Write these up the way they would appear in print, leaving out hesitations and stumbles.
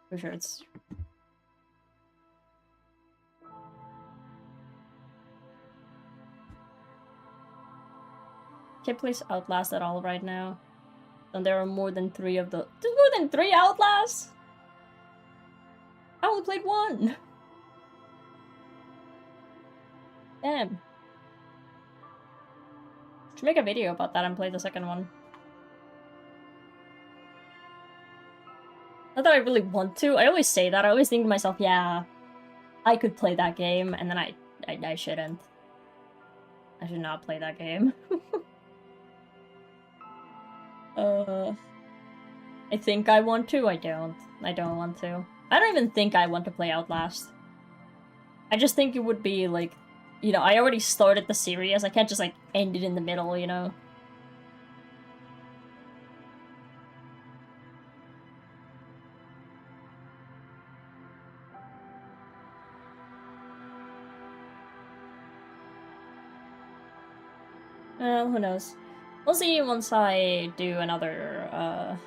For sure it's... Can't play Outlast at all right now. And there are more than 3 of the... There's more than 3 Outlasts?! I only played 1! Damn. Should make a video about that and play the second one. Not that I really want to. I always say that. I always think to myself, yeah, I could play that game, and then I shouldn't. I should not play that game. I think I want to. I don't. I don't want to. I don't even think I want to play Outlast. I just think it would be, like, you know, I already started the series. I can't just, like, end it in the middle, you know? Well, who knows? We'll see once I do another,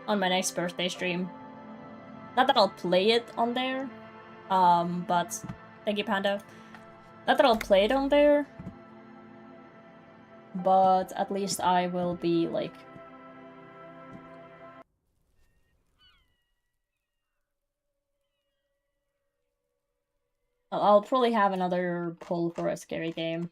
on my next birthday stream. Not that I'll play it on there, but... Thank you, Panda. Not that I'll play it on there, but at least I will be, like... I'll probably have another pull for a scary game.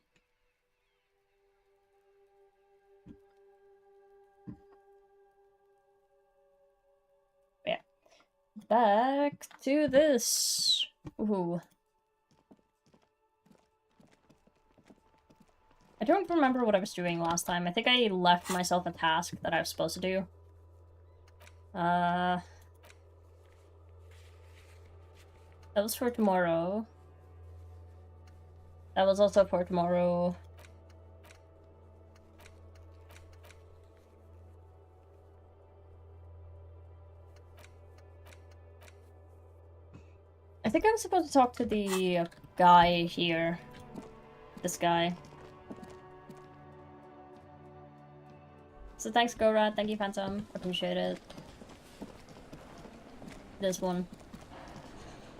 Yeah. Back to this. Ooh. I don't remember what I was doing last time. I think I left myself a task that I was supposed to do. That was for tomorrow. That was also for tomorrow. I think I'm supposed to talk to the guy here. This guy. So thanks, Gorad. Thank you, Phantom. Appreciate it. This one.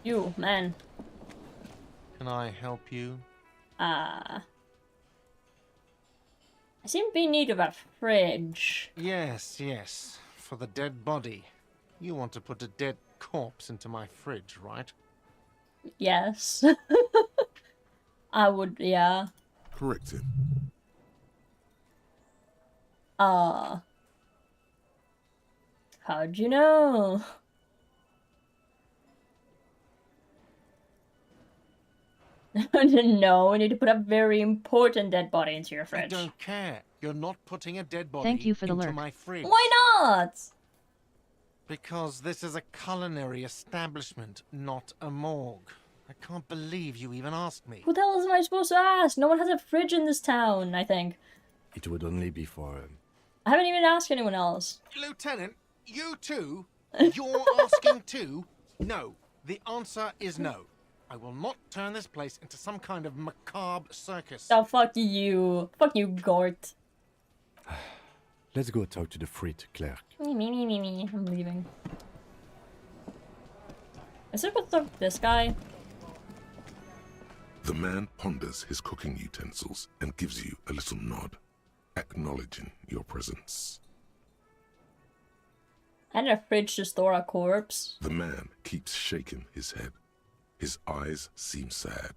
You, man. Can I help you? I seem to be in need of a fridge. Yes, yes. For the dead body. You want to put a dead corpse into my fridge, right? Yes. I would, yeah. Correct him. How'd you know? I didn't know. We need to put a very important dead body into your fridge. I don't care. You're not putting a dead body Thank you for the into lurk. my fridge. Why not? Because this is a culinary establishment, not a morgue. I can't believe you even asked me. Who the hell am I supposed to ask? No one has a fridge in this town, I think. It would only be for... I haven't even asked anyone else. Lieutenant, you too? You're asking too? No. The answer is no. I will not turn this place into some kind of macabre circus. Oh, fuck you. Fuck you, Gort. Let's go talk to the freight clerk. Me. I'm leaving. Is it supposed to talk to this guy? The man ponders his cooking utensils and gives you a little nod, acknowledging your presence. And a fridge to store a corpse. The man keeps shaking his head. His eyes seem sad.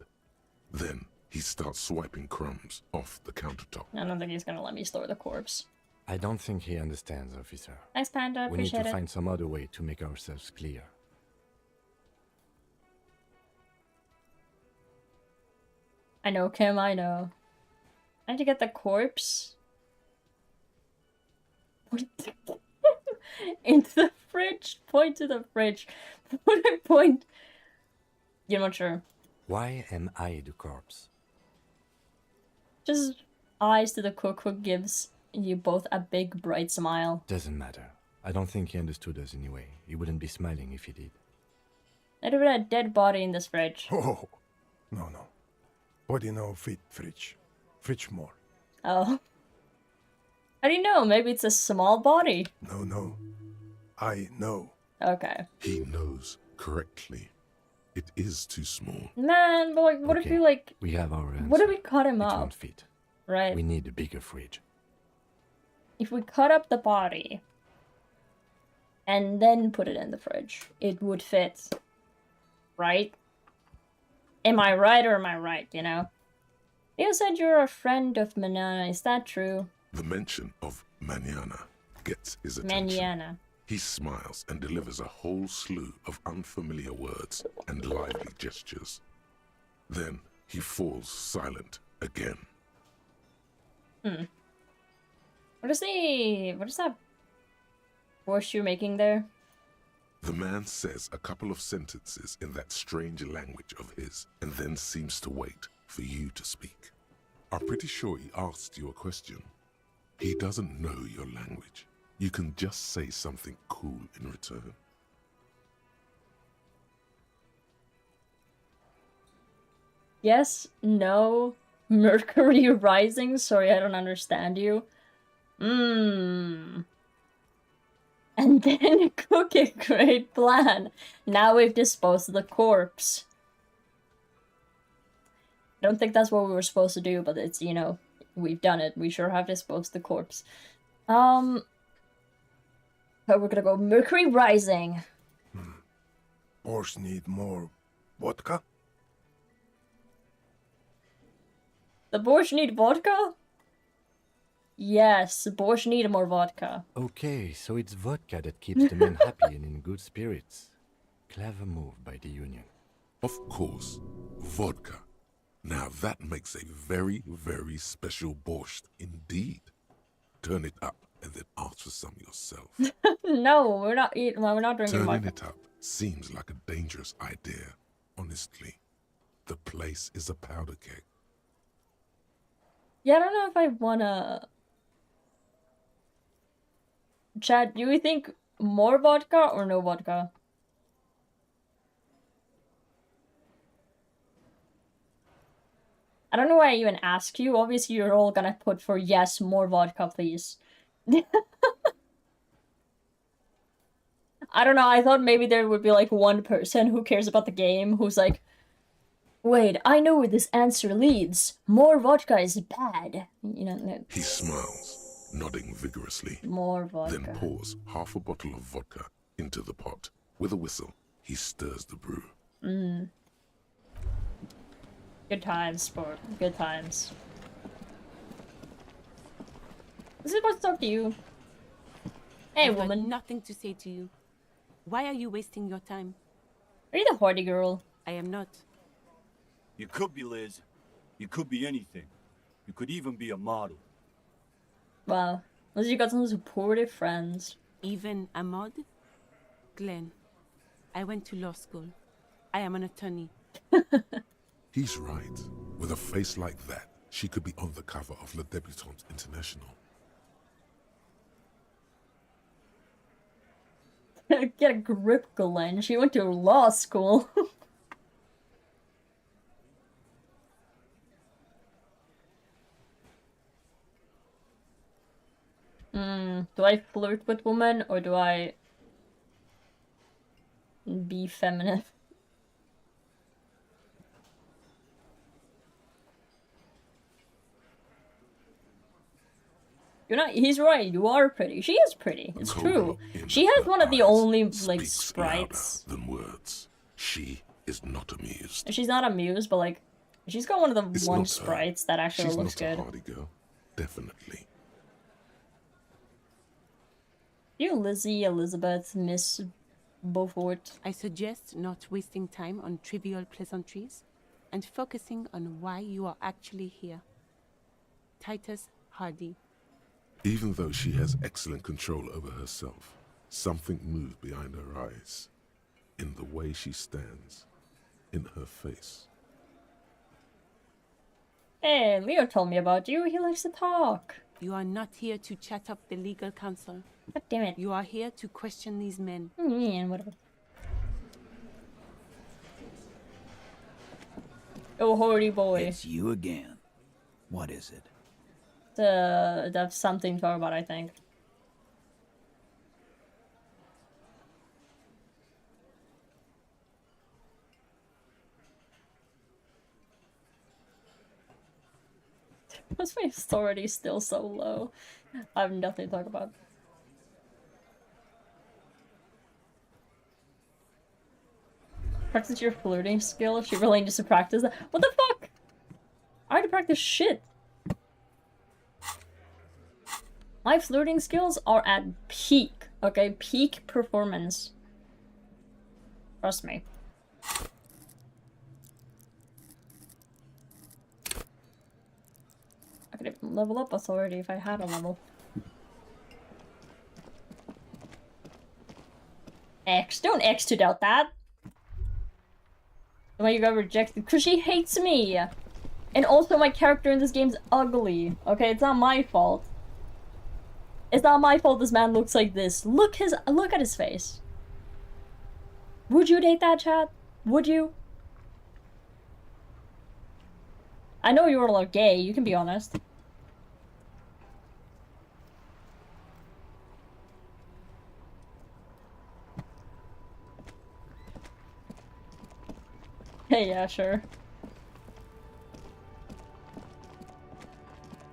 Then he starts swiping crumbs off the countertop. I don't think he's gonna let me store the corpse. I don't think he understands, officer. Thanks, Panda. We need Appreciate to it. find some other way to make ourselves clear. I know, Kim, I know. I need to get the corpse. Into the fridge. Point to the fridge. Point. You're not sure. Why am I the corpse? Just eyes to the cook who gives you both a big bright smile. Doesn't matter. I don't think he understood us anyway. He wouldn't be smiling if he did. There'd have been a dead body in this fridge. Oh, no. Body no fit fridge. Fridge more. Oh. How do you know? Maybe it's a small body. No. I know. Okay. He knows correctly. It is too small. Man, but like, what if Okay, we like... we have our answer. What if we cut him It up? won't fit. Right? We need a bigger fridge. If we cut up the body and then put it in the fridge, it would fit. Right? Am I right or am I right, you know? You said you're a friend of Manana, is that true? The mention of Manana gets his attention. Manana. He smiles and delivers a whole slew of unfamiliar words and lively gestures. Then he falls silent again. What is that voice you're making there? The man says a couple of sentences in that strange language of his and then seems to wait for you to speak. I'm pretty sure he asked you a question. He doesn't know your language. You can just say something cool in return. Yes, no, Mercury rising? Sorry, I don't understand you. And then cook a great plan. Now we've disposed of the corpse. I don't think that's what we were supposed to do, but it's, you know, we've done it. We sure have disposed the corpse. But we're gonna go Mercury rising. Boars need more vodka? The Borscht need vodka? Yes, Borscht need more vodka. Okay, so it's vodka that keeps the men happy and in good spirits. Clever move by the Union. Of course, vodka. Now that makes a very, very special borscht indeed. Turn it up and then ask for some yourself. No, we're not eating. Well, we're not drinking Turning vodka. it up seems like a dangerous idea, honestly. The place is a powder keg. Yeah, I don't know if I wanna. Chad, do we think more vodka or no vodka? I don't know why I even ask you. Obviously, you're all gonna put for yes, more vodka, please. I don't know, I thought maybe there would be like one person who cares about the game who's like, wait, I know where this answer leads. More vodka is bad. You know, no, He smiles, nodding vigorously, more vodka. then pours half a bottle of vodka into the pot. With a whistle, he stirs the brew. Good times, sport. Good times. This is supposed to talk to you. Hey, I've got woman. nothing to say to you. Why are you wasting your time? Are you the hardy girl? I am not. You could be Liz. You could be anything. You could even be a model. Wow. Unless you got some supportive friends. Even a mod? Glenn, I went to law school. I am an attorney. He's right. With a face like that, she could be on the cover of Le Debutante International. Get a grip, Glenn. She went to law school. Do I flirt with women or do I be feminine? You're not. He's right. You are pretty. She is pretty. It's Cold true. look in She has her one of the eyes only like speaks sprites. louder than words. She is not amused. She's not amused, but like, she's got one of the It's one not her. sprites that actually She's looks not good. a hardy girl. Definitely. You, Lizzie, Elizabeth, Miss Beaufort. I suggest not wasting time on trivial pleasantries and focusing on why you are actually here. Titus Hardy. Even though she has excellent control over herself, something moved behind her eyes. In the way she stands. In her face. Hey, Leo told me about you. He likes to talk. You are not here to chat up the legal counsel. God damn it. You are here to question these men. Yeah, whatever. Oh, hoity boy. It's you again. What is it? That's something to talk about, I think. What's my authority still so low? I have nothing to talk about. Practice your flirting skill. She really needs to practice that. What the fuck? I already practice shit. My flirting skills are at peak, okay? Peak performance. Trust me. I could even level up authority if I had a level. X. Don't X to doubt that. The way you got rejected. Because she hates me. And also my character in this game's ugly. Okay, it's not my fault. It's not my fault this man looks like this. Look at his face. Would you date that, chat? Would you? I know you're all gay, you can be honest. Hey, yeah, sure.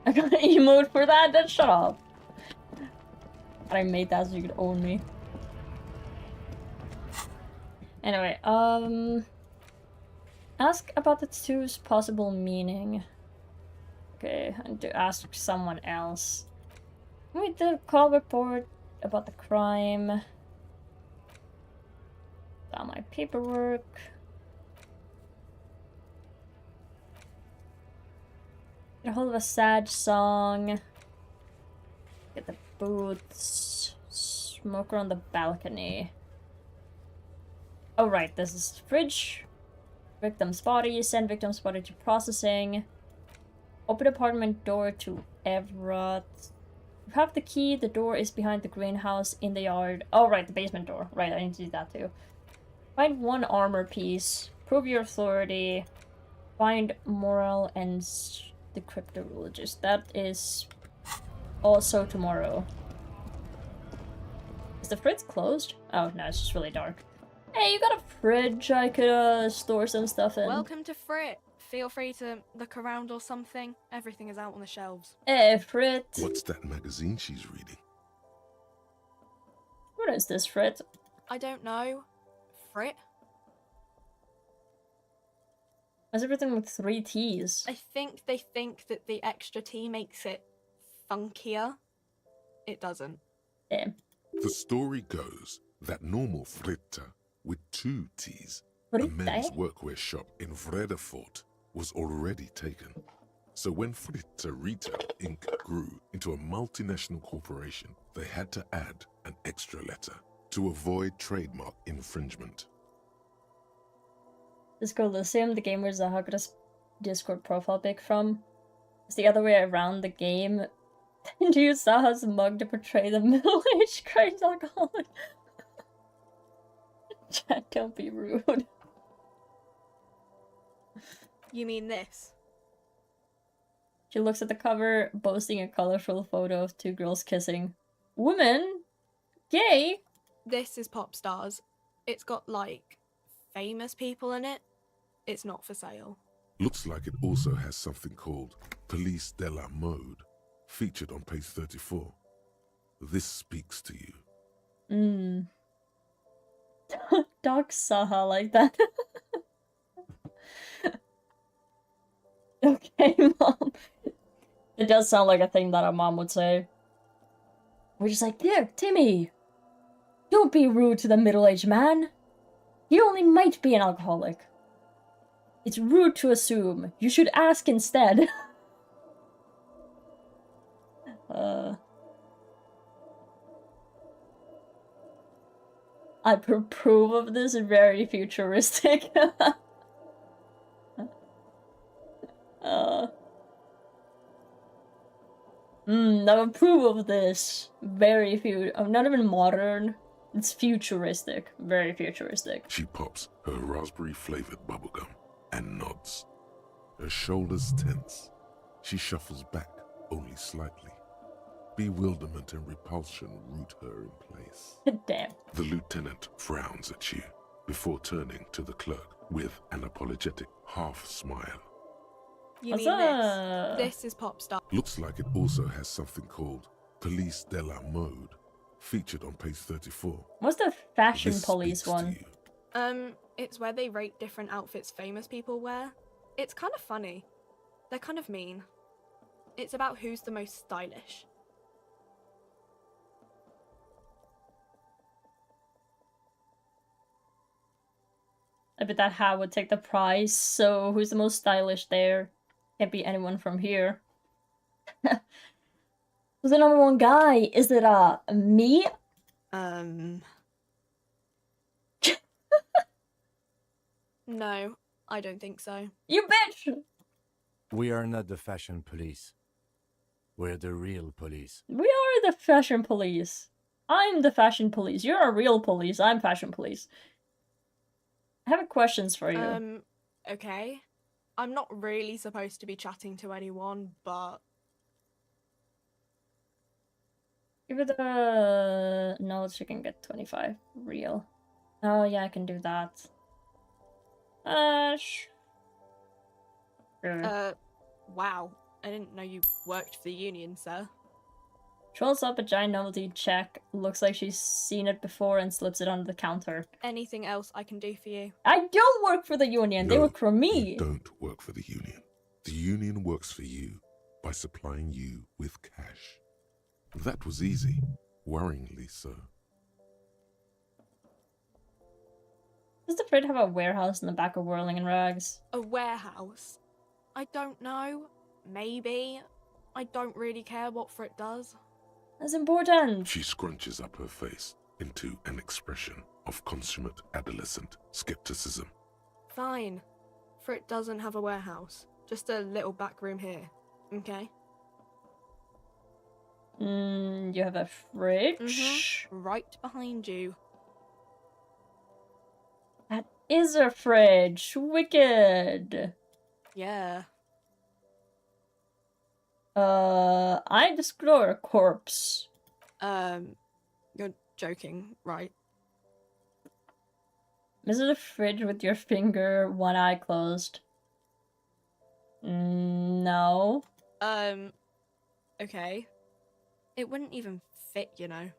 I got an emote for that? Then shut up. I made that so you could own me. Anyway, ask about the two's possible meaning. Okay, and to ask someone else. Read the call report about the crime. Got my paperwork. Get a hold of a sad song. Get the boots. Smoker on the balcony. Oh right, this is fridge. Victim's body. Send victim's body to processing. Open apartment door to Everett. You have the key. The door is behind the greenhouse in the yard. Oh right, the basement door. Right, I need to do that too. Find one armor piece. Prove your authority. Find moral and the crypto-religious. That is also tomorrow. Is the fridge closed? Oh no, it's just really dark. Hey, you got a fridge I could store some stuff in? Welcome to Frit. Feel free to look around or something. Everything is out on the shelves. Hey, Frit. What's that magazine she's reading? What is this, Frit? I don't know. Frit? Why's everything with 3 T's? I think they think that the extra T makes it funkier. It doesn't. Yeah. The story goes that normal Fritta with 2 T's, a Fritta? men's workwear shop in Vredefort, was already taken. So when Fritta Retail Inc. grew into a multinational corporation, they had to add an extra letter to avoid trademark infringement. Disco Elysium, the game where Zaha got his Discord profile pic from. It's the other way around the game. To use Zaha's mug to portray the middle-aged crazed alcoholic. Chat, don't be rude. You mean this? She looks at the cover, boasting a colorful photo of 2 girls kissing. Woman? Gay? This is Pop Stars. It's got, like, famous people in it. It's not for sale. Looks like it also has something called Police de la Mode, featured on page 34. This speaks to you. Dog Saha like that. Okay, Mom. It does sound like a thing that a mom would say. We're just like, there, Timmy. Don't be rude to the middle-aged man. He only might be an alcoholic. It's rude to assume. You should ask instead. I approve of this, very futuristic. I approve of this. Very not even modern. It's futuristic. Very futuristic. She pops her raspberry-flavored bubblegum and nods. Her shoulders tense. She shuffles back only slightly. Bewilderment and repulsion root her in place. Damn. The lieutenant frowns at you before turning to the clerk with an apologetic half-smile. You What's mean up? this is pop star. Looks like it also has something called Police de la Mode, featured on page 34. What's the fashion This police speaks to one? you. It's where they rate different outfits famous people wear. It's kind of funny. They're kind of mean. It's about who's the most stylish. I bet that hat would take the prize, so who's the most stylish there? Can't be anyone from here. Who's the number one guy? Is it, me? No, I don't think so. You bitch! We are not the fashion police. We're the real police. We are the fashion police. I'm the fashion police. You're a real police. I'm fashion police. I have questions for you. Okay. I'm not really supposed to be chatting to anyone, but... Give it a... No, she can get 25. Real. Oh, yeah, I can do that. Sure. Wow. I didn't know you worked for the union, sir. Trolls up a giant novelty check. Looks like she's seen it before and slips it under the counter. Anything else I can do for you? I don't work for the union. They No, work for me. You don't work for the union. The union works for you by supplying you with cash. That was easy. Worryingly so. Does the Frid have a warehouse in the back of Whirling in Rags? A warehouse? I don't know. Maybe. I don't really care what Frit does. That's important. She scrunches up her face into an expression of consummate adolescent skepticism. Fine. Frit doesn't have a warehouse. Just a little back room here. Okay? You have a fridge? Right behind you. That is a fridge. Wicked. Yeah. I discover a corpse. You're joking, right? Is it a fridge with your finger, one eye closed? No. Okay. It wouldn't even fit, you know.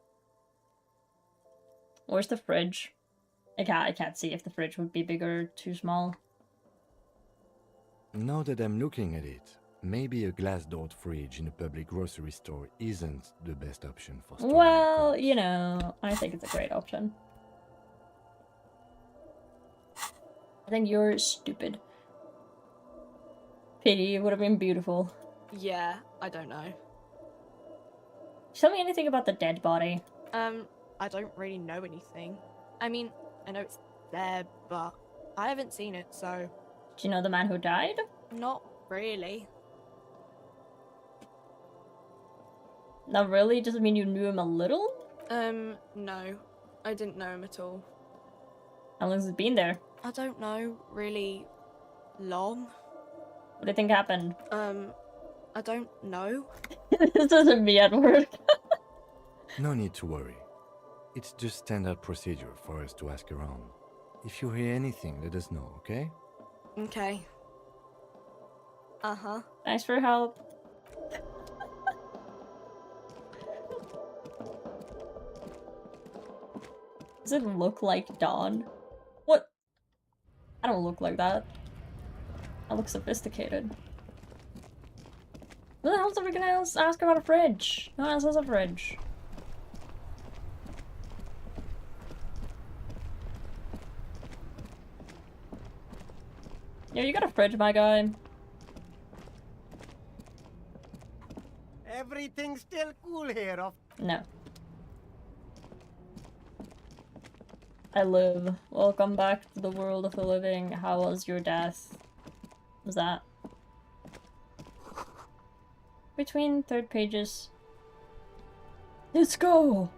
Where's the fridge? I can't see if the fridge would be bigger or too small. Now that I'm looking at it, maybe a glass-doored fridge in a public grocery store isn't the best option for storing Well, goods. you know, I think it's a great option. I think you're stupid. Pity, it would have been beautiful. Yeah, I don't know. Tell me anything about the dead body. I don't really know anything. I mean, I know it's there, but I haven't seen it, so... Do you know the man who died? Not really. Not really? Doesn't mean you knew him a little? No. I didn't know him at all. How long has it been there? I don't know, really long. What do you think happened? I don't know. This isn't me at work. No need to worry. It's just standard procedure for us to ask around. If you hear anything, let us know, okay? Okay. Uh-huh. Thanks for your help. Does it look like Dawn? What? I don't look like that. I look sophisticated. Who the hell's ever gonna ask about a fridge? No one else has a fridge. Yeah, you got a fridge, my guy. Everything's still cool here. No. I live. Welcome back to the world of the living. How was your death? What was that? Between third pages. Let's go!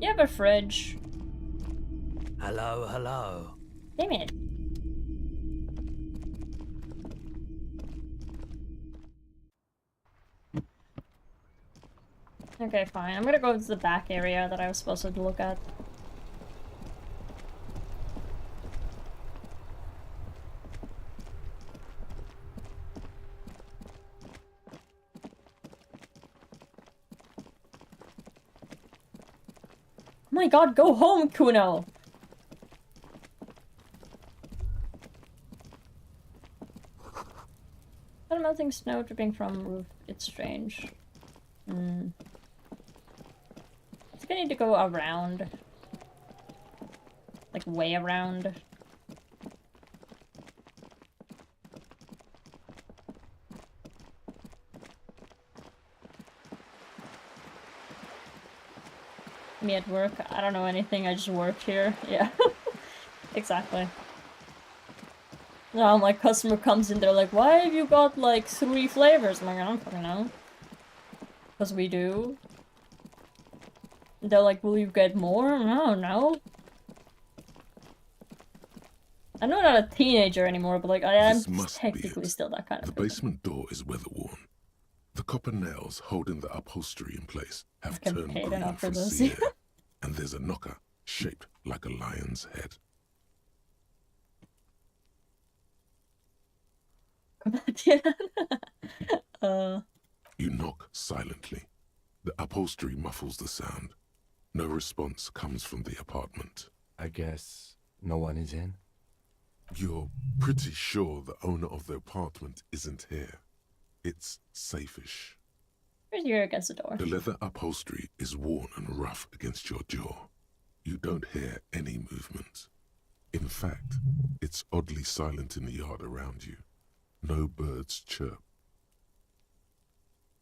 You have a fridge. Hello, hello. Damn it. Okay, fine. I'm gonna go to the back area that I was supposed to look at. Oh my god, go home, Kuno! But melting snow dripping from roof. It's strange. I think I need to go around. Like, way around. Me at work. I don't know anything, I just work here. Yeah. Exactly. Now my customer comes in, they're like, why have you got like 3 flavors? I'm like, I don't fucking know. Because we do. They're like, will you get more? I don't know. I know I'm not a teenager anymore, but like I am technically still that kind of The basement door is weather-worn. The copper nails holding the upholstery in place have turned green from sea air, and there's a knocker shaped like a lion's head. You knock silently. The upholstery muffles the sound. No response comes from the apartment. I guess no one is in? You're pretty sure the owner of the apartment isn't here. It's safe-ish. Where's your against the door? The leather upholstery is worn and rough against your jaw. You don't hear any movement. In fact, it's oddly silent in the yard around you. No birds chirp.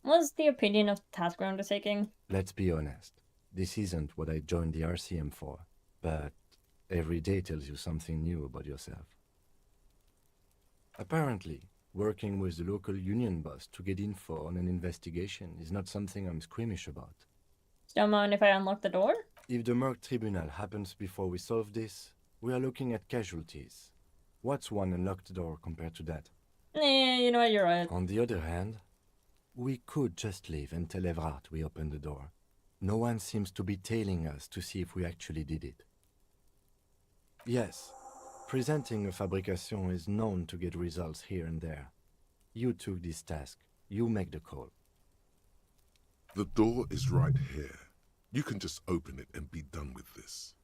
What's the opinion of the task we're undertaking? Let's be honest. This isn't what I joined the RCM for, but every day tells you something new about yourself. Apparently, working with the local union boss to get info on an investigation is not something I'm squeamish about. Don't mind if I unlock the door? If the Merc Tribunal happens before we solve this, we are looking at casualties. What's one unlocked door compared to that? You know what, you're right. On the other hand, we could just leave and tell Evrart we opened the door. No one seems to be tailing us to see if we actually did it. Yes, presenting a fabrication is known to get results here and there. You took this task. You make the call. The door is right here. You can just open it and be done with this.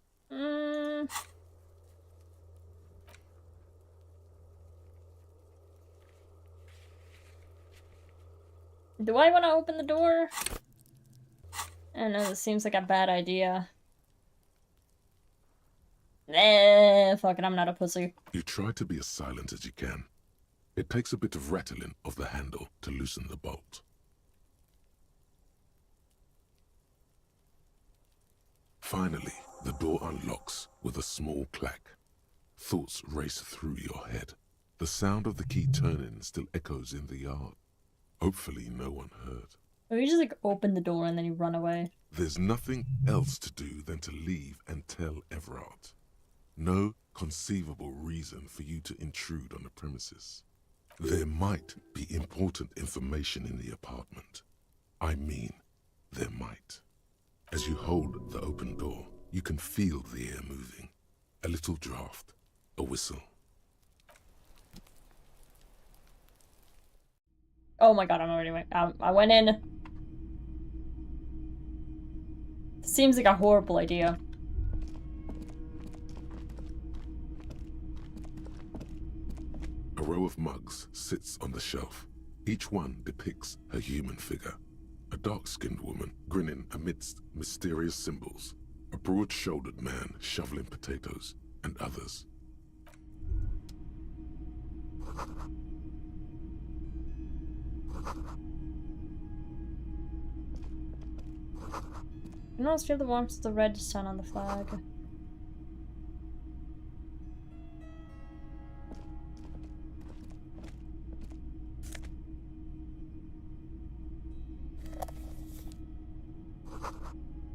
Do I want to open the door? I don't know, this seems like a bad idea. Fuck it, I'm not a pussy. You try to be as silent as you can. It takes a bit of rattling of the handle to loosen the bolt. Finally, the door unlocks with a small clack. Thoughts race through your head. The sound of the key turning still echoes in the yard. Hopefully no one heard. Or you just like open the door and then you run away. There's nothing else to do than to leave and tell Evrart. No conceivable reason for you to intrude on the premises. There might be important information in the apartment. I mean, there might. As you hold the open door, you can feel the air moving. A little draft, a whistle. Oh my god, I'm already I went in. Seems like a horrible idea. A row of mugs sits on the shelf. Each one depicts a human figure. A dark-skinned woman grinning amidst mysterious symbols. A broad-shouldered man shoveling potatoes, and others. You can almost feel the warmth of the red sun on the flag.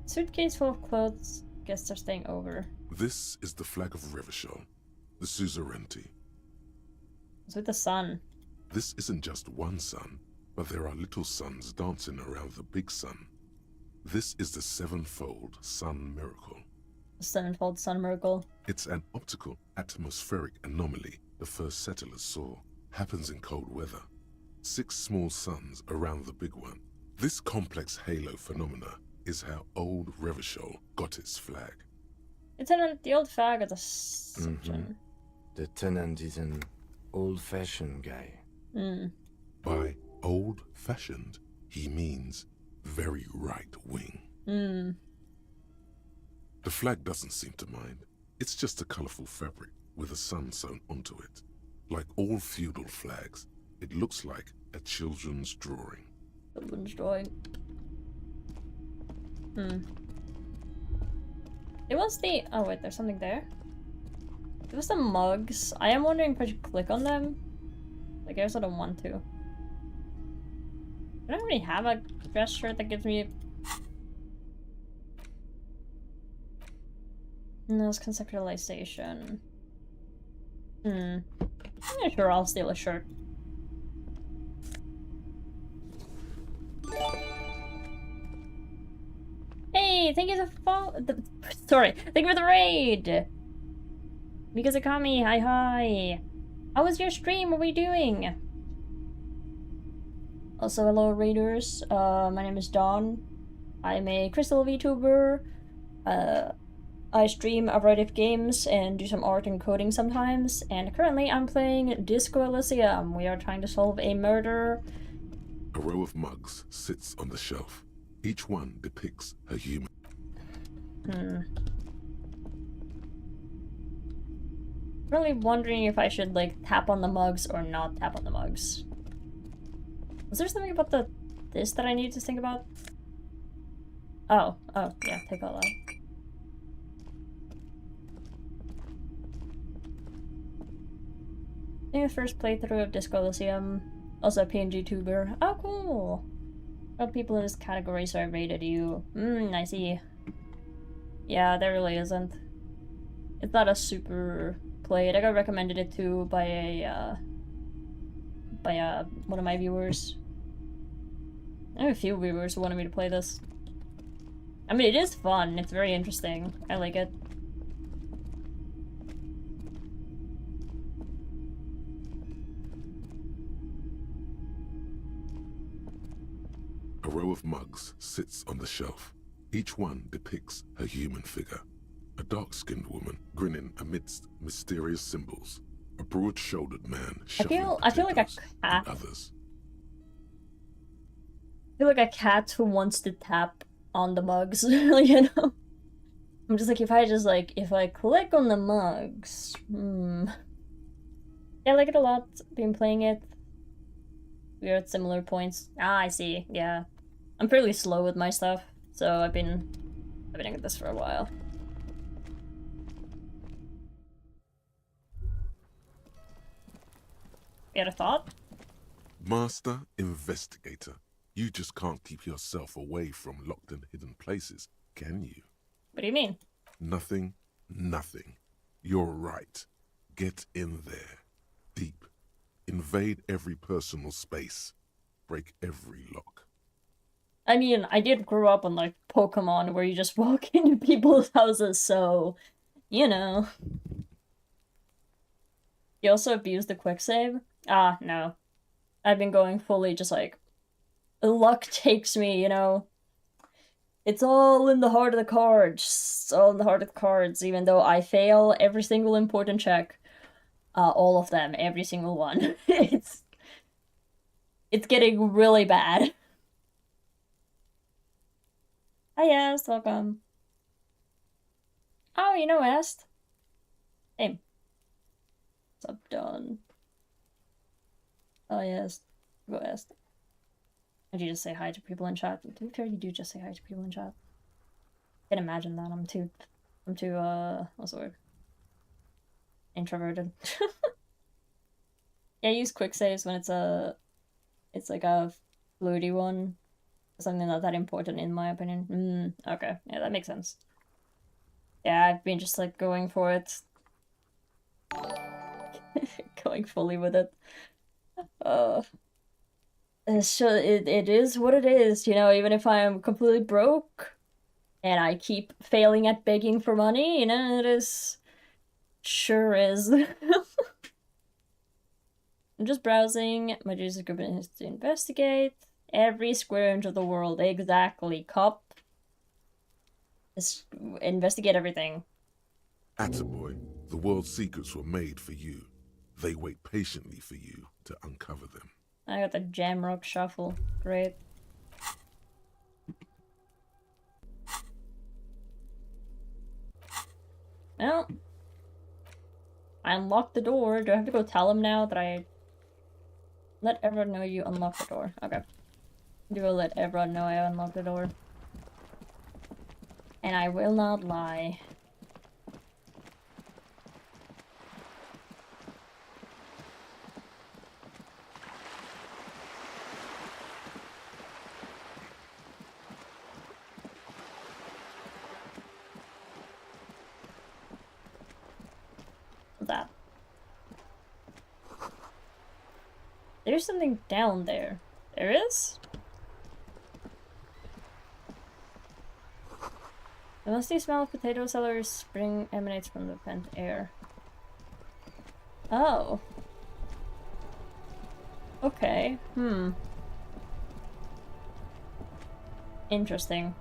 Suitcase full of clothes. Guess they're staying over. This is the flag of Revachol, the suzerainty. It's with the sun. This isn't just one sun, but there are little suns dancing around the big sun. This is the sevenfold sun miracle. Sevenfold sun miracle. It's an optical atmospheric anomaly the first settlers saw. Happens in cold weather. 6 small suns around the big one. This complex halo phenomena is how old Revachol got its flag. Lieutenant, the old flag of the section. The tenant is an old-fashioned guy. By old-fashioned, he means very right-wing. The flag doesn't seem to mind. It's just a colorful fabric with a sun sewn onto it. Like all feudal flags, it looks like a children's drawing. Children's drawing. It was the... Oh wait, there's something there. It was the mugs. I am wondering if I should click on them. I guess I don't want to. I don't really have a dress shirt that gives me... No, it's conceptualization. Yeah, sure, I'll steal a shirt. Hey, thank you for sorry, thank you for the raid! Mikazakami, hi. How was your stream? What were you doing? Also, hello raiders. My name is Dawn. I'm a crystal VTuber. I stream a variety of games and do some art and coding sometimes. And currently I'm playing Disco Elysium. We are trying to solve a murder. A row of mugs sits on the shelf. Each one depicts a human. Really wondering if I should like tap on the mugs or not tap on the mugs. Was there something about this that I need to think about? Oh, yeah, take all that. Yeah, first playthrough of Disco Elysium. Also a PNG tuber. Oh, cool! What people in this category so I rated you. I see. Yeah, there really isn't. It's not a super play. I got recommended it to by one of my viewers. I have a few viewers who wanted me to play this. I mean, it is fun. It's very interesting. I like it. A row of mugs sits on the shelf. Each one depicts a human figure. A dark-skinned woman grinning amidst mysterious symbols. A broad-shouldered man shuffling I feel like a potatoes, cat. and others. I feel like a cat who wants to tap on the mugs, you know? I'm just like, if I click on the mugs, Yeah, I like it a lot, been playing it. We're at similar points. Ah, I see, yeah. I'm fairly slow with my stuff, so I've been at this for a while. You had a thought? Master Investigator, you just can't keep yourself away from locked and hidden places, can you? What do you mean? Nothing. You're right. Get in there. Deep. Invade every personal space. Break every lock. I mean, I did grow up on, like, Pokemon, where you just walk into people's houses, so, you know. You also abuse the quick save? Ah, no. I've been going fully just, like, luck takes me, you know. It's all in the heart of the cards. It's all in the heart of the cards, even though I fail every single important check. All of them, every single one. It's getting really bad. Hi, Est, welcome. Oh, you know Est. Hey. What's up, Dawn? Oh, yes. Go Est. Did you just say hi to people in chat? To be fair, you do just say hi to people in chat. Can't imagine that. I'm too, what's the word? Introverted. Yeah, I use quick saves when it's like a floaty one. Something not that important in my opinion. Okay. Yeah, that makes sense. Yeah, I've been just like going for it. Going fully with it. So it is what it is, you know, even if I am completely broke and I keep failing at begging for money, you know, it is... Sure is. I'm just browsing. My Jesus group is to investigate. Every square inch of the world, exactly. Cop. Investigate everything. Attaboy, the world's secrets were made for you. They wait patiently for you to uncover them. I got the Jamrock Shuffle. Great. Well, I unlocked the door. Do I have to go tell him now that I... Let everyone know you unlocked the door. Okay. You will let everyone know I unlocked the door. And I will not lie. That. There's something down there. There is? The musty smell of potato sellers spring emanates from the pent air. Oh. Okay. Interesting.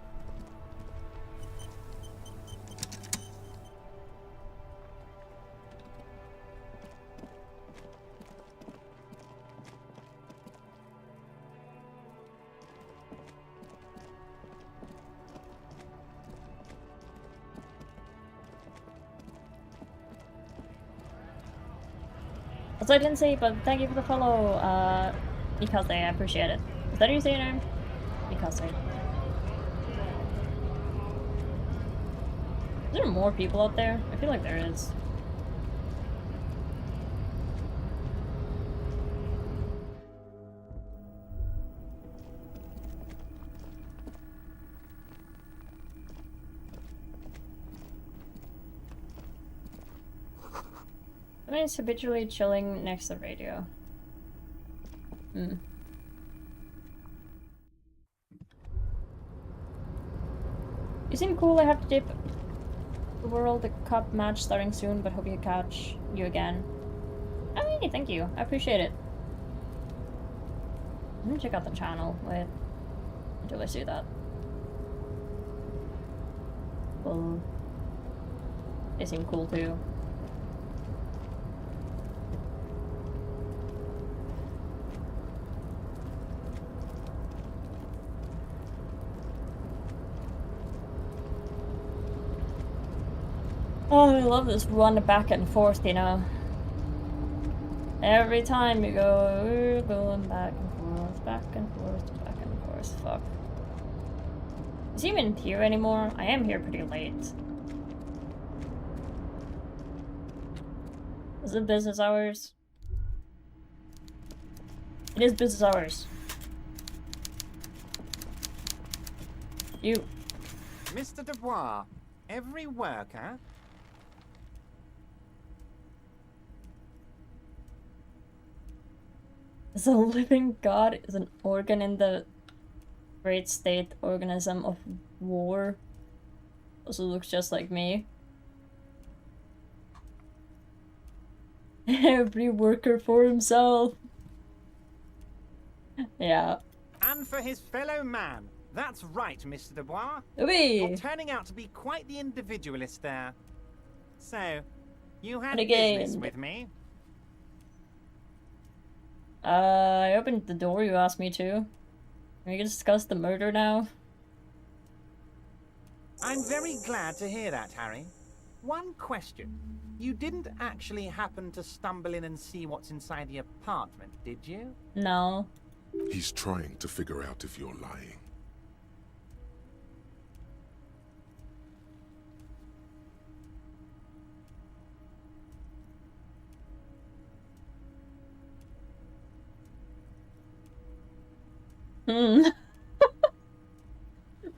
Also, I didn't say, but thank you for the follow, Mikase, I appreciate it. Is that how you say your name? Mikase. Is there more people out there? I feel like there is. Somebody's habitually chilling next to the radio. You seem cool. I have to dip. The World Cup match starting soon, but hope you catch you again. Oh, hey, thank you. I appreciate it. I'm gonna check out the channel. Wait. Until I see that. Well, they seem cool too. Oh, I love this run back and forth, you know. Every time you go, we're going back and forth, back and forth, back and forth. Fuck. Is he even here anymore? I am here pretty late. Is it business hours? It is business hours. You. Mr. Dubois, every worker... Is a living god is an organ in the great state organism of war. Also looks just like me. Every worker for himself. Yeah. And for his fellow man. That's right, Mr. Dubois. Oui. You're turning out to be quite the individualist there. So, you had And again. business with me. I opened the door you asked me to. Can we discuss the murder now? I'm very glad to hear that, Harry. One question. You didn't actually happen to stumble in and see what's inside the apartment, did you? No. He's trying to figure out if you're lying.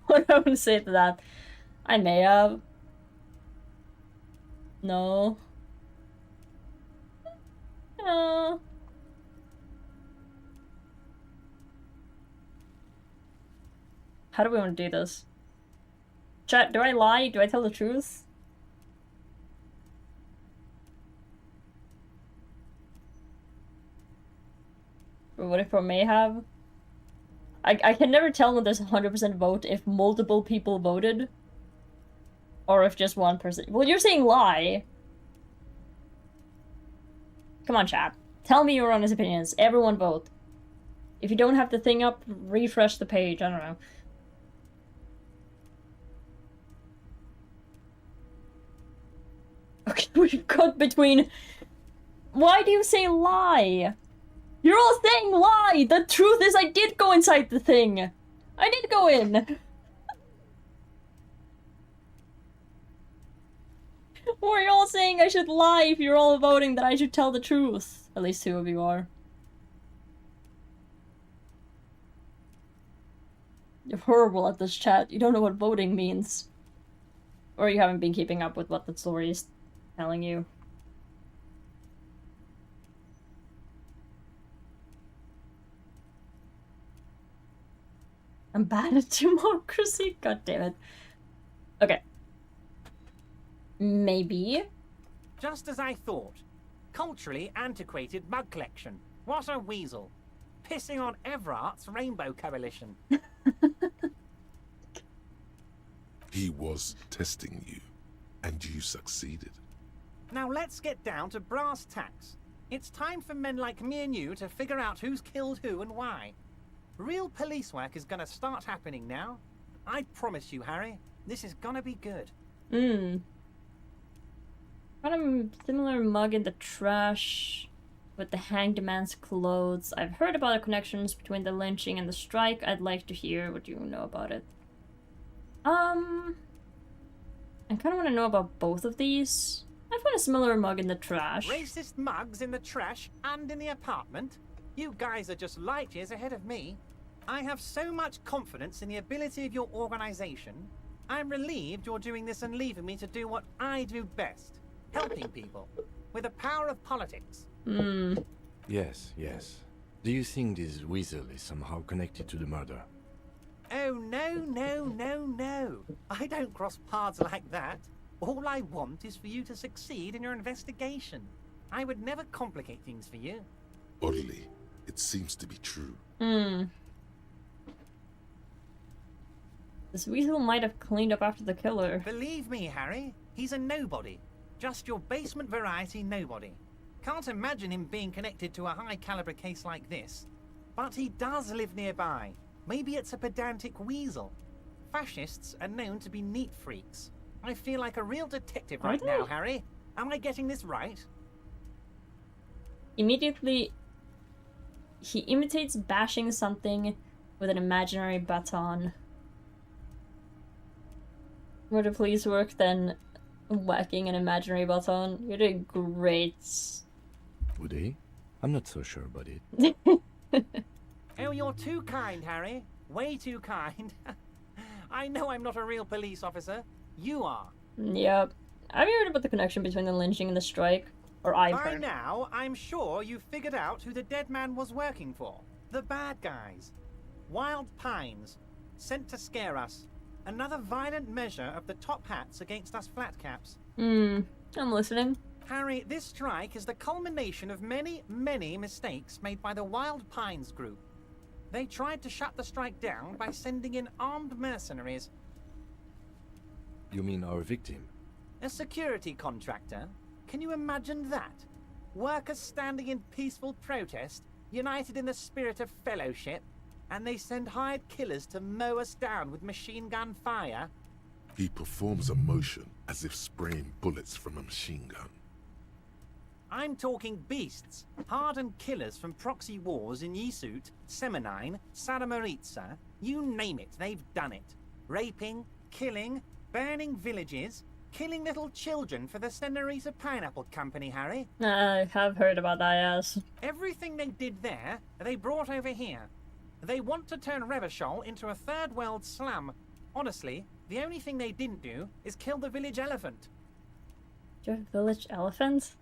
What do I want to say to that? I may have. No. How do we want to do this? Chat, do I lie? Do I tell the truth? Or what if I may have? I can never tell when there's 100% vote if multiple people voted. Or if just one person. Well, you're saying lie. Come on, chat. Tell me your honest opinions. Everyone vote. If you don't have the thing up, refresh the page. I don't know. Okay, we've got between... Why do you say lie? You're all saying lie! The truth is I did go inside the thing! I did go in! Or are you all saying I should lie if you're all voting that I should tell the truth? At least 2 of you are. You're horrible at this, chat. You don't know what voting means. Or you haven't been keeping up with what the story is telling you. I'm bad at democracy? God damn it. Okay. Maybe. Just as I thought. Culturally antiquated mug collection. What a weasel. Pissing on Everart's Rainbow Coalition. He was testing you, and you succeeded. Now let's get down to brass tacks. It's time for men like me and you to figure out who's killed who and why. Real police work is gonna start happening now. I promise you, Harry, this is gonna be good. Got a similar mug in the trash with the hanged man's clothes. I've heard about the connections between the lynching and the strike. I'd like to hear what you know about it. I kind of want to know about both of these. I found a similar mug in the trash. Racist mugs in the trash and in the apartment? You guys are just light years ahead of me. I have so much confidence in the ability of your organization. I'm relieved you're doing this and leaving me to do what I do best. Helping people. With the power of politics. Yes, yes. Do you think this weasel is somehow connected to the murder? Oh, no. I don't cross paths like that. All I want is for you to succeed in your investigation. I would never complicate things for you. Oddly, it seems to be true. This weasel might have cleaned up after the killer. Believe me, Harry, he's a nobody. Just your basement variety nobody. Can't imagine him being connected to a high-caliber case like this. But he does live nearby. Maybe it's a pedantic weasel. Fascists are known to be neat freaks. I feel like a real detective right now, Harry. Am I getting this right? Immediately, he imitates bashing something with an imaginary baton. Would it please work then whacking an imaginary baton? You're doing great. Would he? I'm not so sure about it. Oh, you're too kind, Harry. Way too kind. I know I'm not a real police officer. You are. Yep. Have you heard about the connection between the lynching and the strike? Or I've By heard. now, I'm sure you've figured out who the dead man was working for. The bad guys. Wild Pines. Sent to scare us. Another violent measure of the top hats against us flatcaps. I'm listening. Harry, this strike is the culmination of many, many mistakes made by the Wild Pines group. They tried to shut the strike down by sending in armed mercenaries. You mean our victim? A security contractor? Can you imagine that? Workers standing in peaceful protest, united in the spirit of fellowship, and they send hired killers to mow us down with machine gun fire? He performs a motion as if spraying bullets from a machine gun. I'm talking beasts, hardened killers from proxy wars in Yisut, Semenine, Saramaritsa, you name it, they've done it. Raping, killing, burning villages, killing little children for the Senorita Pineapple Company, Harry. I have heard about that, yes. Everything they did there, they brought over here. They want to turn Revachol into a third world slum. Honestly, the only thing they didn't do is kill the village elephant. Do you have village elephants?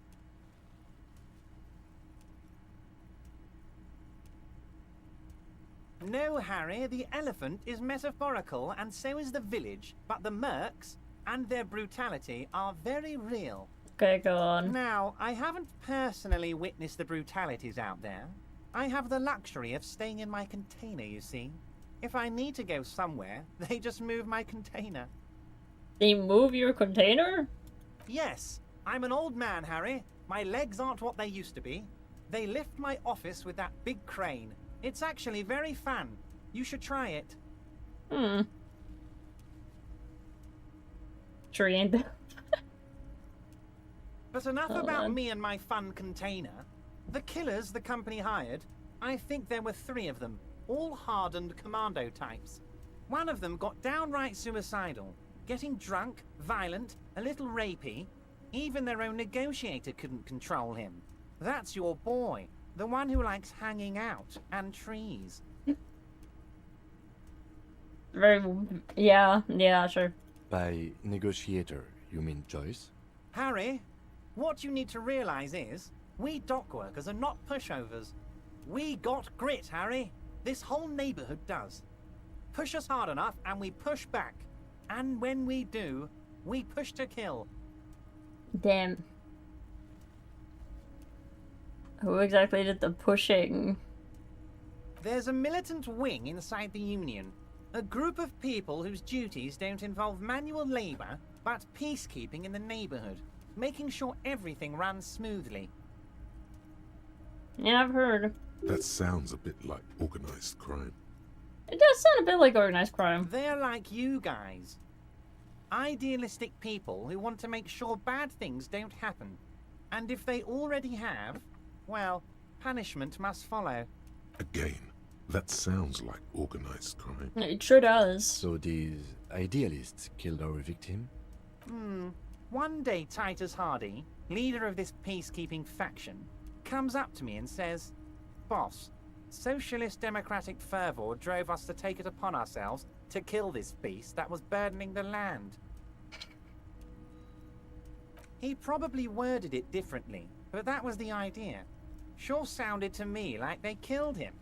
No, Harry, the elephant is metaphorical and so is the village, but the mercs and their brutality are very real. Okay, go on. Now, I haven't personally witnessed the brutalities out there. I have the luxury of staying in my container, you see. If I need to go somewhere, they just move my container. They move your container? Yes, I'm an old man, Harry. My legs aren't what they used to be. They lift my office with that big crane. It's actually very fun. You should try it. Hmm. Trained. But enough about me and my fun container. The killers the company hired, I think there were 3 of them, all hardened commando types. One of them got downright suicidal, getting drunk, violent, a little rapey. Even their own negotiator couldn't control him. That's your boy, the one who likes hanging out and trees. Very... yeah, sure. By negotiator, you mean Joyce? Harry, what you need to realize is, we dock workers are not pushovers. We got grit, Harry. This whole neighborhood does. Push us hard enough and we push back. And when we do, we push to kill. Damn. Who exactly did the pushing? There's a militant wing inside the Union. A group of people whose duties don't involve manual labor, but peacekeeping in the neighborhood, making sure everything runs smoothly. Yeah, I've heard. That sounds a bit like organized crime. It does sound a bit like organized crime. They're like you guys. Idealistic people who want to make sure bad things don't happen. And if they already have, well, punishment must follow. Again, that sounds like organized crime. It sure does. So these idealists killed our victim? One day Titus Hardy, leader of this peacekeeping faction, comes up to me and says, "Boss, socialist democratic fervor drove us to take it upon ourselves to kill this beast that was burdening the land." He probably worded it differently, but that was the idea. Sure sounded to me like they killed him.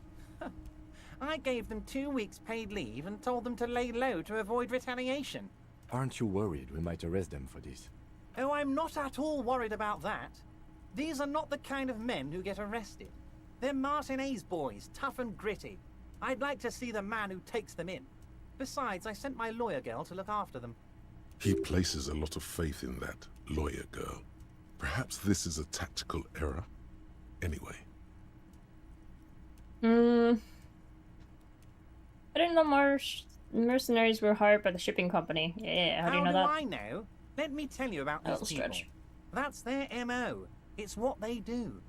I gave them 2 weeks paid leave and told them to lay low to avoid retaliation. Aren't you worried we might arrest them for this? Oh, I'm not at all worried about that. These are not the kind of men who get arrested. They're Martinez boys, tough and gritty. I'd like to see the man who takes them in. Besides, I sent my lawyer girl to look after them. He places a lot of faith in that lawyer girl. Perhaps this is a tactical error. Anyway. I didn't know mercenaries were hired by the shipping company. Yeah, how do you know that? How do I know? Let me tell you about these people. Stretch. That's their MO. It's what they do.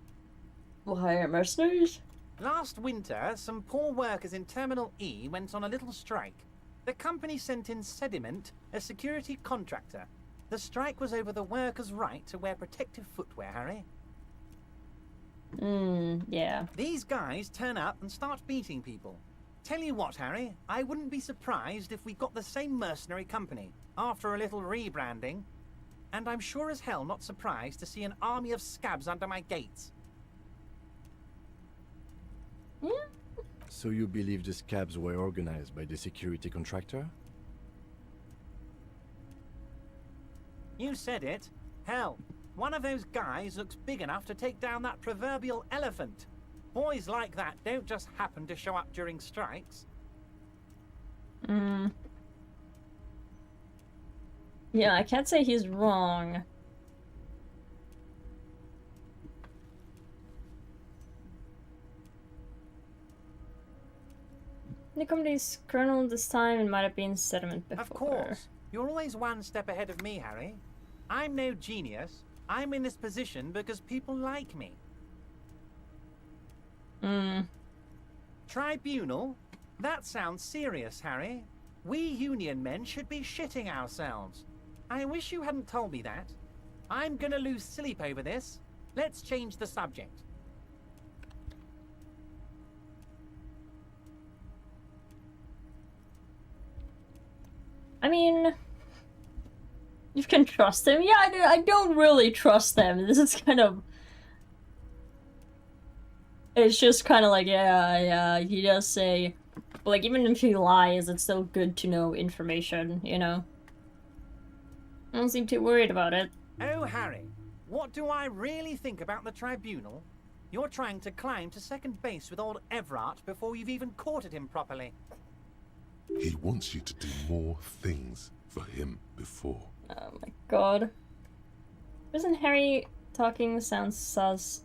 We'll hire mercenaries? Last winter, some poor workers in Terminal E went on a little strike. The company sent in Sediment, a security contractor. The strike was over the workers' right to wear protective footwear, Harry. Yeah. These guys turn up and start beating people. Tell you what, Harry, I wouldn't be surprised if we got the same mercenary company after a little rebranding. And I'm sure as hell not surprised to see an army of scabs under my gates. So you believe the scabs were organized by the security contractor? You said it. Hell, one of those guys looks big enough to take down that proverbial elephant. Boys like that don't just happen to show up during strikes. Yeah, I can't say he's wrong. The company's colonel this time, it might have been Sediment before. Of course. You're always one step ahead of me, Harry. I'm no genius. I'm in this position because people like me. Tribunal? That sounds serious, Harry. We Union men should be shitting ourselves. I wish you hadn't told me that. I'm gonna lose sleep over this. Let's change the subject. I mean, you can trust him. Yeah, I don't really trust them. This is kind of... It's just kind of like, yeah, he does say But like, even if he lies, it's still good to know information, you know? I don't seem too worried about it. Oh, Harry, what do I really think about the tribunal? You're trying to climb to second base with old Everard before you've even courted him properly. He wants you to do more things for him before. Oh my god. Isn't Harry talking sounds sus?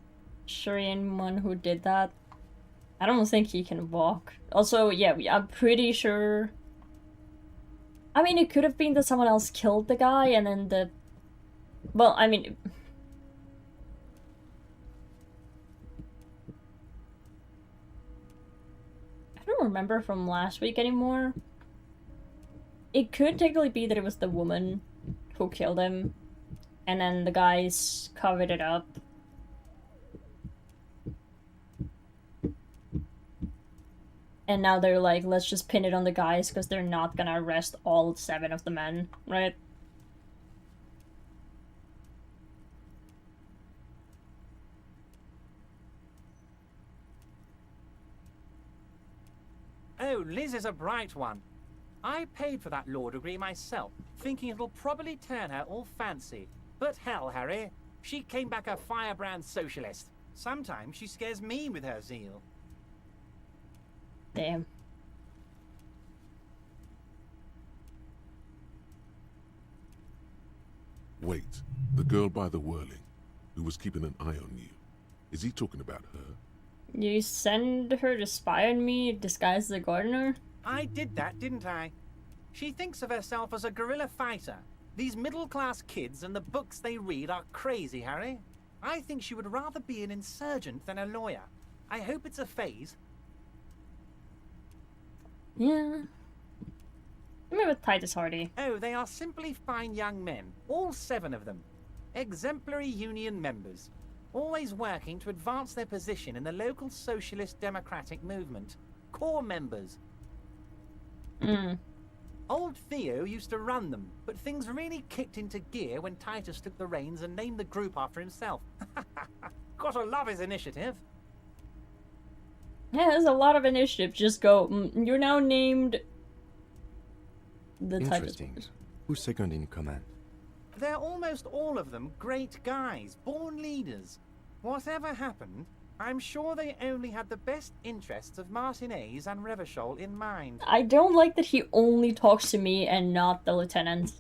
Shurian one who did that? I don't think he can walk. Also, yeah, I'm pretty sure... I mean, it could have been that someone else killed the guy and then the... Well, I mean... I don't remember from last week anymore. It could technically be that it was the woman who killed him, and then the guys covered it up. And now they're like, let's just pin it on the guys because they're not gonna arrest all 7 of the men, right? Oh, Liz is a bright one. I paid for that law degree myself, thinking it'll probably turn her all fancy. But hell, Harry, she came back a firebrand socialist. Sometimes she scares me with her zeal. Damn. Wait, the girl by the whirling, who was keeping an eye on you. Is he talking about her? You send her to spy on me disguised as a gardener? I did that, didn't I? She thinks of herself as a guerrilla fighter. These middle-class kids and the books they read are crazy, Harry. I think she would rather be an insurgent than a lawyer. I hope it's a phase. Yeah. I'm with Titus Hardy. Oh, they are simply fine young men. All 7 of them. Exemplary union members. Always working to advance their position in the local socialist democratic movement. Core members. Old Theo used to run them, but things really kicked into gear when Titus took the reins and named the group after himself. Gotta love his initiative. Yeah, there's a lot of initiative. Just go, you're now named... The Interesting. Who's second in command? They're almost all of them great guys, born leaders. Whatever happened, I'm sure they only had the best interests of Martinez and Revachol in mind. I don't like that he only talks to me and not the lieutenant.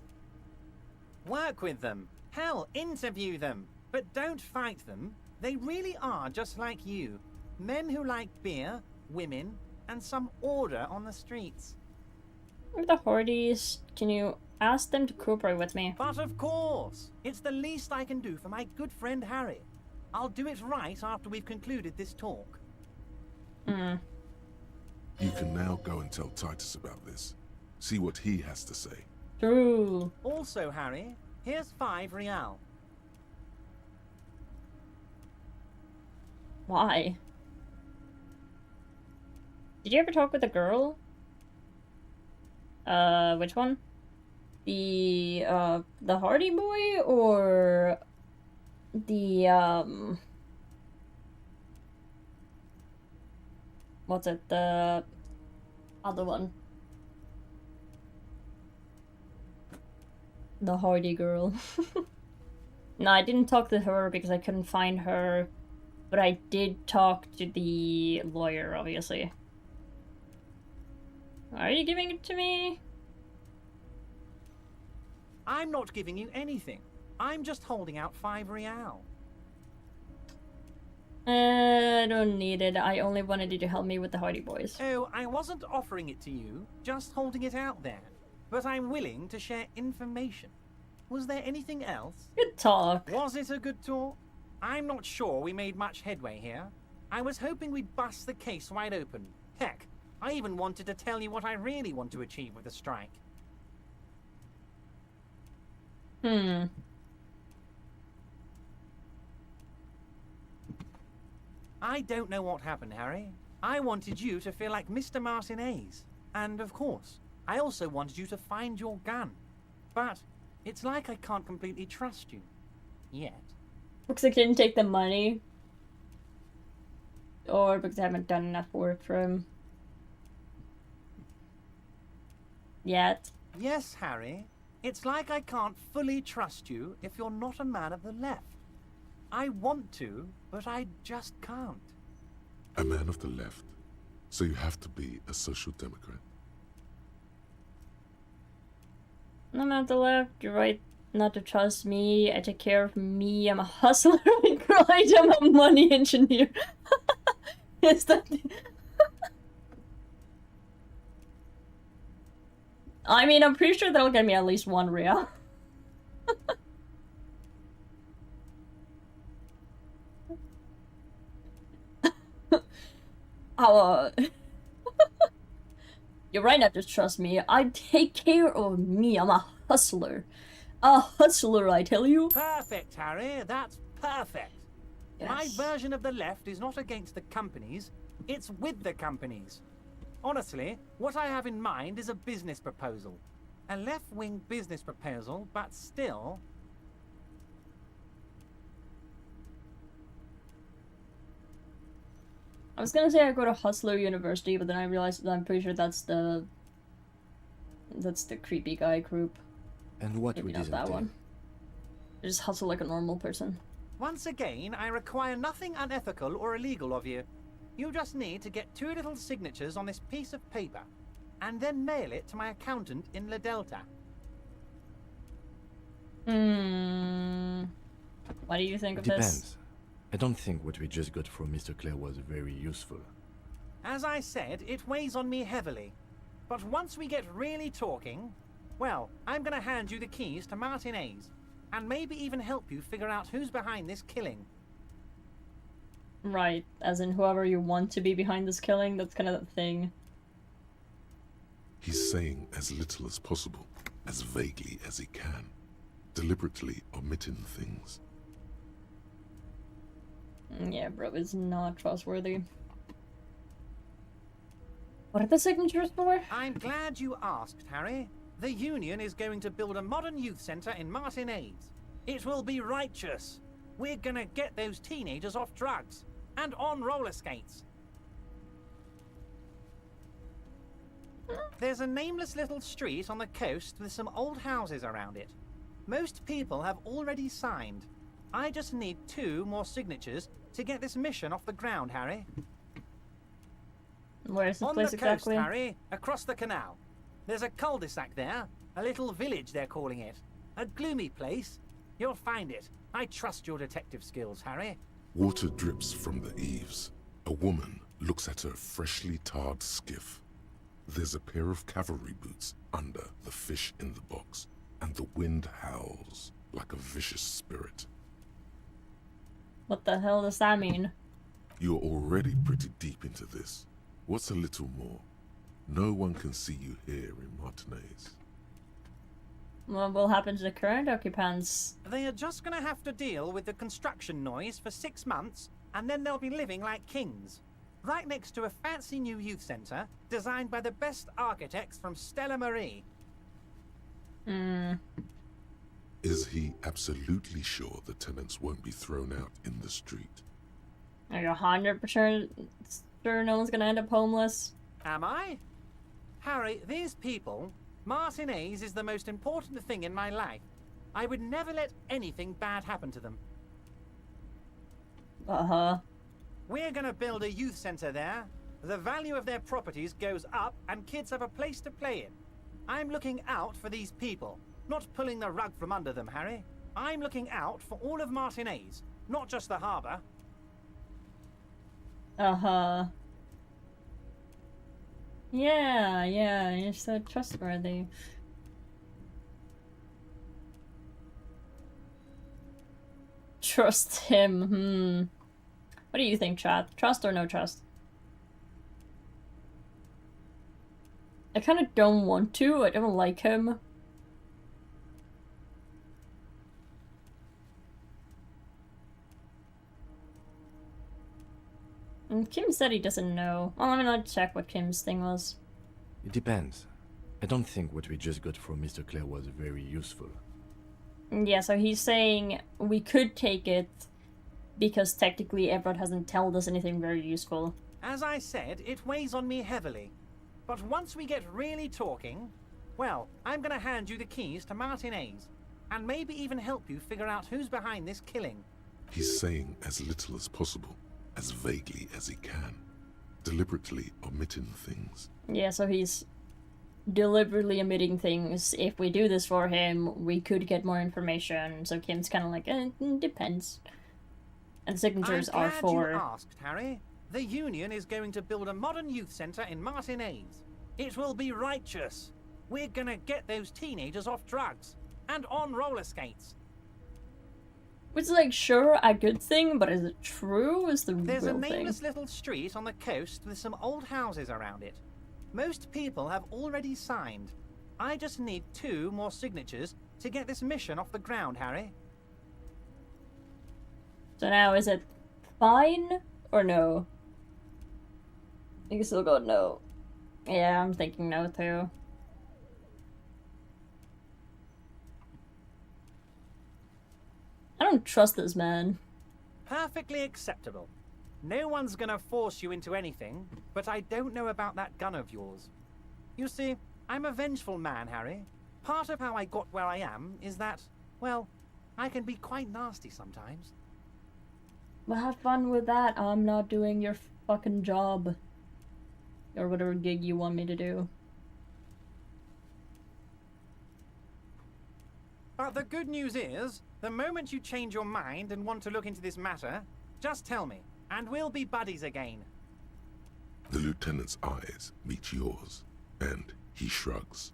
Work with them. Hell, interview them. But don't fight them. They really are just like you. Men who like beer, women, and some order on the streets. The Hardys, can you ask them to cooperate with me? But of course! It's the least I can do for my good friend Harry. I'll do it right after we've concluded this talk. You can now go and tell Titus about this. See what he has to say. True. Also, Harry, here's 5 real. Why? Did you ever talk with a girl? Which one? The Hardy boy or the, what's it? The other one. The Hardy girl. No, I didn't talk to her because I couldn't find her, but I did talk to the lawyer, obviously. Are you giving it to me? I'm not giving you anything. I'm just holding out 5 real. I don't need it. I only wanted you to help me with the Hardy Boys. Oh, I wasn't offering it to you, just holding it out there. But I'm willing to share information. Was there anything else? Good talk. Was it a good talk? I'm not sure we made much headway here. I was hoping we'd bust the case wide open. Heck, I even wanted to tell you what I really want to achieve with the strike. I don't know what happened, Harry. I wanted you to feel like Mr. Martinez. And of course, I also wanted you to find your gun. But it's like I can't completely trust you. Yet. Because I couldn't take the money. Or because I haven't done enough work for him. Yet. Yes, Harry. It's like I can't fully trust you if you're not a man of the left. I want to, but I just can't. A man of the left. So you have to be a social democrat. I'm not the left. You're right not to trust me. I take care of me. I'm a hustler. Right, I'm a money engineer. Is that... I mean, I'm pretty sure that'll get me at least 1 real. You're right not to trust me. I take care of me. I'm a hustler. A hustler, I tell you. Perfect, Harry. That's perfect. Yes. My version of the left is not against the companies. It's with the companies. Honestly, what I have in mind is a business proposal. A left-wing business proposal, but still... I was gonna say I go to Hustler University, but then I realized that I'm pretty sure that's the creepy guy group. And what Maybe would not this that entail? one. I just hustle like a normal person. Once again, I require nothing unethical or illegal of you. You just need to get 2 little signatures on this piece of paper, and then mail it to my accountant in La Delta. What do you think of Depends. this? I don't think what we just got from Mr. Clare was very useful. As I said, it weighs on me heavily. But once we get really talking, well, I'm gonna hand you the keys to Martin A's, and maybe even help you figure out who's behind this killing. Right, as in whoever you want to be behind this killing, that's kind of the thing. He's saying as little as possible, as vaguely as he can, deliberately omitting things. Yeah, bro is not trustworthy. What are the signatures for? I'm glad you asked, Harry. The Union is going to build a modern youth centre in Martin A's. It will be righteous. We're gonna get those teenagers off drugs and on roller skates. There's a nameless little street on the coast with some old houses around it. Most people have already signed. I just need 2 more signatures to get this mission off the ground, Harry. Where's this On place the exactly? coast, Harry, across the canal. There's a cul-de-sac there, a little village they're calling it. A gloomy place. You'll find it. I trust your detective skills, Harry. Water drips from the eaves. A woman looks at her freshly tarred skiff. There's a pair of cavalry boots under the fish in the box, and the wind howls like a vicious spirit. What the hell does that mean? You're already pretty deep into this. What's a little more? No one can see you here in Martinez. What will happen to the current occupants? They are just gonna have to deal with the construction noise for 6 months, and then they'll be living like kings. Right next to a fancy new youth centre, designed by the best architects from Stella Marie. Is he absolutely sure the tenants won't be thrown out in the street? Are you 100% sure no one's gonna end up homeless? Am I? Harry, these people, Martin A's is the most important thing in my life. I would never let anything bad happen to them. Uh-huh. We're gonna build a youth centre there. The value of their properties goes up and kids have a place to play in. I'm looking out for these people, not pulling the rug from under them, Harry. I'm looking out for all of Martin A's, not just the harbour. Uh-huh. Yeah, you're so trustworthy. Trust him, What do you think, chat? Trust or no trust? I kind of don't want to. I don't like him. And Kim said he doesn't know. Well, let me not check what Kim's thing was. It depends. I don't think what we just got from Mr. Clare was very useful. Yeah, so he's saying we could take it because technically Everett hasn't told us anything very useful. As I said, it weighs on me heavily. But once we get really talking, Well, I'm gonna hand you the keys to Martin A's, and maybe even help you figure out who's behind this killing. He's saying as little as possible, as vaguely as he can, deliberately omitting things. Yeah, so he's deliberately omitting things. If we do this for him, we could get more information. So Kim's kind of like, depends. And the signatures I'm are glad for... you asked, Harry. The Union is going to build a modern youth centre in Martin A's. It will be righteous. We're gonna get those teenagers off drugs and on roller skates. Which is like, sure, a good thing, but is it true? Is the There's a real thing? nameless little street on the coast with some old houses around it. Most people have already signed. I just need 2 more signatures to get this mission off the ground, Harry. So now, is it fine or no? I think I still go no. Yeah, I'm thinking no too. I don't trust this man. Perfectly acceptable. No one's gonna force you into anything, but I don't know about that gun of yours. You see, I'm a vengeful man, Harry. Part of how I got where I am is that, well, I can be quite nasty sometimes. Well, have fun with that. I'm not doing your fucking job. Or whatever gig you want me to do. But the good news is, the moment you change your mind and want to look into this matter, just tell me, and we'll be buddies again. The lieutenant's eyes meet yours, and he shrugs.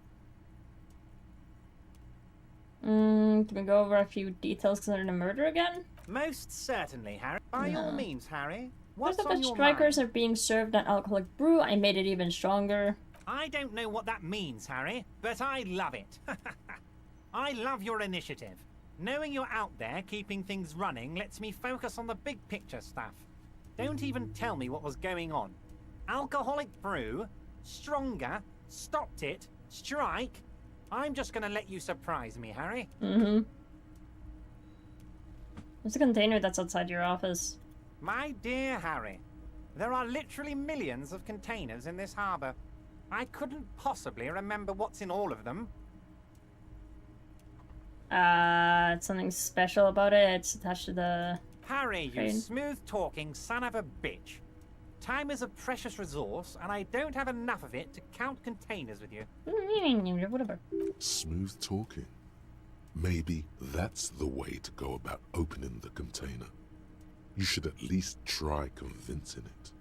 Can we go over a few details concerning the murder again? Most certainly, Harry. By all means, Harry. What's First on the your strikers mind? are being served an alcoholic brew. I made it even stronger. I don't know what that means, Harry, but I love it. I love your initiative. Knowing you're out there keeping things running lets me focus on the big picture stuff. Don't even tell me what was going on. Alcoholic brew, stronger, stopped it, strike. I'm just gonna let you surprise me, Harry. Mm-hmm. There's a container that's outside your office. My dear Harry, there are literally millions of containers in this harbor. I couldn't possibly remember what's in all of them. It's something special about it. It's attached to the... Harry, you train. smooth-talking son of a bitch. Time is a precious resource, and I don't have enough of it to count containers with you. Whatever. Smooth talking. Maybe that's the way to go about opening the container. You should at least try convincing it.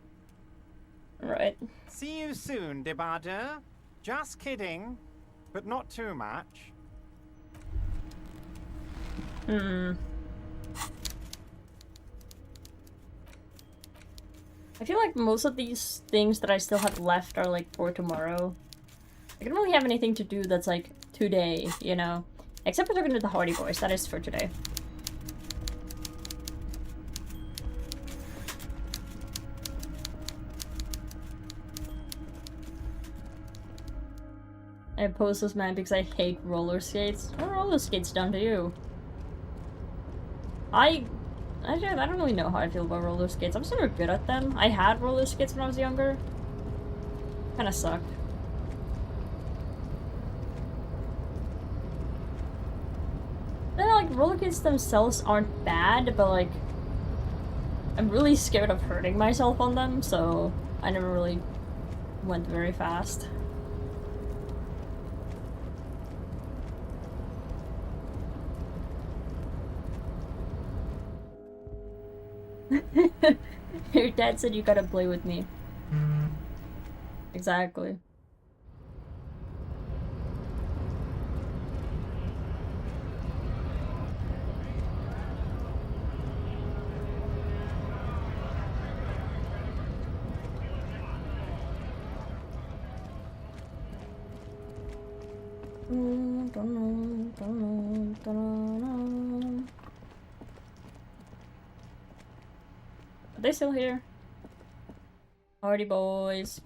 Right. See you soon, Debardeur. Just kidding, but not too much. I feel like most of these things that I still have left are like for tomorrow. I don't really have anything to do that's like today, you know? Except for talking to the Hardy Boys, that is for today. I oppose this man because I hate roller skates. What are roller skates done to you? I don't really know how I feel about roller skates. I was never good at them. I had roller skates when I was younger. Kinda sucked. Then, like, roller skates themselves aren't bad, but, like, I'm really scared of hurting myself on them, so I never really went very fast. Your dad said you gotta play with me. Exactly. Are they still here? Hardy Boys.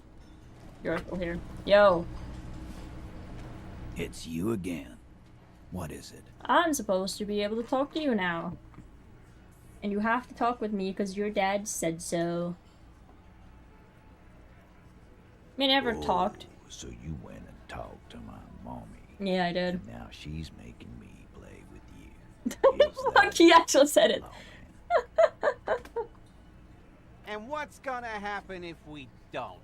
You're still here. Yo. It's you again. What is it? I'm supposed to be able to talk to you now. And you have to talk with me because your dad said so. We never talked. So you went and talk to my mommy. Yeah, I did. And now she's making me play with you. Is Look, that he actually said it. And what's gonna happen if we don't?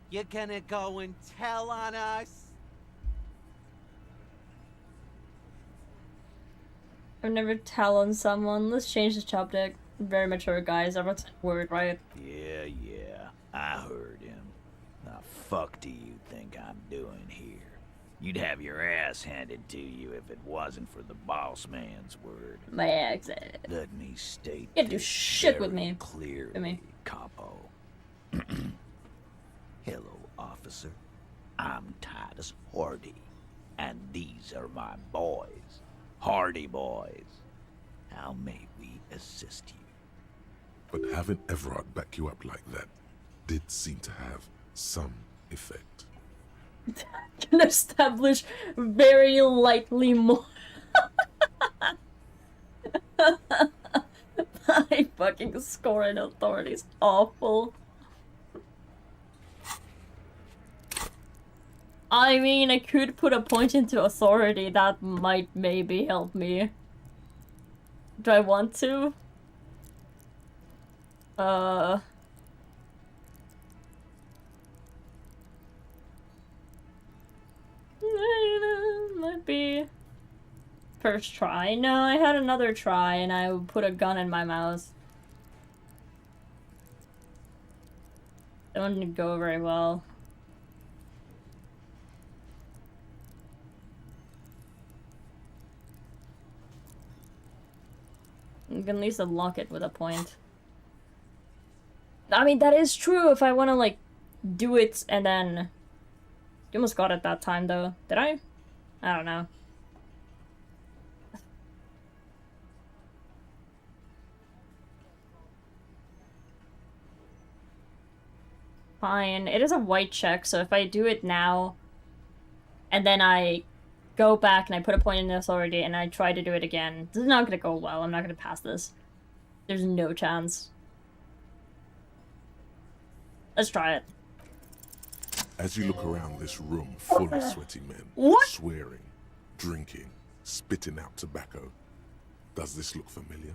You're gonna go and tell on us? I've never tell on someone. Let's change the subject. Very mature guys. Everyone's word, right? Yeah, I heard him. The fuck do you think I'm doing here? You'd have your ass handed to you if it wasn't for the boss man's word. My accent. Let me state You can't do this shit with very me. clearly, capo. Hello, officer. I'm Titus Hardy, and these are my boys. Hardy boys. How may we assist you? But having Everard back you up like that did seem to have some effect. Can establish very lightly more. My fucking score in authority is awful. I mean, I could put a point into authority. That might maybe help me. Do I want to? Might be first try. No, I had another try and I put a gun in my mouth. That one didn't go very well. You can at least unlock it with a point. I mean, that is true if I want to, like, do it and then... You almost got it that time, though. Did I? I don't know. Fine. It is a white check, so if I do it now, and then I go back and I put a point in the authority and I try to do it again, this is not gonna go well. I'm not gonna pass this. There's no chance. Let's try it. As you look around this room full of sweaty men, swearing, drinking, spitting out tobacco, does this look familiar?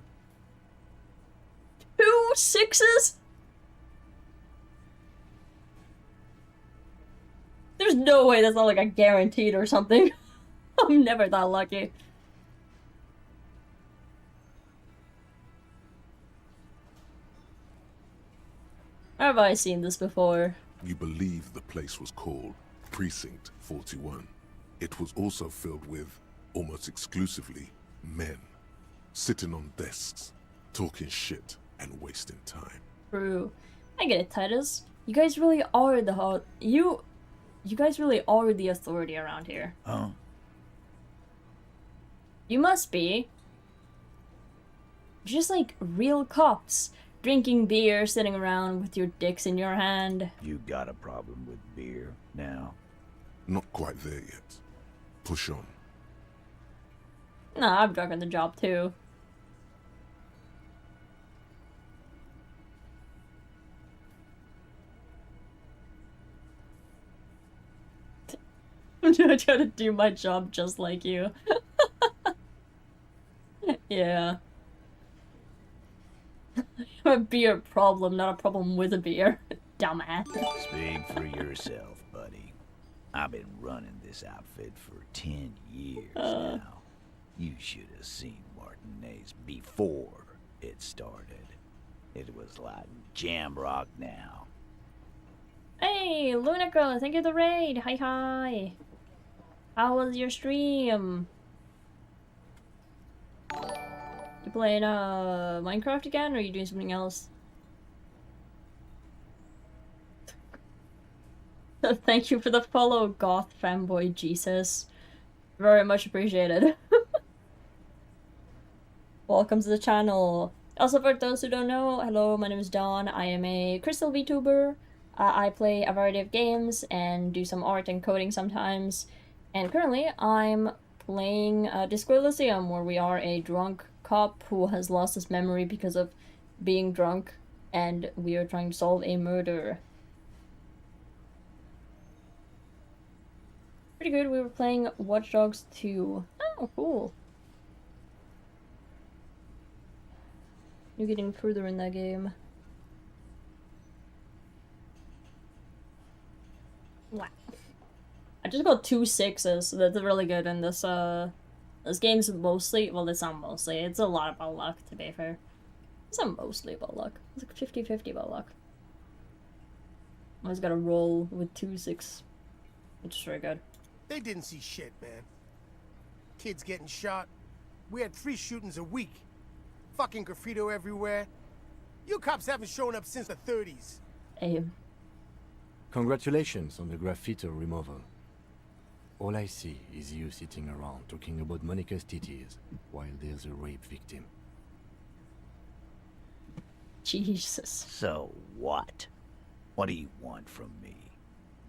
2 6s? There's no way that's not like a guaranteed or something. I'm never that lucky. Have I seen this before? You believe the place was called Precinct 41. It was also filled with, almost exclusively, men. Sitting on desks, talking shit, and wasting time. True. I get it, Titus. You guys really are the You guys really are the authority around here. Huh? You must be. Just like real cops. Drinking beer, sitting around with your dicks in your hand. You got a problem with beer now? Not quite there yet. Push on. Nah, I'm drunk on the job too. I'm gonna try to do my job just like you. Yeah. A beer problem, not a problem with a beer. Dumbass. Speak for yourself, buddy. I've been running this outfit for 10 years now. You should have seen Martinez before it started. It was like jam rock now. Hey, Lunica, thank you for the raid. Hi, hi. How was your stream? You playing Minecraft again, or are you doing something else? Thank you for the follow, goth fanboy Jesus. Very much appreciated. Welcome to the channel. Also, for those who don't know, hello, my name is Dawn. I am a crystal VTuber. I play a variety of games and do some art and coding sometimes. And currently, I'm playing Disco Elysium, where we are a drunk cop who has lost his memory because of being drunk, and we are trying to solve a murder. Pretty good. We were playing Watch Dogs 2. Oh, cool. You're getting further in that game. Wow. I just got 2 6s. So that's really good in this, this game's mostly, well, it's not mostly, it's a lot about luck, to be fair. It's not mostly about luck. It's like 50-50 about luck. I always gotta roll with 2 6, which is very good. They didn't see shit, man. Kids getting shot. We had 3 shootings a week. Fucking graffito everywhere. You cops haven't shown up since the 30s. Aim. Congratulations on the graffito removal. All I see is you sitting around talking about Monica's titties while there's a rape victim. Jesus. So what? What do you want from me?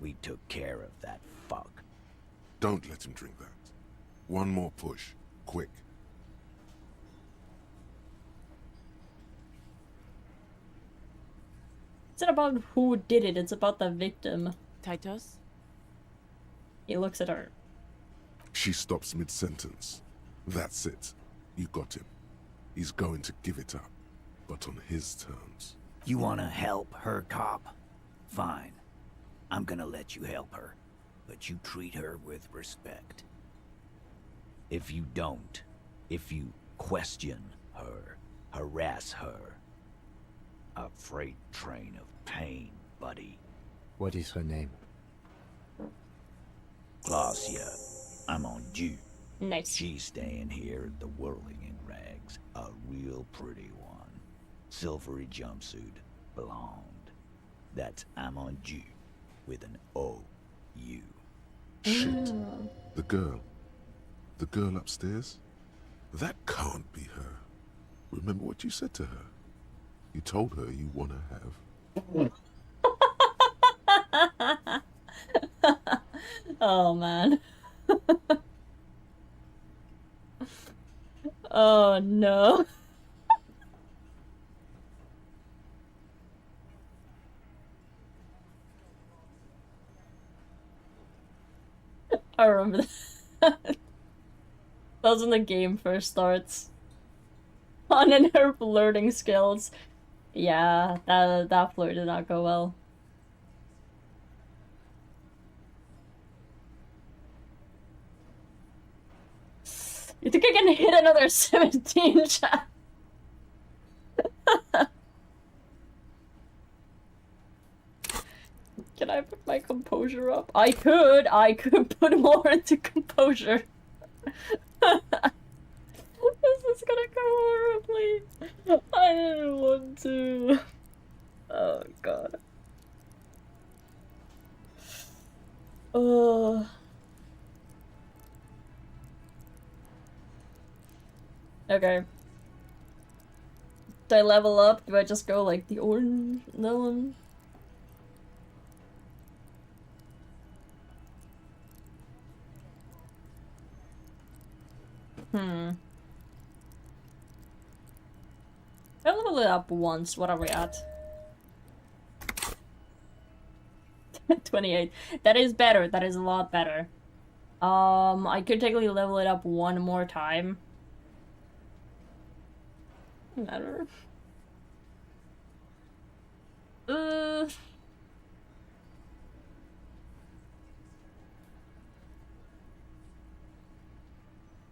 We took care of that fuck. Don't let him drink that. One more push. Quick. It's not about who did it, it's about the victim. Titus? He looks at her. She stops mid-sentence. That's it. You got him. He's going to give it up, but on his terms. You wanna help her, cop? Fine. I'm gonna let you help her, but you treat her with respect. If you don't, if you question her, harass her, a freight train of pain, buddy. What is her name? Glacia, I'm on due. Nice. She's staying here at the Whirling in Rags, a real pretty one. Silvery jumpsuit, blonde. That's I'm on due, with an O-U. Shit. The girl. The girl upstairs? That can't be her. Remember what you said to her? You told her you want to have. Oh, man. Oh, no. I remember that. That was when the game first starts. On and her flirting skills. Yeah, that flirt did not go well. You think I can hit another 17 shot? Can I put my composure up? I could put more into composure. This is gonna go horribly. I didn't want to. Oh god. Oh. Okay. Do I level up? Do I just go like the orange? That one? I leveled it up once. What are we at? 28. That is better. That is a lot better. I could technically level it up one more time. Matter.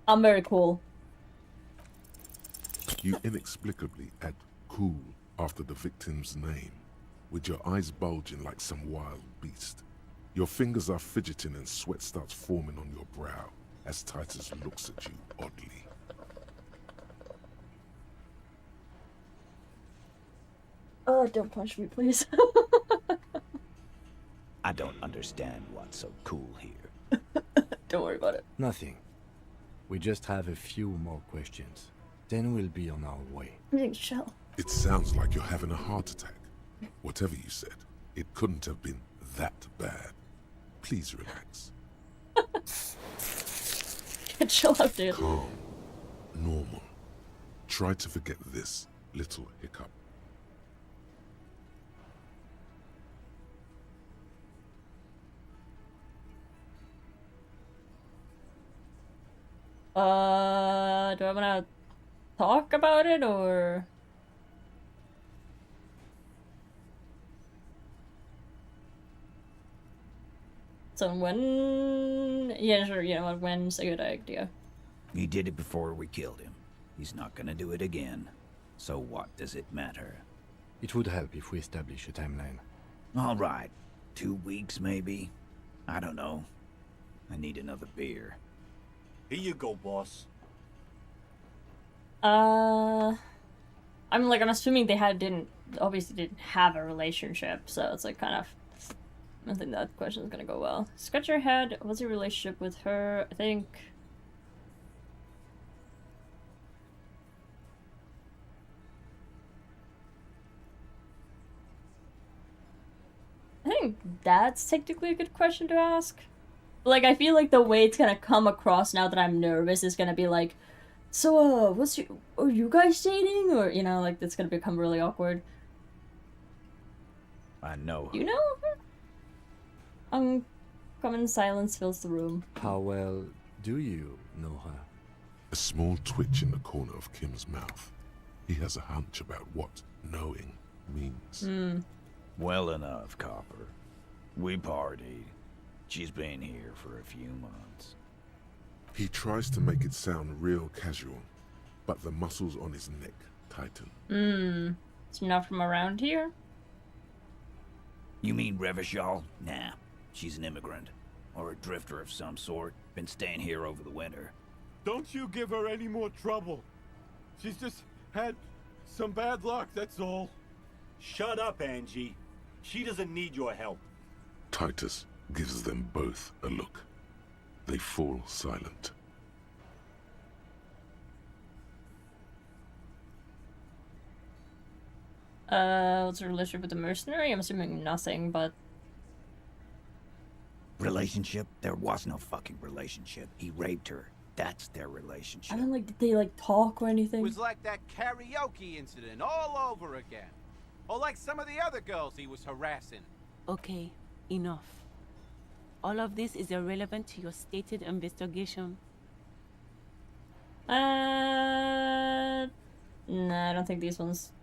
I'm very cool. You inexplicably add cool after the victim's name, with your eyes bulging like some wild beast. Your fingers are fidgeting and sweat starts forming on your brow as Titus looks at you oddly. Oh, don't punch me, please. I don't understand what's so cool here. Don't worry about it. Nothing. We just have a few more questions. Then we'll be on our way. Shell. It sounds like you're having a heart attack. Whatever you said, it couldn't have been that bad. Please relax. Chill out, dude. Calm. Normal. Try to forget this little hiccup. Do I wanna talk about it or? So when? Yeah, sure. You know what? When's a good idea? He did it before we killed him. He's not gonna do it again. So what does it matter? It would help if we establish a timeline. All right. 2 weeks, maybe? I don't know. I need another beer. Here you go, boss. I'm assuming they obviously didn't have a relationship, so it's like kind of. I don't think that question is gonna go well. Scratch your head. What's your relationship with her? I think. That's technically a good question to ask. Like, I feel like the way it's gonna come across now that I'm nervous is gonna be like, so, are you guys dating? Or, you know, like, it's gonna become really awkward. I know her. You know her? Uncommon silence fills the room. How well do you know her? A small twitch in the corner of Kim's mouth. He has a hunch about what knowing means. Well enough, Copper. We partied. She's been here for a few months. He tries to make it sound real casual, but the muscles on his neck tighten. It's not from around here? You mean Revachol? Nah. She's an immigrant. Or a drifter of some sort. Been staying here over the winter. Don't you give her any more trouble. She's just had some bad luck, that's all. Shut up, Angie. She doesn't need your help. Titus gives them both a look. They fall silent. What's her relationship with the mercenary? I'm assuming nothing, but... Relationship? There was no fucking relationship. He raped her. That's their relationship. I don't like, did they, like, talk or anything? It was like that karaoke incident all over again. Or like some of the other girls he was harassing. Okay, enough. All of this is irrelevant to your stated investigation. Nah, I don't think these ones...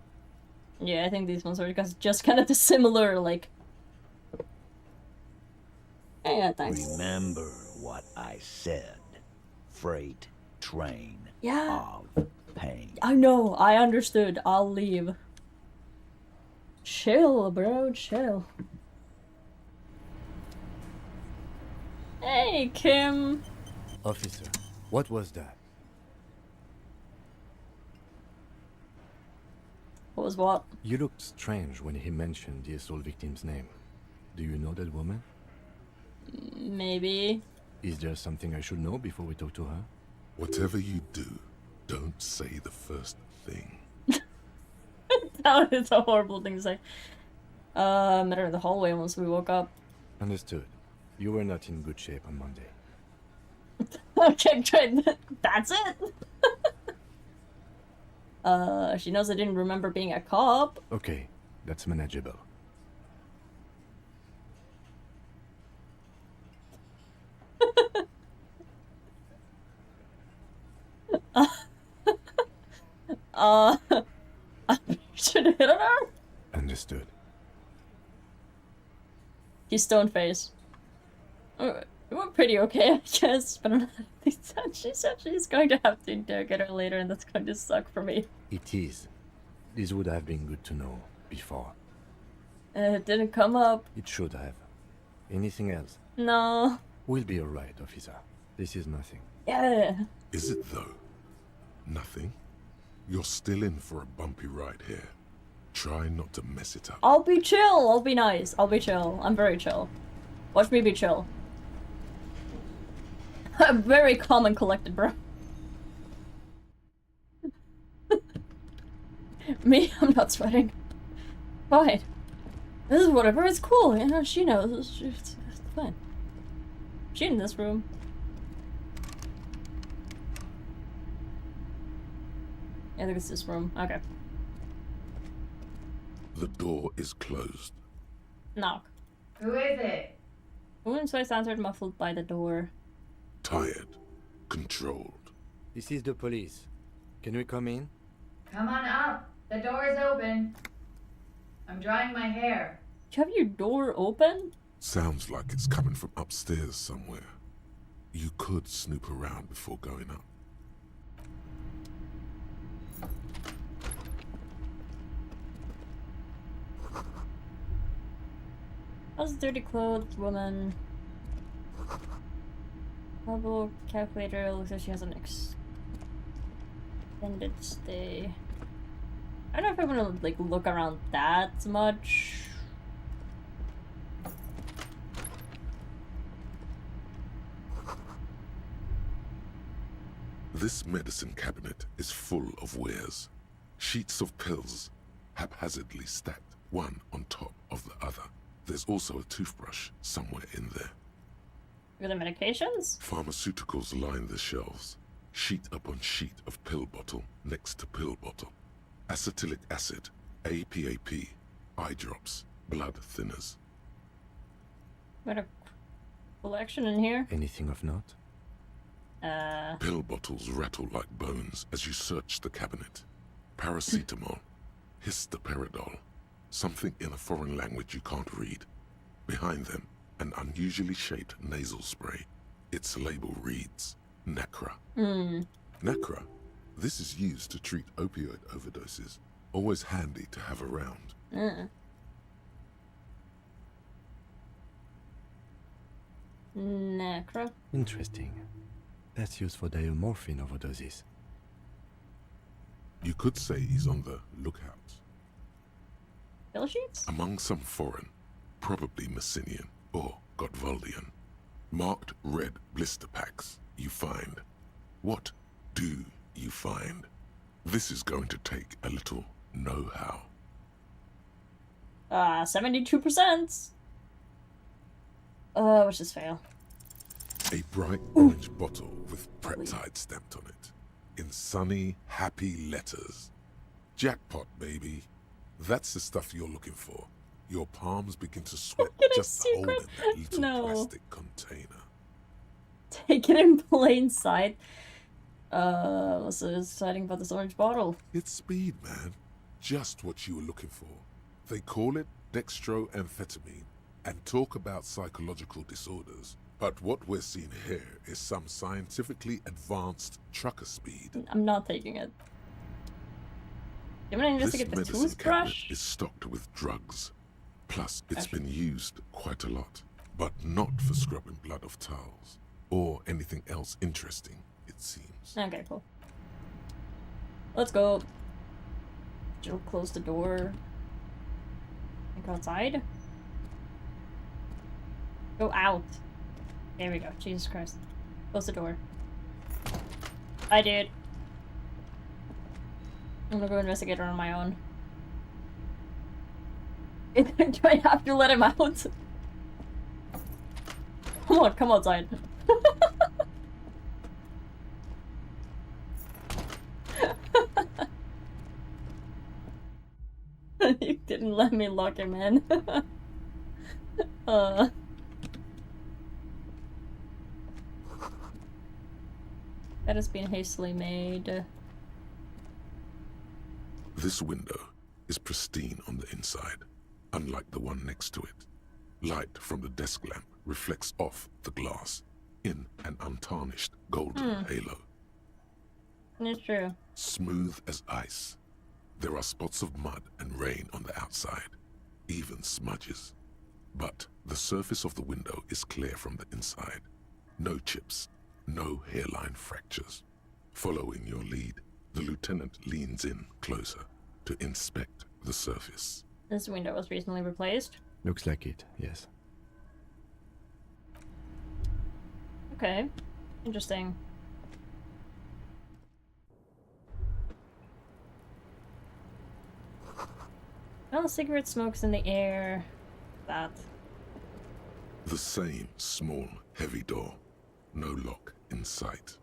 Yeah, I think these ones are just kind of the similar, like... Yeah, thanks. Remember what I said. Freight train Yeah. of pain. I know, I understood. I'll leave. Chill, bro, chill. Hey, Kim. Officer, what was that? What was what? You looked strange when he mentioned the assault victim's name. Do you know that woman? Maybe. Is there something I should know before we talk to her? Whatever you do, don't say the first thing. That is a horrible thing to say. Met her in the hallway once we woke up. Understood. You were not in good shape on Monday. Okay, great. That's it. She knows I didn't remember being a cop. Okay, that's manageable. Should have hit on her? Understood. He's stone face. It went pretty okay, I guess, but she said she's going to have to interrogate her later, and that's going to suck for me. It is. This would have been good to know before. It didn't come up. It should have. Anything else? No. We'll be alright, officer. This is nothing. Yeah. Is it though? Nothing? You're still in for a bumpy ride here. Try not to mess it up. I'll be chill. I'll be nice. I'll be chill. I'm very chill. Watch me be chill. I'm very calm and collected, bro. Me? I'm not sweating. Fine. This is whatever. It's cool. You know, she knows. It's fine. She in this room. I think it's this room. Okay. The door is closed. Knock. Who is it? Woman's voice answered, muffled by the door. Tired. Controlled. This is the police. Can we come in? Come on up. The door is open. I'm drying my hair. You have your door open? Sounds like it's coming from upstairs somewhere. You could snoop around before going up. How's dirty clothes woman? Mobile calculator, looks like she has an extended stay. I don't know if I'm gonna like look around that much. This medicine cabinet is full of wares. Sheets of pills, haphazardly stacked one on top of the other. There's also a toothbrush somewhere in there. Are the medications? Pharmaceuticals line the shelves. Sheet upon sheet of pill bottle next to pill bottle. Acetylic acid, APAP, eye drops, blood thinners. Got a collection in here. Anything of note? Pill bottles rattle like bones as you search the cabinet. Paracetamol, histoperidol, something in a foreign language you can't read. Behind them, an unusually shaped nasal spray. Its label reads, Nacra. Nacra. This is used to treat opioid overdoses. Always handy to have around. Nacra. Interesting. That's used for diamorphine overdoses. You could say he's on the lookout. Pill sheets? Among some foreign, probably Messinian or Gotwaldian, marked red blister packs you find. What do you find? This is going to take a little know-how. 72%. Which is fail. A bright orange bottle with peptide stamped on it. In sunny, happy letters. Jackpot, baby. That's the stuff you're looking for. Your palms begin to sweat just holding that little plastic container. Take it in plain sight. What's so exciting about this orange bottle? It's speed, man. Just what you were looking for. They call it dextroamphetamine and talk about psychological disorders. But what we're seeing here is some scientifically advanced trucker speed. I'm not taking it. I'm gonna This investigate the medicine toothbrush. cabinet is stocked with drugs. Plus, it's been used quite a lot. But not for scrubbing blood off towels. Or anything else interesting, it seems. Okay, cool. Let's go. Jill, close the door. And go outside. Go out. There we go. Jesus Christ. Close the door. I did. I'm gonna go investigate her on my own. Do I have to let him out? Come on, come outside. You didn't let me lock him in. That has been hastily made. This window is pristine on the inside, unlike the one next to it. Light from the desk lamp reflects off the glass in an untarnished golden halo. It's true. Smooth as ice. There are spots of mud and rain on the outside, even smudges. But the surface of the window is clear from the inside. No chips, no hairline fractures. Following your lead, the lieutenant leans in closer to inspect the surface. This window was recently replaced. Looks like it, yes. Okay. Interesting. Well, cigarette smoke's in the air. That. The same small, heavy door. No lock in sight.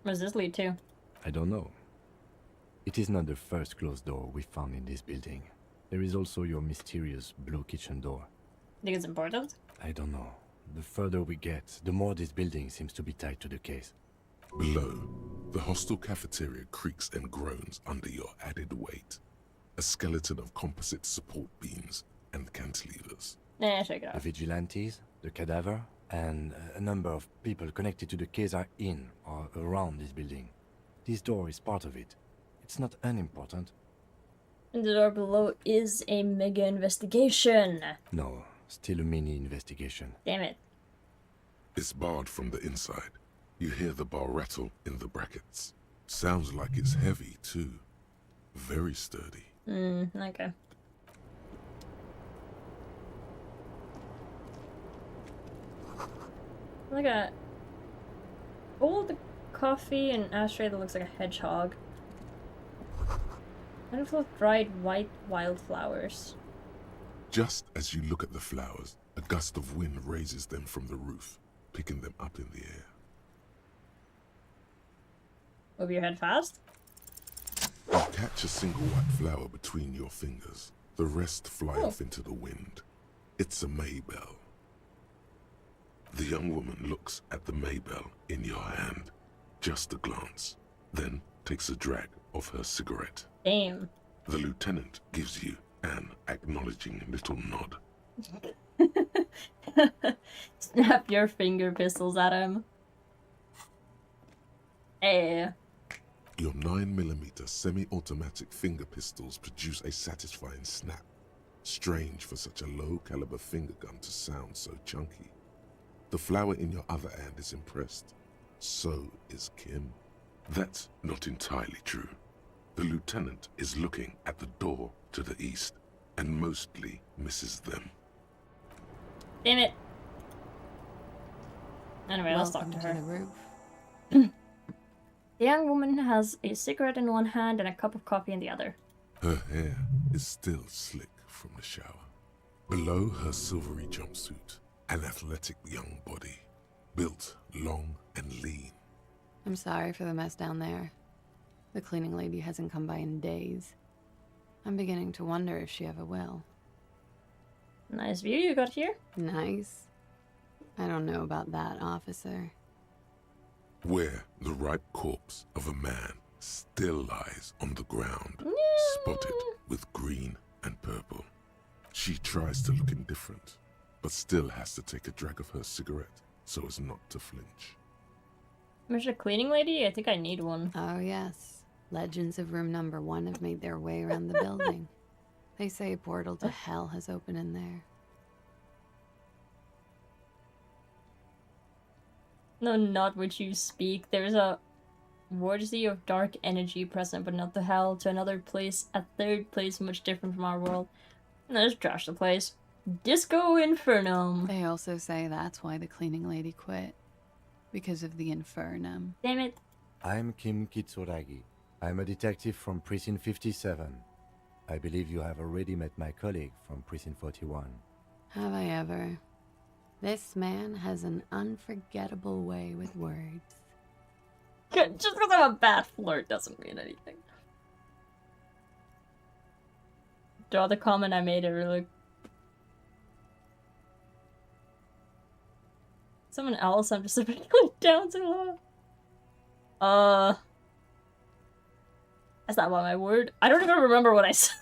Where does this lead to? I don't know. It is not the first closed door we found in this building. There is also your mysterious blue kitchen door. Think it's important? I don't know. The further we get, the more this building seems to be tied to the case. Below, the hostel cafeteria creaks and groans under your added weight. A skeleton of composite support beams and cantilevers. Nah, check it The out. vigilantes, the cadaver, and a number of people connected to the case are in or around this building. This door is part of it. It's not unimportant. And the door below is a mega investigation. No, still a mini investigation. Damn it. It's barred from the inside. You hear the bar rattle in the brackets. Sounds like it's heavy, too. Very sturdy. Okay. Like a old coffee and ashtray that looks like a hedgehog. Handful of dried white wildflowers. Just as you look at the flowers, a gust of wind raises them from the roof, picking them up in the air. Move your head fast. You catch a single white flower between your fingers. The rest fly off into the wind. It's a Maybell. The young woman looks at the Maybell in your hand. Just a glance. Then takes a drag of her cigarette. Damn. The lieutenant gives you an acknowledging little nod. Snap your finger pistols at him. Hey. Your 9mm semi-automatic finger pistols produce a satisfying snap. Strange for such a low-caliber finger gun to sound so chunky. The flower in your other hand is impressed. So is Kim. That's not entirely true. The lieutenant is looking at the door to the east and mostly misses them. Damn it. Anyway, let's talk Welcome to her. the roof. The young woman has a cigarette in one hand and a cup of coffee in the other. Her hair is still slick from the shower. Below her silvery jumpsuit, an athletic young body, built long and lean. I'm sorry for the mess down there. The cleaning lady hasn't come by in days. I'm beginning to wonder if she ever will. Nice view you got here. Nice? I don't know about that, officer. Where the ripe corpse of a man still lies on the ground, spotted with green and purple. She tries to look indifferent, but still has to take a drag of her cigarette so as not to flinch. There's a cleaning lady? I think I need one. Oh, yes. Legends of room number 1 have made their way around the building. They say a portal to hell has opened in there. No, not what you speak. There's a vortice of dark energy present, but not the hell, to another place, a third place much different from our world. No, just trash the place. Disco Infernum. They also say that's why the cleaning lady quit. Because of the infernum. Damn it. I'm Kim Kitsuragi. I'm a detective from Precinct 57. I believe you have already met my colleague from Precinct 41. Have I ever? This man has an unforgettable way with words. Just because I'm a bad flirt doesn't mean anything. Draw the comment I made earlier. Someone else, I'm just a bit down too low. That's not my word. I don't even remember what I said.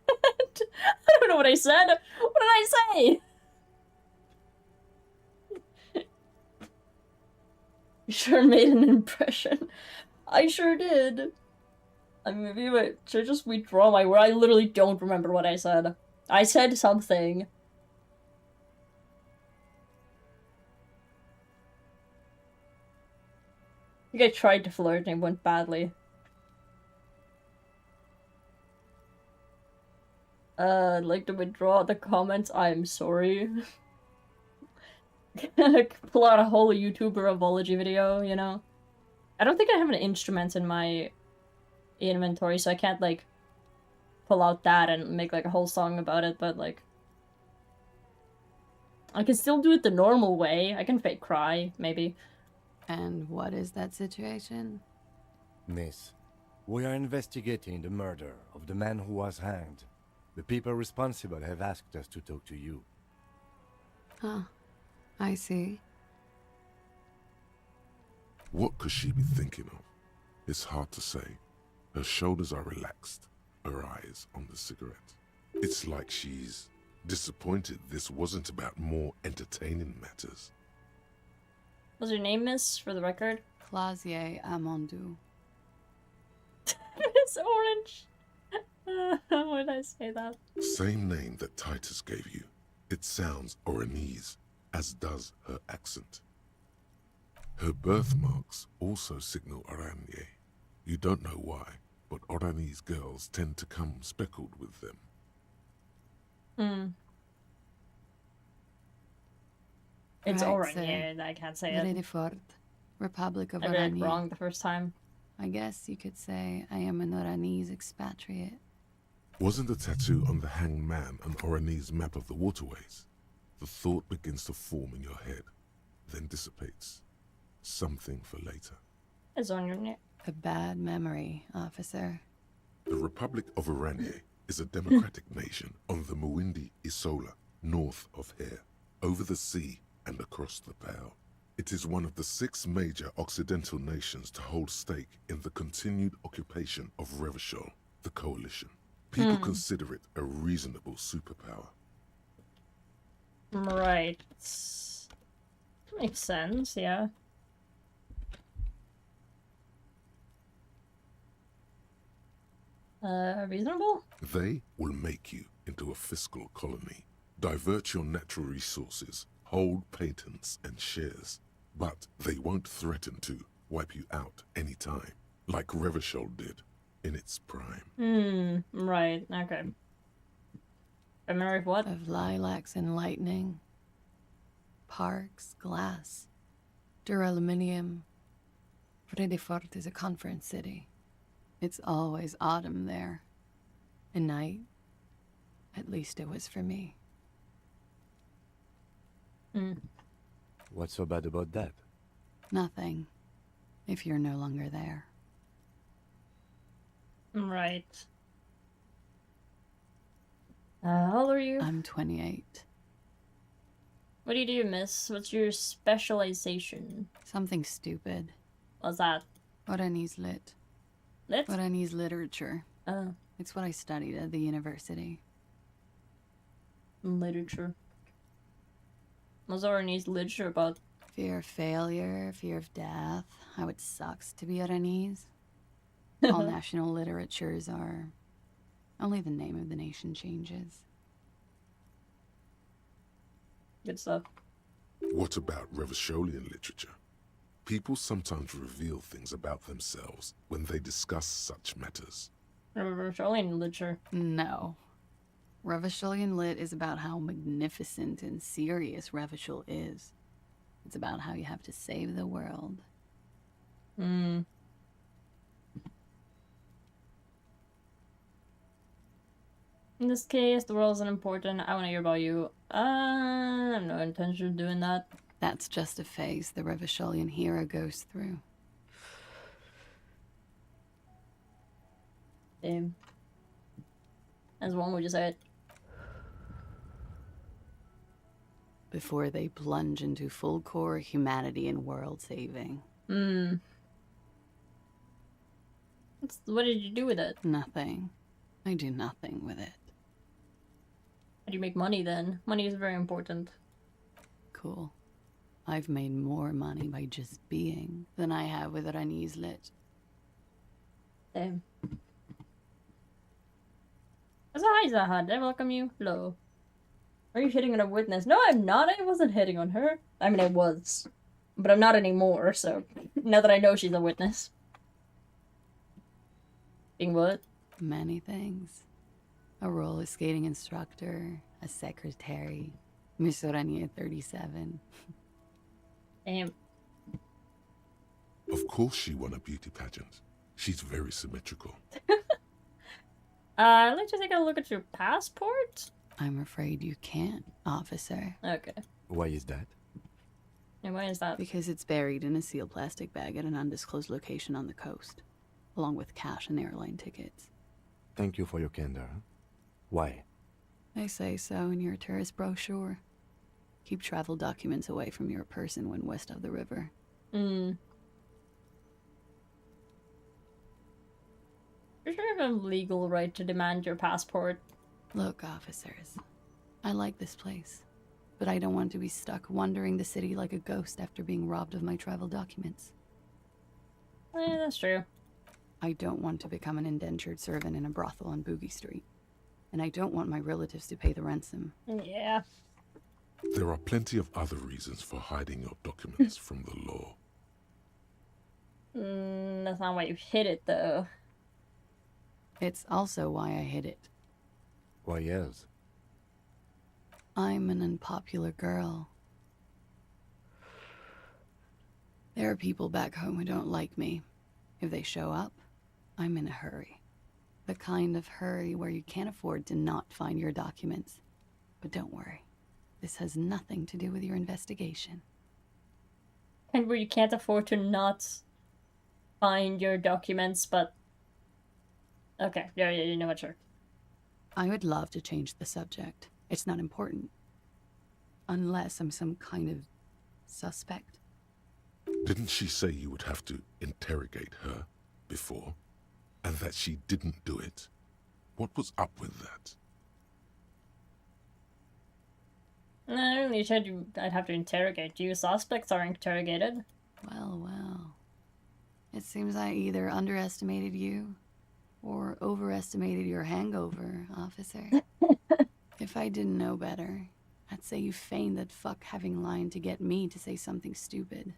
I don't know what I said. What did I say? You sure made an impression. I sure did. I mean, maybe I should just withdraw my word. I literally don't remember what I said. I said something. I think I tried to flirt and it went badly. I'd like to withdraw the comments. I'm sorry. Pull out a whole YouTuber Evology video, you know? I don't think I have an instrument in my inventory, so I can't, like, pull out that and make, like, a whole song about it, but, like... I can still do it the normal way. I can fake cry, maybe. And what is that situation? Miss, we are investigating the murder of the man who was hanged. The people responsible have asked us to talk to you. Huh. I see. What could she be thinking of? It's hard to say. Her shoulders are relaxed, her eyes on the cigarette. It's like she's disappointed this wasn't about more entertaining matters. What's your name, miss, for the record? Clausier Amandou. It's orange. Why did I say that? Same name that Titus gave you. It sounds Oranese, as does her accent. Her birthmarks also signal Oranje. You don't know why, but Oranese girls tend to come speckled with them. It's Right, orange, so yeah, I can't say Vrede it. Fort, Republic of I read it Oranje. wrong the first time. I guess you could say I am an Oranese expatriate. Wasn't the tattoo on the hanged man an Oranese map of the waterways? The thought begins to form in your head, then dissipates. Something for later. It's on your neck. A bad memory, officer. The Republic of Oranje is a democratic nation on the Muindi Isola, north of here, over the sea and across the Pale. It is one of the 6 major Occidental nations to hold stake in the continued occupation of Revachol, the coalition. People consider it a reasonable superpower. Right. Makes sense, yeah. Reasonable? They will make you into a fiscal colony, divert your natural resources, hold patents and shares, but they won't threaten to wipe you out anytime, like Revachol did in its prime. Right, okay. A memory of what? Of lilacs and lightning. Parks, glass, duraluminium. Vrede Fort is a conference city. It's always autumn there. A night. At least it was for me. What's so bad about that? Nothing. If you're no longer there. Right. How old are you? I'm 28. What do you do, miss? What's your specialization? Something stupid. What's that? Oranese lit. Lit? Oranese literature. Oh. It's what I studied at the university. Literature. What's Oranese literature about? Fear of failure, fear of death, how it sucks to be Oranese. All national literatures are... Only the name of the nation changes. Good stuff. What about Revacholian literature? People sometimes reveal things about themselves when they discuss such matters. Revacholian literature. No. Revacholian lit is about how magnificent and serious Revachol is. It's about how you have to save the world. In this case, the world isn't important. I want to hear about you. I have no intention of doing that. That's just a phase the Revacholian hero goes through. Damn. As one would just say it. Before they plunge into full core humanity and world saving. What did you do with it? Nothing. I do nothing with it. How do you make money then? Money is very important. Cool. I've made more money by just being than I have with Oranese lit. Damn. Hi, Zaha. Did I welcome you? Hello. Are you hitting on a witness? No, I'm not. I wasn't hitting on her. I mean, I was. But I'm not anymore, so... Now that I know she's a witness. Being what? Many things. A roller skating instructor, a secretary, Miss Oranje 37. Damn. Of course she won a beauty pageant. She's very symmetrical. I'd like to take a look at your passport. I'm afraid you can't, officer. Okay. Why is that? And why is that? Because it's buried in a sealed plastic bag at an undisclosed location on the coast, along with cash and airline tickets. Thank you for your candor. Why? They say so in your tourist brochure. Keep travel documents away from your person when west of the river. You should have a legal right to demand your passport. Look, officers, I like this place, but I don't want to be stuck wandering the city like a ghost after being robbed of my travel documents. That's true. I don't want to become an indentured servant in a brothel on Boogie Street. And I don't want my relatives to pay the ransom. Yeah. There are plenty of other reasons for hiding your documents from the law. That's not why you hid it, though. It's also why I hid it. Why, yes. I'm an unpopular girl. There are people back home who don't like me. If they show up, I'm in a hurry. The kind of hurry where you can't afford to not find your documents. But don't worry. This has nothing to do with your investigation. And where you can't afford to not find your documents, but... Okay, yeah, you know what, sure. I would love to change the subject. It's not important. Unless I'm some kind of suspect. Didn't she say you would have to interrogate her before? And that she didn't do it? What was up with that? No, you said I'd have to interrogate you. Suspects are interrogated. Well, well. It seems I either underestimated you or overestimated your hangover, officer. If I didn't know better, I'd say you feigned that fuck having lied to get me to say something stupid.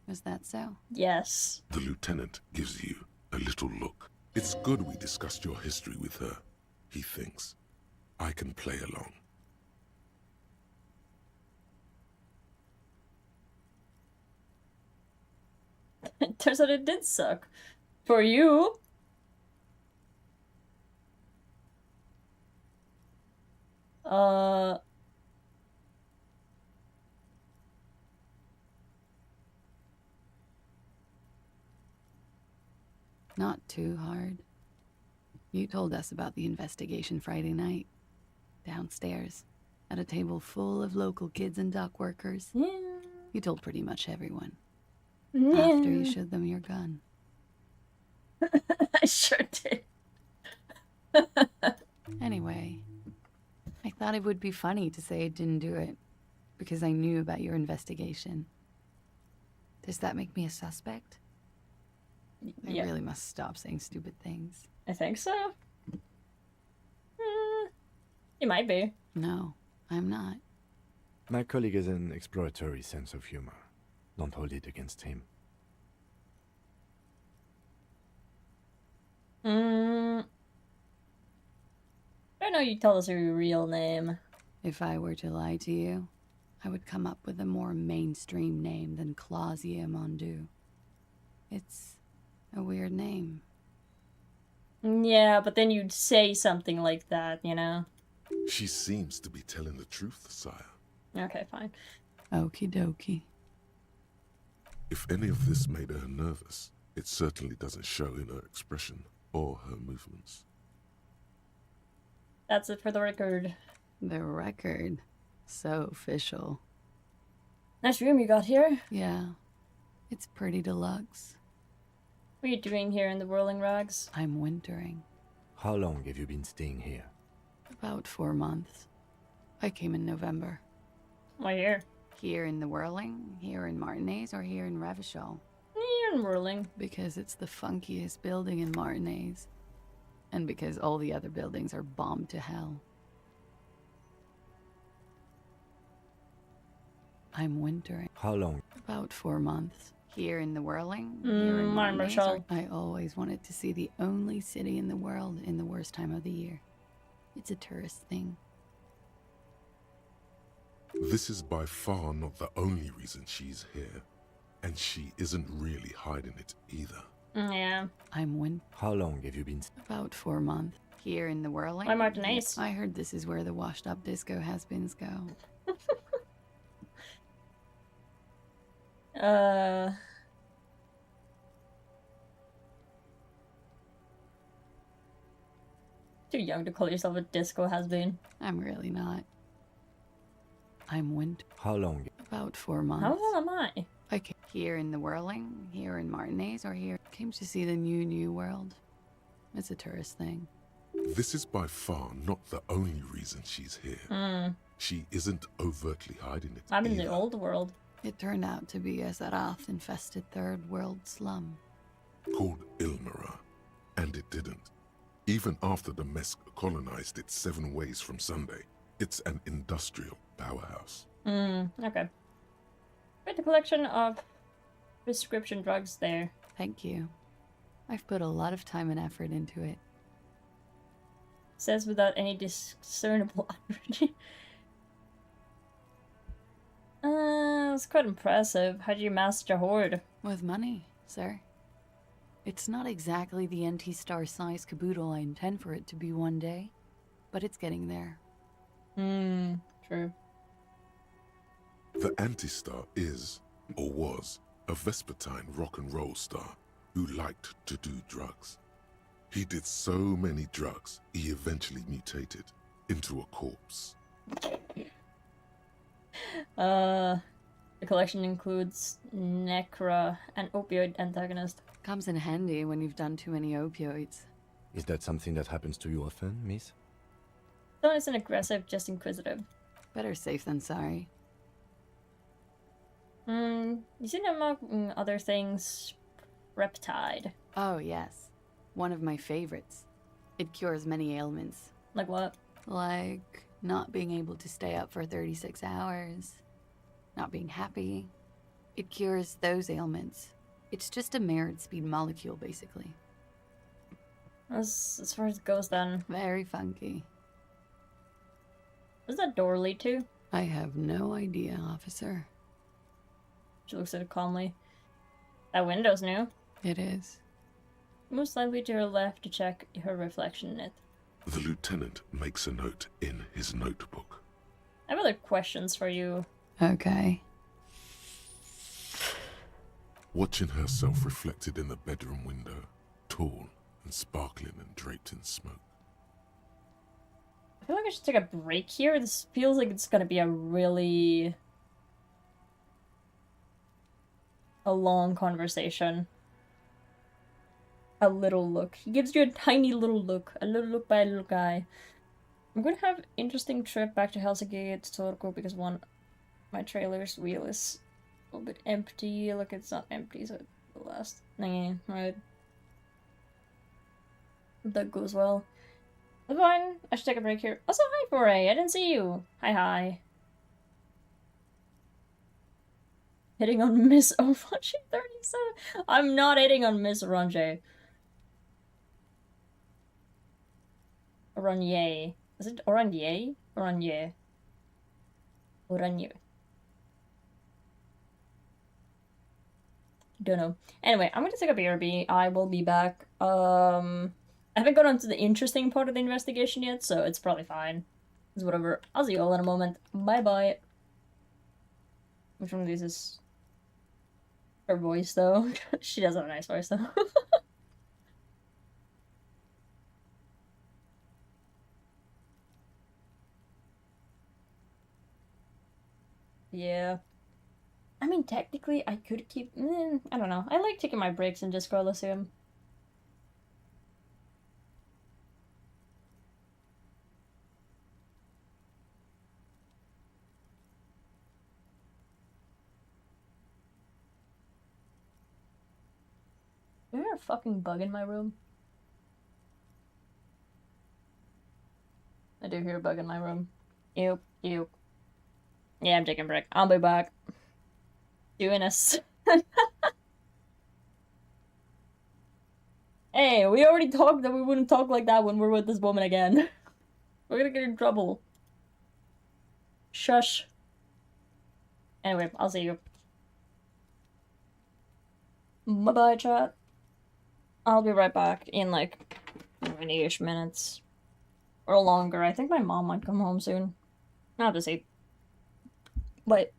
Was that so? Yes. The lieutenant gives you a little look. It's good we discussed your history with her, he thinks. I can play along. Turns out it did suck. For you. Not too hard. You told us about the investigation Friday night. Downstairs, at a table full of local kids and dock workers. Yeah. You told pretty much everyone. Yeah. After you showed them your gun. I sure did. Anyway, I thought it would be funny to say I didn't do it, because I knew about your investigation. Does that make me a suspect? I really must stop saying stupid things. I think so. You might be. No, I'm not. My colleague has an exploratory sense of humor. Don't hold it against him. I know you tell us your real name. If I were to lie to you, I would come up with a more mainstream name than Clausia Mondu. It's a weird name. Yeah, but then you'd say something like that, you know? She seems to be telling the truth, sire. Okay, fine. Okie dokie. If any of this made her nervous, it certainly doesn't show in her expression or her movements. That's it for the record. The record. So official. Nice room you got here. Yeah. It's pretty deluxe. What are you doing here in the Whirling Rags? I'm wintering. How long have you been staying here? About 4 months. I came in November. Why here? Here in the Whirling, here in Martinez, or here in Revachol? Here in Whirling. Because it's the funkiest building in Martinez. And because all the other buildings are bombed to hell. I'm wintering. How long? About 4 months. Here in the Whirling, here in Martinez. I always wanted to see the only city in the world in the worst time of the year. It's a tourist thing. This is by far not the only reason she's here. And she isn't really hiding it either. Yeah. I'm How long have you been? About 4 months. Here in the Whirling. Why Martinez? I heard this is where the washed up disco has-beens go. Too young to call yourself a disco has-been. I'm really not. I'm How long? About 4 months. How old am I? I came here in the Whirling, here in Martinez, or here. Came to see the new world. It's a tourist thing. This is by far not the only reason she's here. She isn't overtly hiding it. I'm in the either. old world. It turned out to be a Zarath-infested third world slum. Called Ilmera, and it didn't. Even after the Mesk colonized it 7 ways from Sunday, it's an industrial powerhouse. Okay. Quite a collection of prescription drugs there. Thank you. I've put a lot of time and effort into it. Says without any discernible irony. It's quite impressive. How do you master a horde? With money, sir. It's not exactly the NT-star size caboodle I intend for it to be one day, but it's getting there. True. The Anti-Star is, or was, a Vespertine rock and roll star who liked to do drugs. He did so many drugs, he eventually mutated into a corpse. The collection includes Necra, an opioid antagonist. Comes in handy when you've done too many opioids. Is that something that happens to you often, miss? Stone isn't aggressive, just inquisitive. Better safe than sorry. You seen among other things, Reptide. Oh, yes. One of my favorites. It cures many ailments. Like what? Like not being able to stay up for 36 hours. Not being happy. It cures those ailments. It's just a mirrored speed molecule, basically. As far as it goes, then. Very funky. Where's that door lead to? I have no idea, officer. She looks at it calmly. That window's new. It is. Moves slightly to her left to check her reflection in it. The lieutenant makes a note in his notebook. I have other questions for you. Okay. Watching herself reflected in the bedroom window, tall and sparkling and draped in smoke. I feel like I should take a break here. This feels like it's gonna be a really... a long conversation. A little look. He gives you a tiny little look. A little look by a little guy. I'm gonna have an interesting trip back to Helsinki to Turku because one, my trailer's wheel is a little bit empty. Look, it's not empty, so the last thingy, right? That goes well. That's fine. I should take a break here. Also, hi, Foray. I didn't see you. Hi. Hitting on Miss Orange 37. I'm not hitting on Miss Orange. Oranje. Is it Oranje? Oranje. Oranje. Don't know. Anyway, I'm gonna take a BRB. I will be back. I haven't got onto the interesting part of the investigation yet, so it's probably fine. It's whatever. I'll see you all in a moment. Bye-bye. Which one of these is her voice, though? She does have a nice voice, though. Yeah. I mean, technically, I could keep... I don't know. I like taking my breaks and just go Elysium. Is there a fucking bug in my room? I do hear a bug in my room. Ew. Yeah, I'm taking a break. I'll be back. Doing us. Hey, we already talked that we wouldn't talk like that when we're with this woman again. We're gonna get in trouble. Shush. Anyway, I'll see you. Bye-bye, chat. I'll be right back in like 20-ish minutes. Or longer. I think my mom might come home soon. I'll have to see. But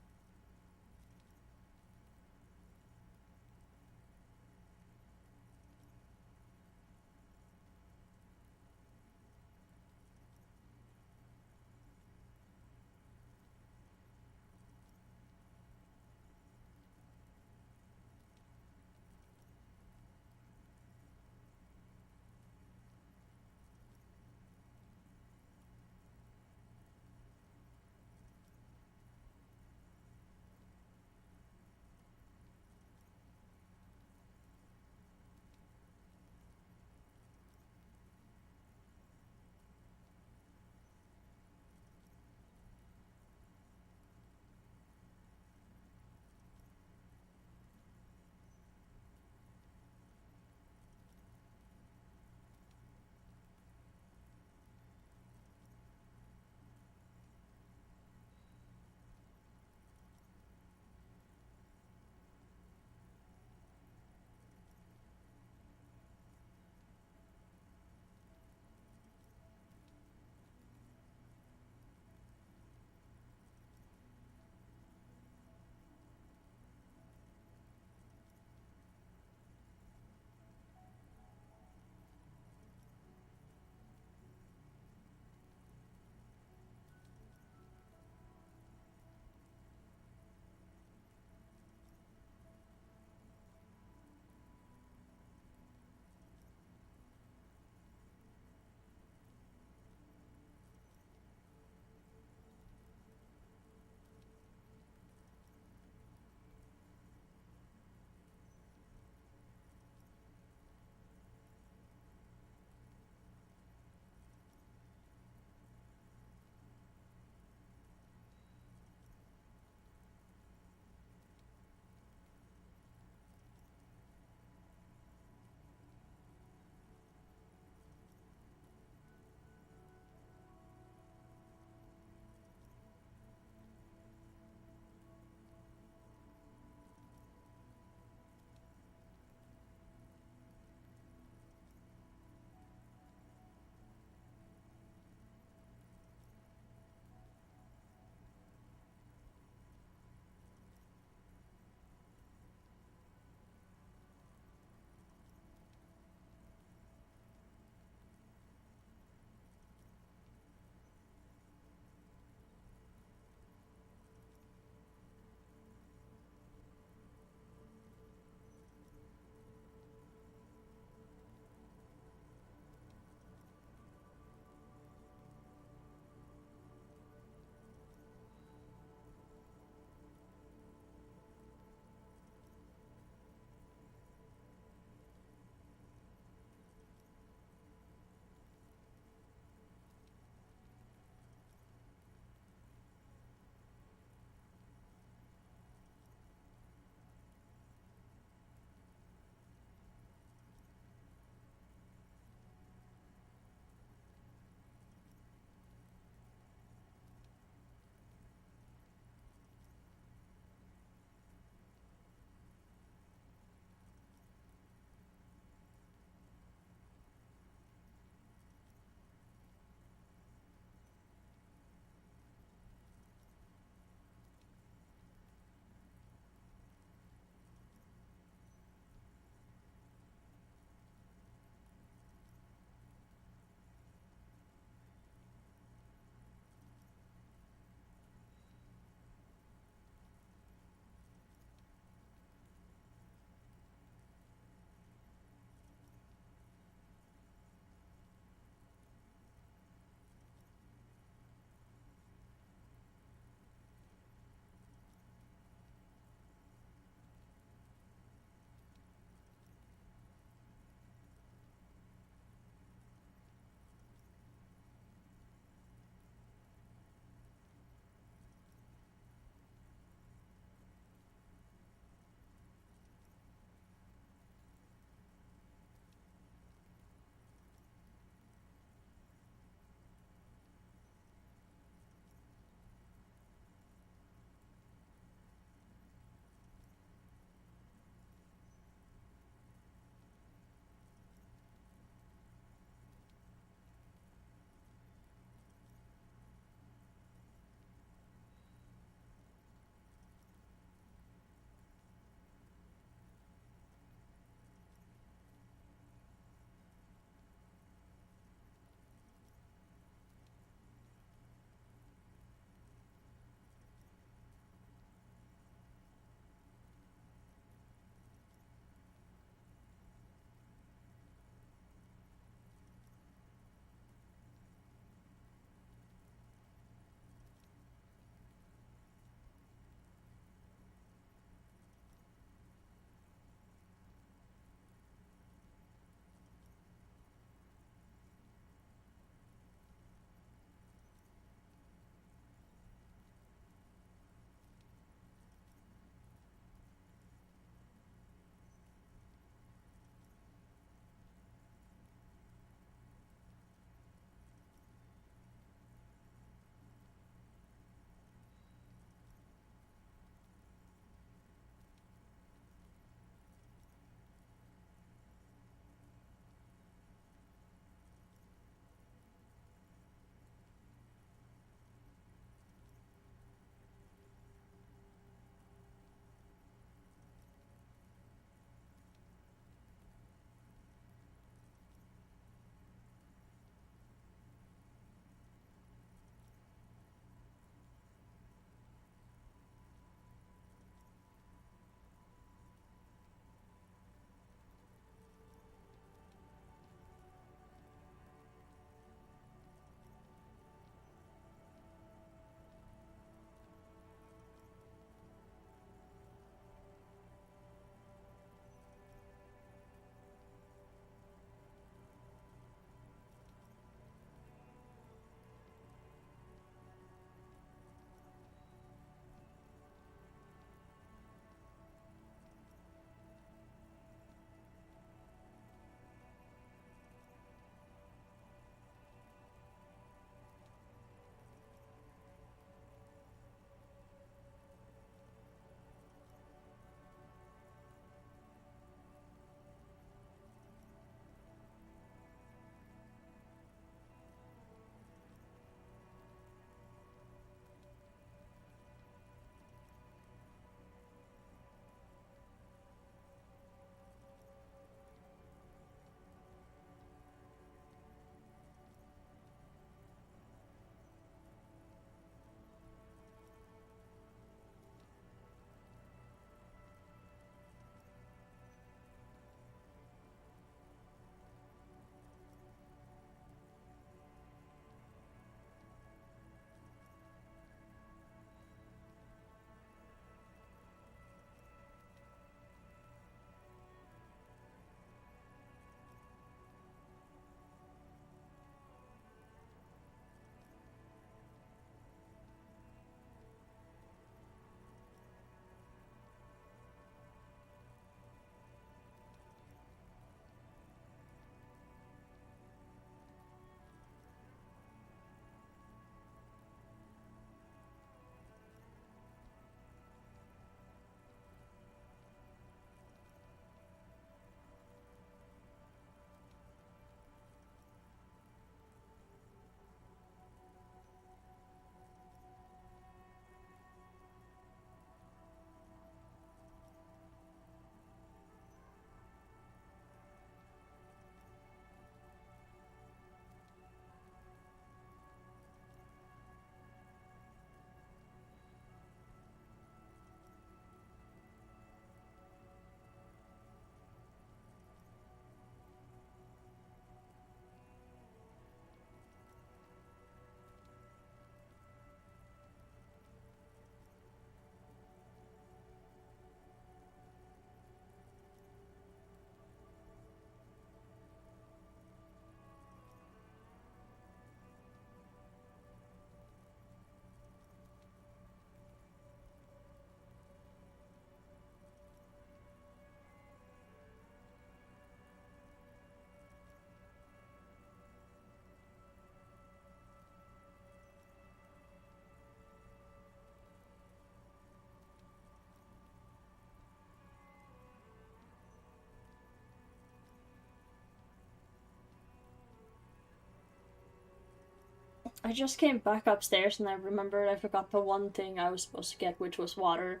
I just came back upstairs and I remembered I forgot the one thing I was supposed to get, which was water.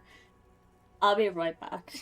I'll be right back.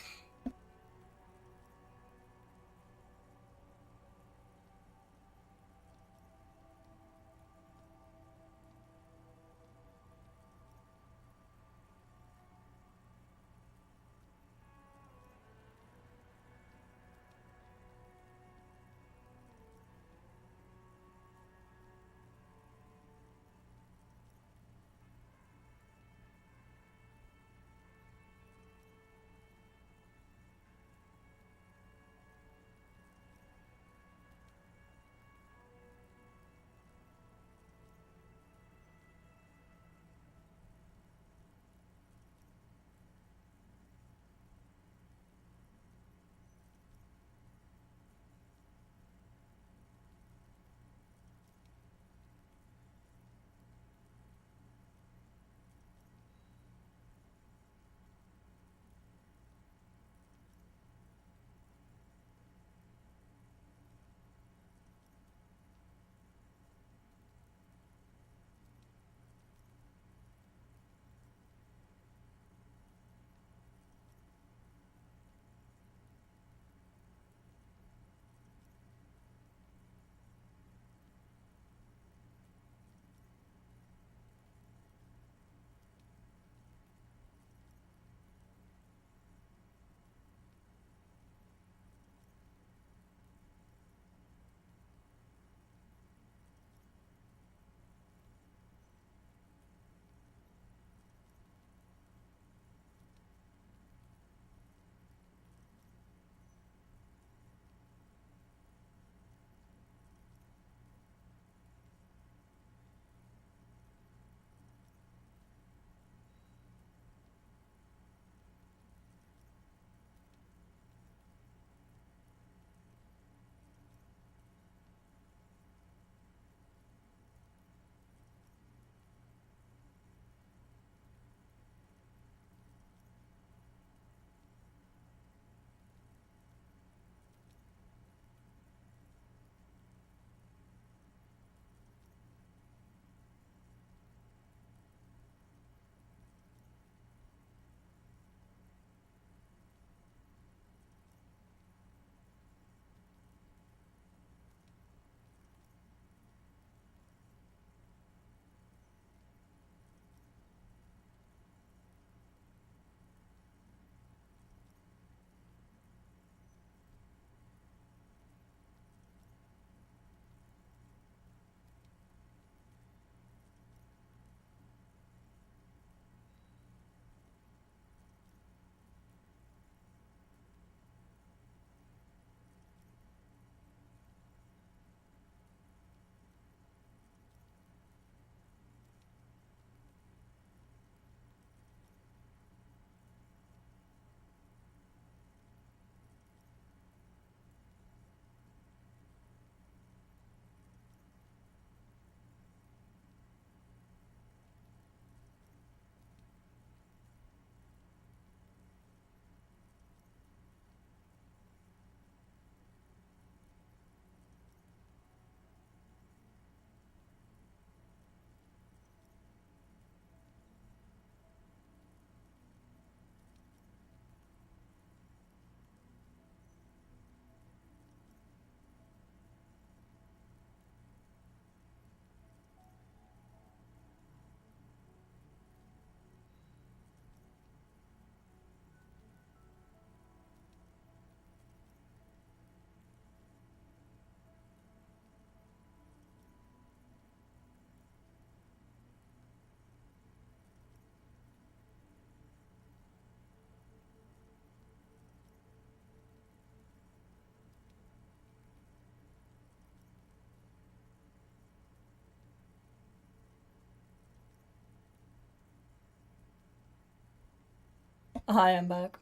Hi, I'm back.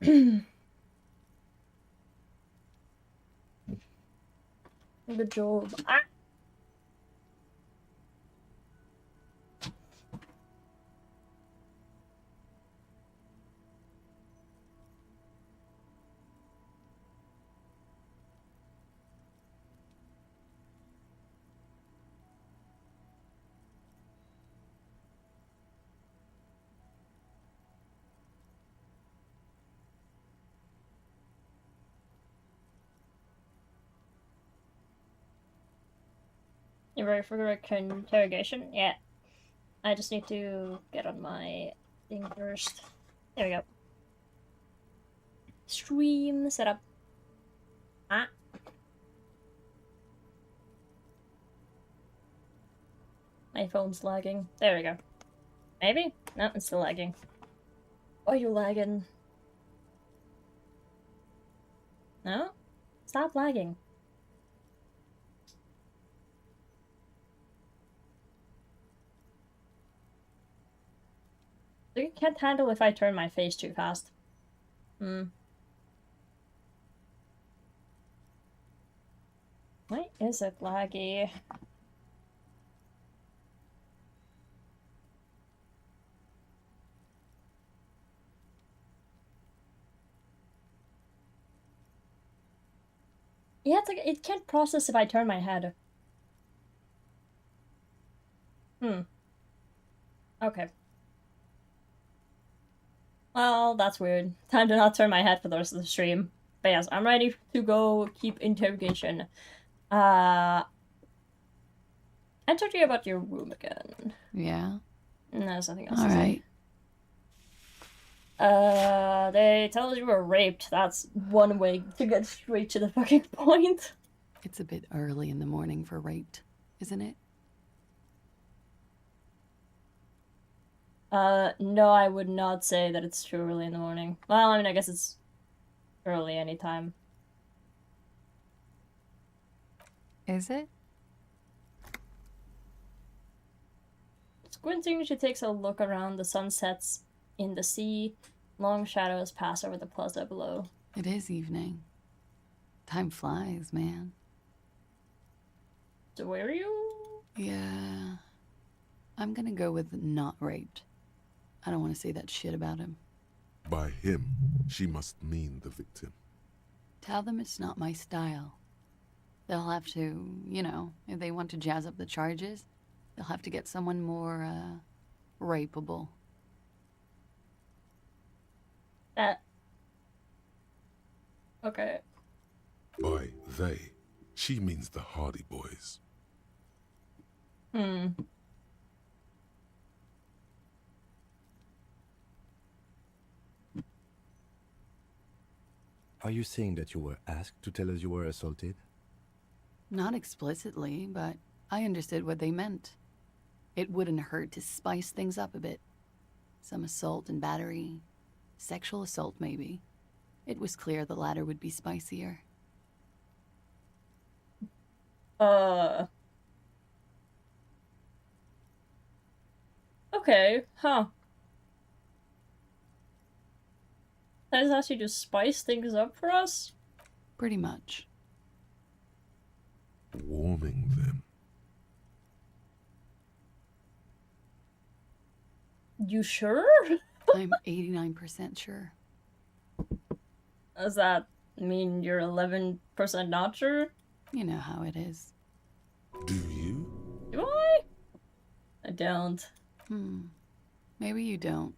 Good job. Ah! You ready for the interrogation? Yeah. I just need to get on my thing first. There we go. Stream setup. Ah. My phone's lagging. There we go. Maybe? No, it's still lagging. Why are you lagging? No? Stop lagging. You can't handle if I turn my face too fast. Hmm. Why is it laggy? Yeah, it's like it can't process if I turn my head. Okay. Well, that's weird. Time to not turn my head for the rest of the stream. But yes, I'm ready to go keep interrogation. I told you about your room again. Yeah? No, there's nothing else All to right. say. They tell us you were raped. That's one way to get straight to the fucking point. It's a bit early in the morning for raped, isn't it? No, I would not say that it's too early in the morning. Well, I mean, I guess it's early anytime. Is it? Squinting, she takes a look around. The sun sets in the sea. Long shadows pass over the plaza below. It is evening. Time flies, man. So where are you? Yeah. I'm gonna go with not raped. I don't want to say that shit about him. By him, she must mean the victim. Tell them it's not my style. They'll have to, you know, if they want to jazz up the charges, they'll have to get someone more, rapeable. Okay. By they, she means the Hardy Boys. Hmm. Are you saying that you were asked to tell us you were assaulted? Not explicitly, but I understood what they meant. It wouldn't hurt to spice things up a bit. Some assault and battery. Sexual assault, maybe. It was clear the latter would be spicier. Okay, huh. That is actually just spice things up for us? Pretty much. Warming them. You sure? I'm 89% sure. Does that mean you're 11% not sure? You know how it is. Do you? Do I? I don't. Maybe you don't.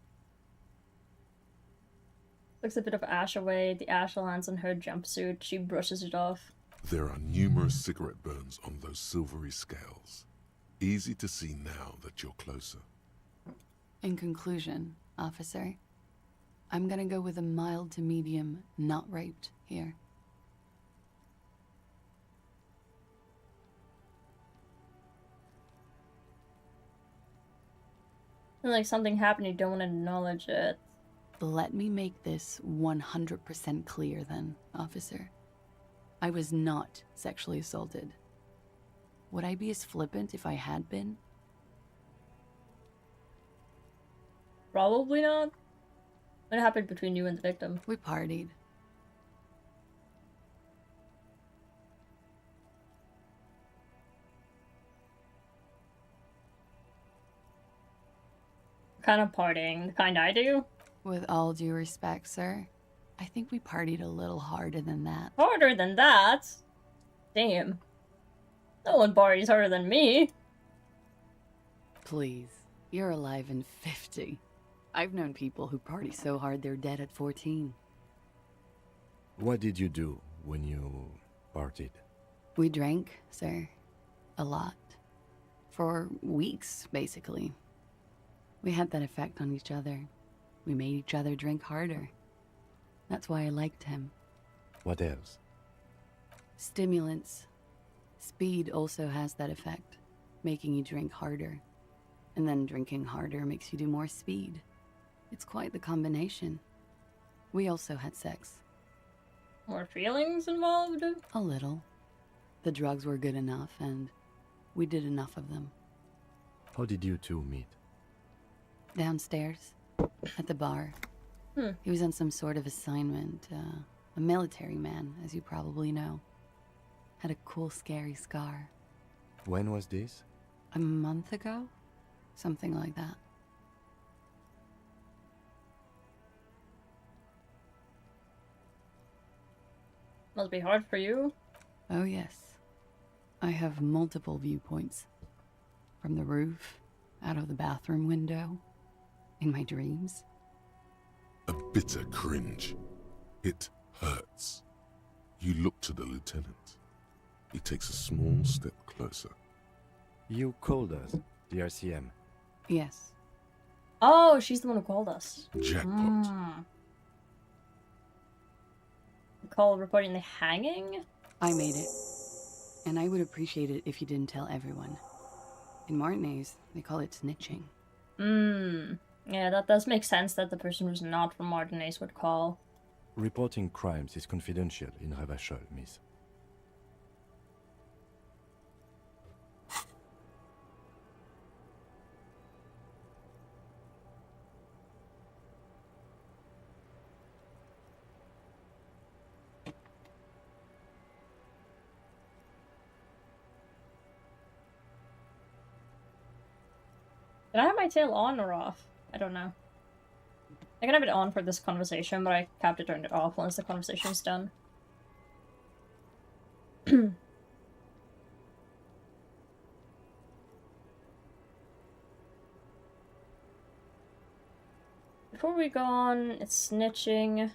Looks a bit of ash away. The ash lands on her jumpsuit. She brushes it off. There are numerous cigarette burns on those silvery scales. Easy to see now that you're closer. In conclusion, officer, I'm gonna go with a mild to medium not raped here. Like something happened, you don't want to acknowledge it. Let me make this 100% clear then, officer. I was not sexually assaulted. Would I be as flippant if I had been? Probably not. What happened between you and the victim? We partied. Kind of partying, the kind I do? With all due respect, sir, I think we partied a little harder than that. Harder than that? Damn. No one parties harder than me. Please, you're alive in 50. I've known people who party so hard they're dead at 14. What did you do when you partied? We drank, sir. A lot. For weeks, basically. We had that effect on each other. We made each other drink harder. That's why I liked him. What else? Stimulants. Speed also has that effect, making you drink harder. And then drinking harder makes you do more speed. It's quite the combination. We also had sex. More feelings involved? A little. The drugs were good enough, and we did enough of them. How did you two meet? Downstairs, at the bar. Hmm. He was on some sort of assignment. A military man, as you probably know. Had a cool, scary scar. When was this? A month ago? Something like that. Must be hard for you. Oh, yes. I have multiple viewpoints. From the roof, out of the bathroom window, in my dreams. A bitter cringe. It hurts. You look to the lieutenant. He takes a small step closer. You called us, the RCM. Yes. Oh, she's the one who called us. Jackpot. Call reporting the hanging? I made it. And I would appreciate it if you didn't tell everyone. In Martinez, they call it snitching. Yeah, that does make sense that the person who's not from Martinez would call. Reporting crimes is confidential in Revachol, miss. Did I have my tail on or off? I don't know. I can have it on for this conversation, but I have to turn it off once the conversation's done. Before we go on, it's snitching.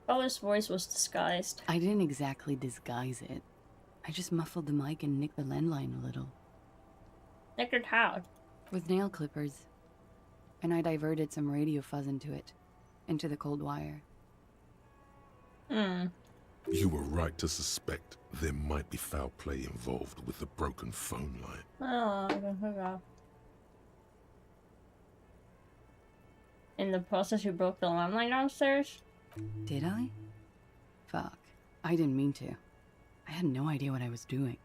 Father's voice was disguised. I didn't exactly disguise it. I just muffled the mic and nicked the landline a little. Nicked it how? With nail clippers. And I diverted some radio fuzz into it. Into the cold wire. You were right to suspect there might be foul play involved with the broken phone line. Oh, I don't know. In the process, you broke the landline downstairs? Did I? Fuck. I didn't mean to. I had no idea what I was doing.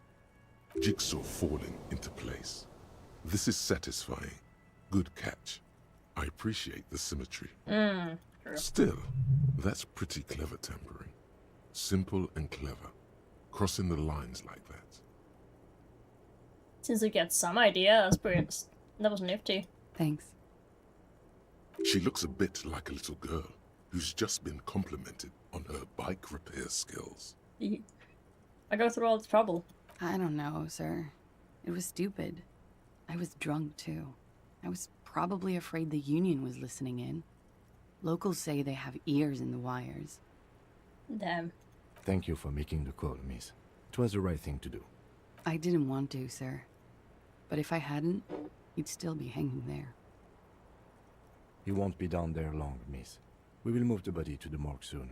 Jigsaw falling into place. This is satisfying. Good catch. I appreciate the symmetry. True. Still, that's pretty clever tampering. Simple and clever. Crossing the lines like that. Since we get some idea, that's pretty... That was nifty. Thanks. She looks a bit like a little girl who's just been complimented on her bike repair skills. I go through all the trouble. I don't know, sir. It was stupid. I was drunk, too. I was probably afraid the Union was listening in. Locals say they have ears in the wires. Damn. Thank you for making the call, miss. It was the right thing to do. I didn't want to, sir. But if I hadn't, you'd still be hanging there. He won't be down there long, miss. We will move the body to the morgue soon.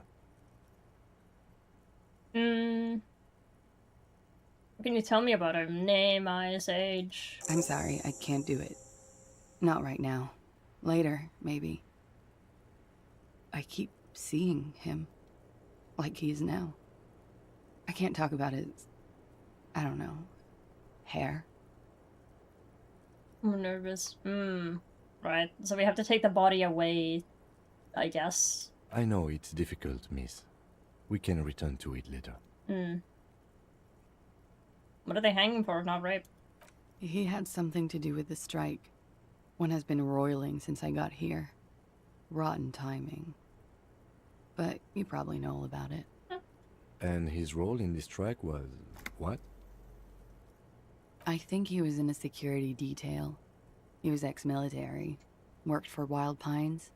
Can you tell me about her name, eyes, age? I'm sorry, I can't do it. Not right now. Later, maybe. I keep seeing him. Like he is now. I can't talk about his... I don't know. Hair. I'm nervous. Right. So we have to take the body away, I guess. I know it's difficult, miss. We can return to it later. What are they hanging for if not rape? He had something to do with the strike. One has been roiling since I got here. Rotten timing. But you probably know all about it. And his role in this strike was... what? I think he was in a security detail. He was ex-military, worked for Wild Pines,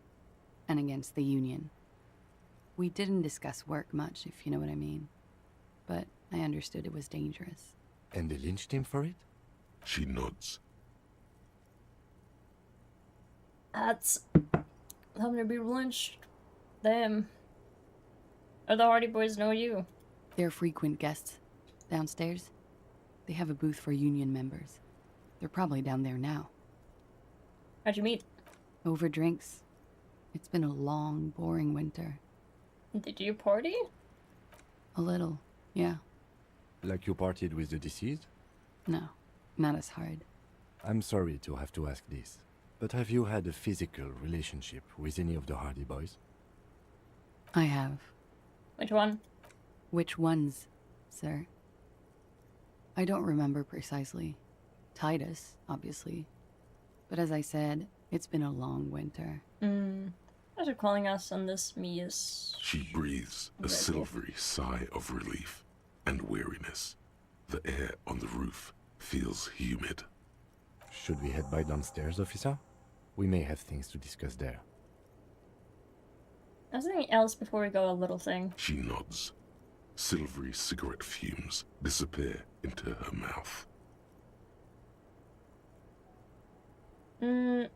and against the Union. We didn't discuss work much, if you know what I mean. But I understood it was dangerous. And they lynched him for it? She nods. That's having to be lynched. Damn. Or the Hardy Boys know you. They're frequent guests downstairs. They have a booth for union members. They're probably down there now. How'd you meet? Over drinks. It's been a long, boring winter. Did you party? A little, yeah. Like you partied with the deceased? No, not as hard. I'm sorry to have to ask this, but have you had a physical relationship with any of the Hardy Boys? I have. Which one? Which ones, sir? I don't remember precisely. Titus, obviously. But as I said, it's been a long winter. Thanks for calling us on this, Mia's. She breathes a silvery sigh of relief and weariness. The air on the roof feels humid. Should we head by downstairs, officer? We may have things to discuss there. Is there anything else before we go, a little thing? She nods. Silvery cigarette fumes disappear into her mouth.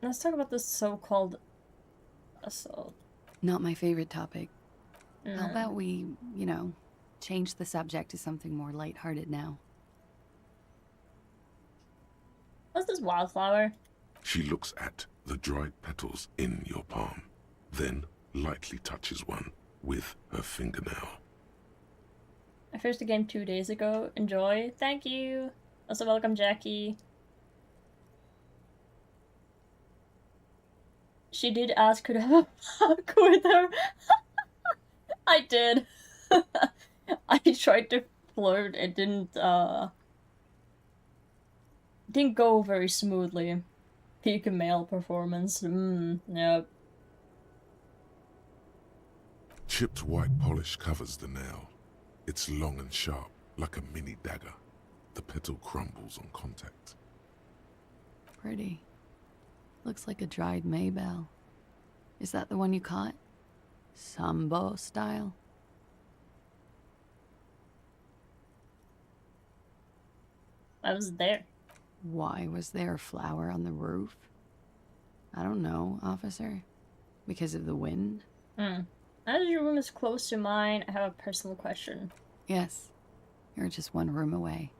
Let's talk about this so-called assault. Not my favorite topic. How about we, change the subject to something more lighthearted now? What's this wildflower? She looks at the dried petals in your palm, then lightly touches one with her fingernail. I finished the game 2 days ago. Enjoy. Thank you. Also welcome, Jackie. She did ask could I have a fuck with her. I did. I tried to flirt. It didn't go very smoothly. Peak male performance. Nope. Chipped white polish covers the nail. It's long and sharp, like a mini dagger. The petal crumbles on contact. Pretty. Looks like a dried maybell. Is that the one you caught? Sambo style? I was there. Why was there a flower on the roof? I don't know, officer. Because of the wind? As your room is close to mine, I have a personal question. Yes. You're just one room away.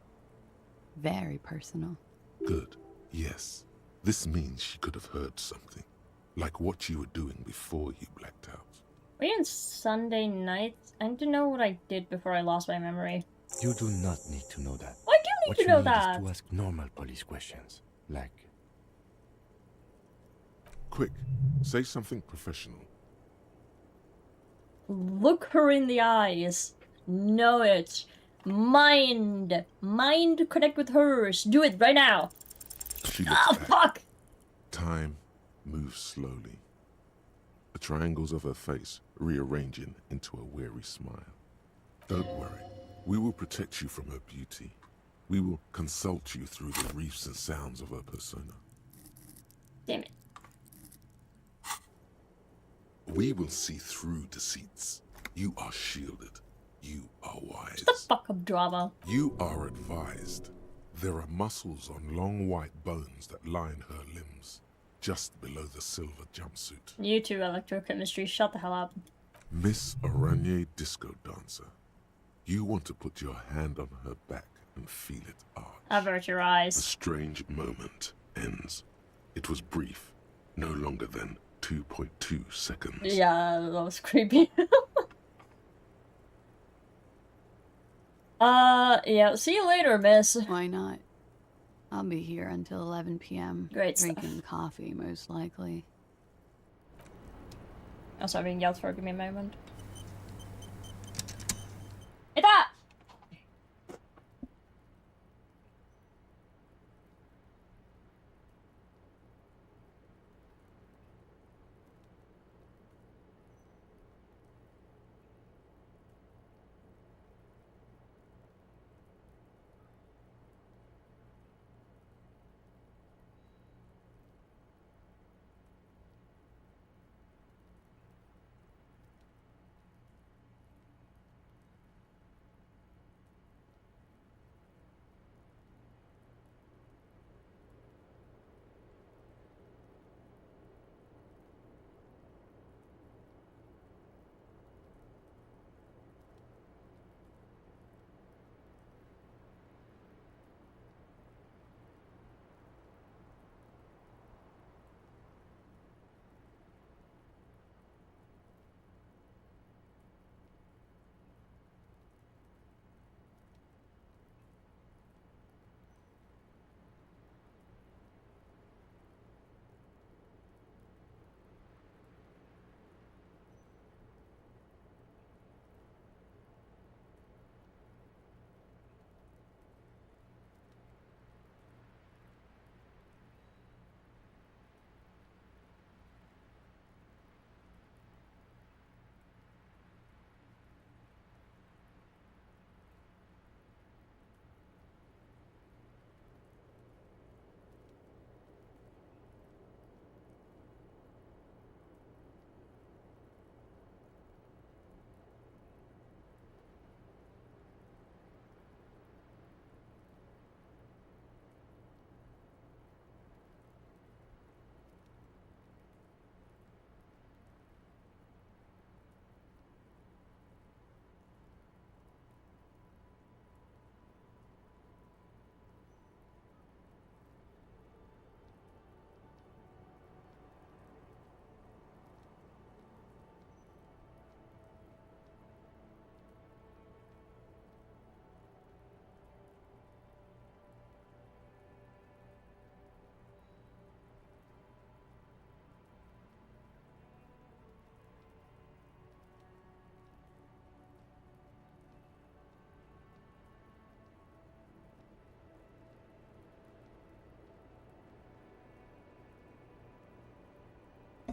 Very personal. Good. Yes. This means she could have heard something. Like what you were doing before you blacked out. Were you on Sunday night? I need to know what I did before I lost my memory. You do not need to know that. I do need to know that! What you need is to ask normal police questions. Like... Quick, say something professional. Look her in the eyes. Know it. Mind. Mind connect with hers. Do it right now. She looks back. Fuck! Time moves slowly. The triangles of her face rearranging into a weary smile. Don't worry. We will protect you from her beauty. We will consult you through the reefs and sounds of her persona. Damn it. We will see through deceits. You are shielded. You are wise. Shut the fuck up, drama. You are advised. There are muscles on long white bones that line her limbs, just below the silver jumpsuit. You two, electrochemistry, shut the hell up. Miss Aranye Disco Dancer, you want to put your hand on her back and feel it arch. Avert your A eyes. strange moment ends. It was brief, no longer than 2.2 seconds. Yeah, that was creepy. Yeah, see you later, miss. Why not? I'll be here until 11 p.m. Great Drinking coffee, most likely. Also, I'm being yelled for. Give me a moment. Ita!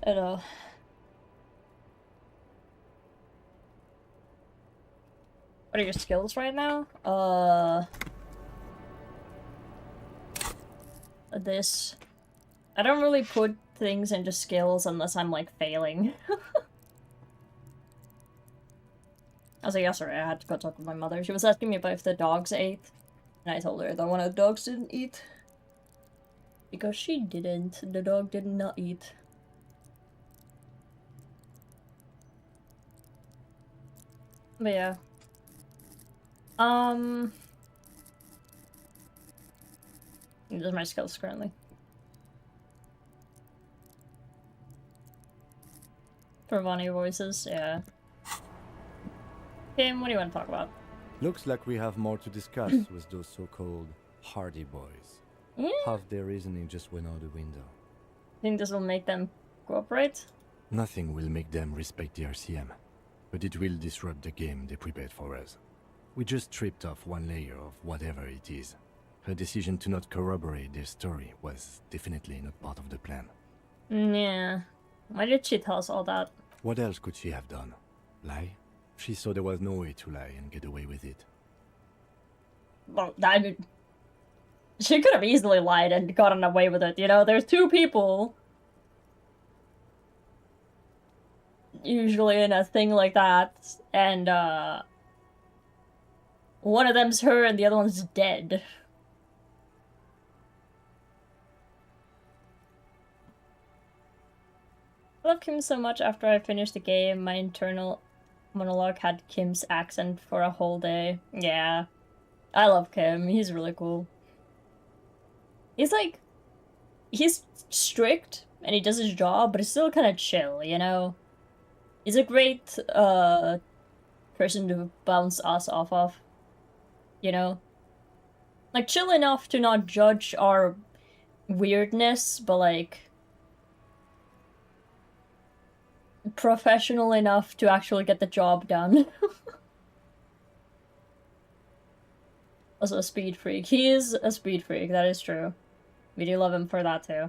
I know. What are your skills right now? This. I don't really put things into skills unless I'm, like, failing. I was like, yesterday I had to go talk with my mother. She was asking me about if the dogs ate. And I told her that one of the dogs didn't eat. Because she didn't. The dog did not eat. But yeah. These are my skills currently. For funny voices, yeah. Kim, what do you want to talk about? Looks like we have more to discuss with those so-called Hardy boys. Yeah. Half their reasoning just went out the window. Think this will make them cooperate? Nothing will make them respect the RCM, but it will disrupt the game they prepared for us. We just stripped off one layer of whatever it is. Her decision to not corroborate their story was definitely not part of the plan. Yeah. Why did she tell us all that? What else could she have done? Lie? She saw there was no way to lie and get away with it. Well, I mean, she could have easily lied and gotten away with it, you know? There's two people usually in a thing like that, and, one of them's her and the other one's dead. I love Kim so much. After I finished the game, my internal monologue had Kim's accent for a whole day. Yeah. I love Kim. He's really cool. He's like... He's strict, and he does his job, but he's still kind of chill, you know? He's a great, person to bounce us off of. You know? Like, chill enough to not judge our weirdness, but like... professional enough to actually get the job done. Also a speed freak. He is a speed freak, that is true. We do love him for that too.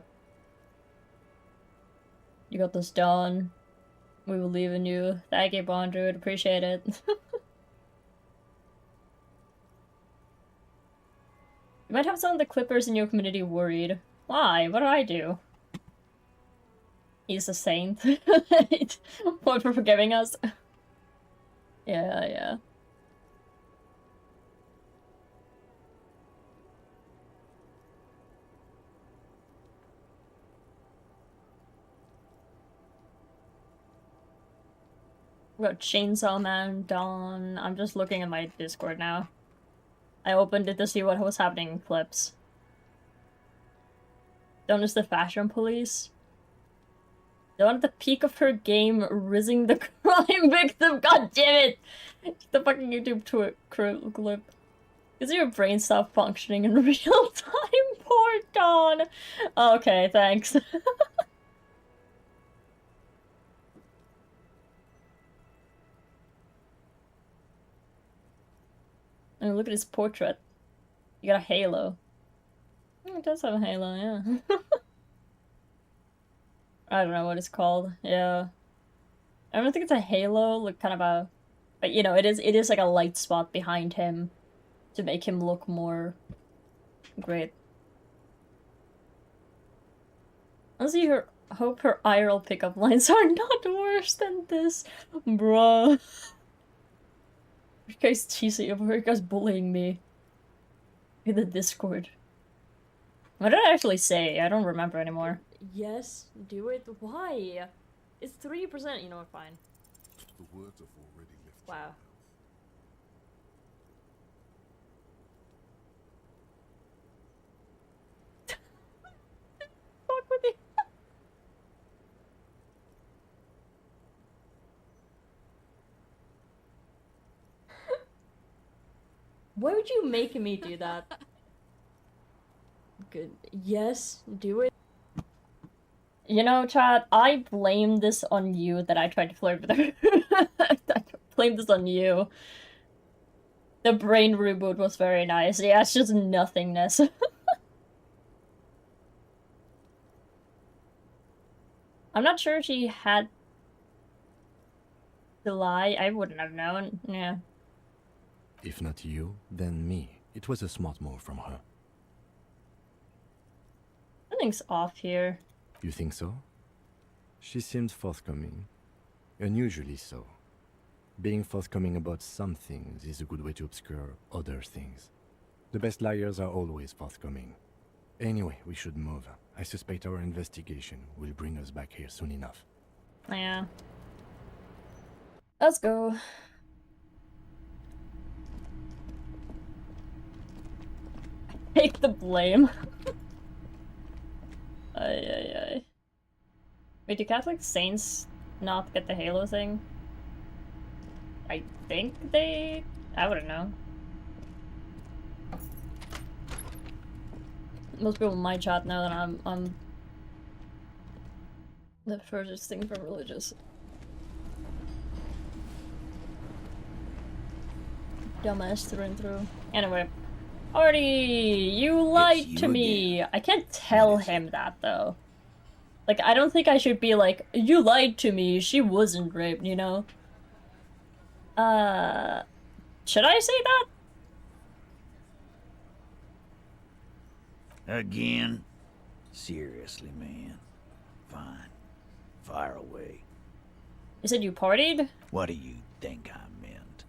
You got this done. We will leave in you. Thank you, Bondrude. Appreciate it. You might have some of the Clippers in your community worried. Why? What did I do? He's a saint. What for forgiving us? Yeah, yeah. We got Chainsaw Man, Dawn. I'm just looking at my Discord now. I opened it to see what was happening in clips. Dawn is the fashion police. Dawn at the peak of her game, rizzing the crime victim. God damn it! The fucking YouTube clip. Is your brain stop functioning in real time? Poor Dawn. Okay, thanks. And look at his portrait. You got a halo. Oh, it does have a halo, yeah. I don't know what it's called. Yeah. I don't think it's a halo, like kind of a... But you know, it is like a light spot behind him to make him look more great. Honestly, hope her IRL pickup lines are not worse than this. Bruh. You guys teasing over, you guys bullying me. In the Discord. What did I actually say? I don't remember anymore. Yes, do it. Why? It's 3%. You know what? Fine. The words have already left. Wow. Fuck with you. Why would you make me do that? Good. Yes, do it. You know, Chad, I blame this on you that I tried to flirt with her. I blame this on you. The brain reboot was very nice. Yeah, it's just nothingness. I'm not sure she had to lie. I wouldn't have known. Yeah. If not you, then me. It was a smart move from her. Something's off here. You think so? She seemed forthcoming. Unusually so. Being forthcoming about some things is a good way to obscure other things. The best liars are always forthcoming. Anyway, we should move. I suspect our investigation will bring us back here soon enough. Yeah. Let's go. Take the blame. Ay. Wait, do Catholic saints not get the Halo thing? I think they... I wouldn't know. Most people in my chat know that I'm the furthest thing from religious. Dumbass through and through. Anyway. Artie, you lied to me! I can't tell him that, though. Like, I don't think I should be like, you lied to me, she wasn't raped, you know? Should I say that? Again? Seriously, man. Fine. Fire away. You said you partied? What do you think I meant?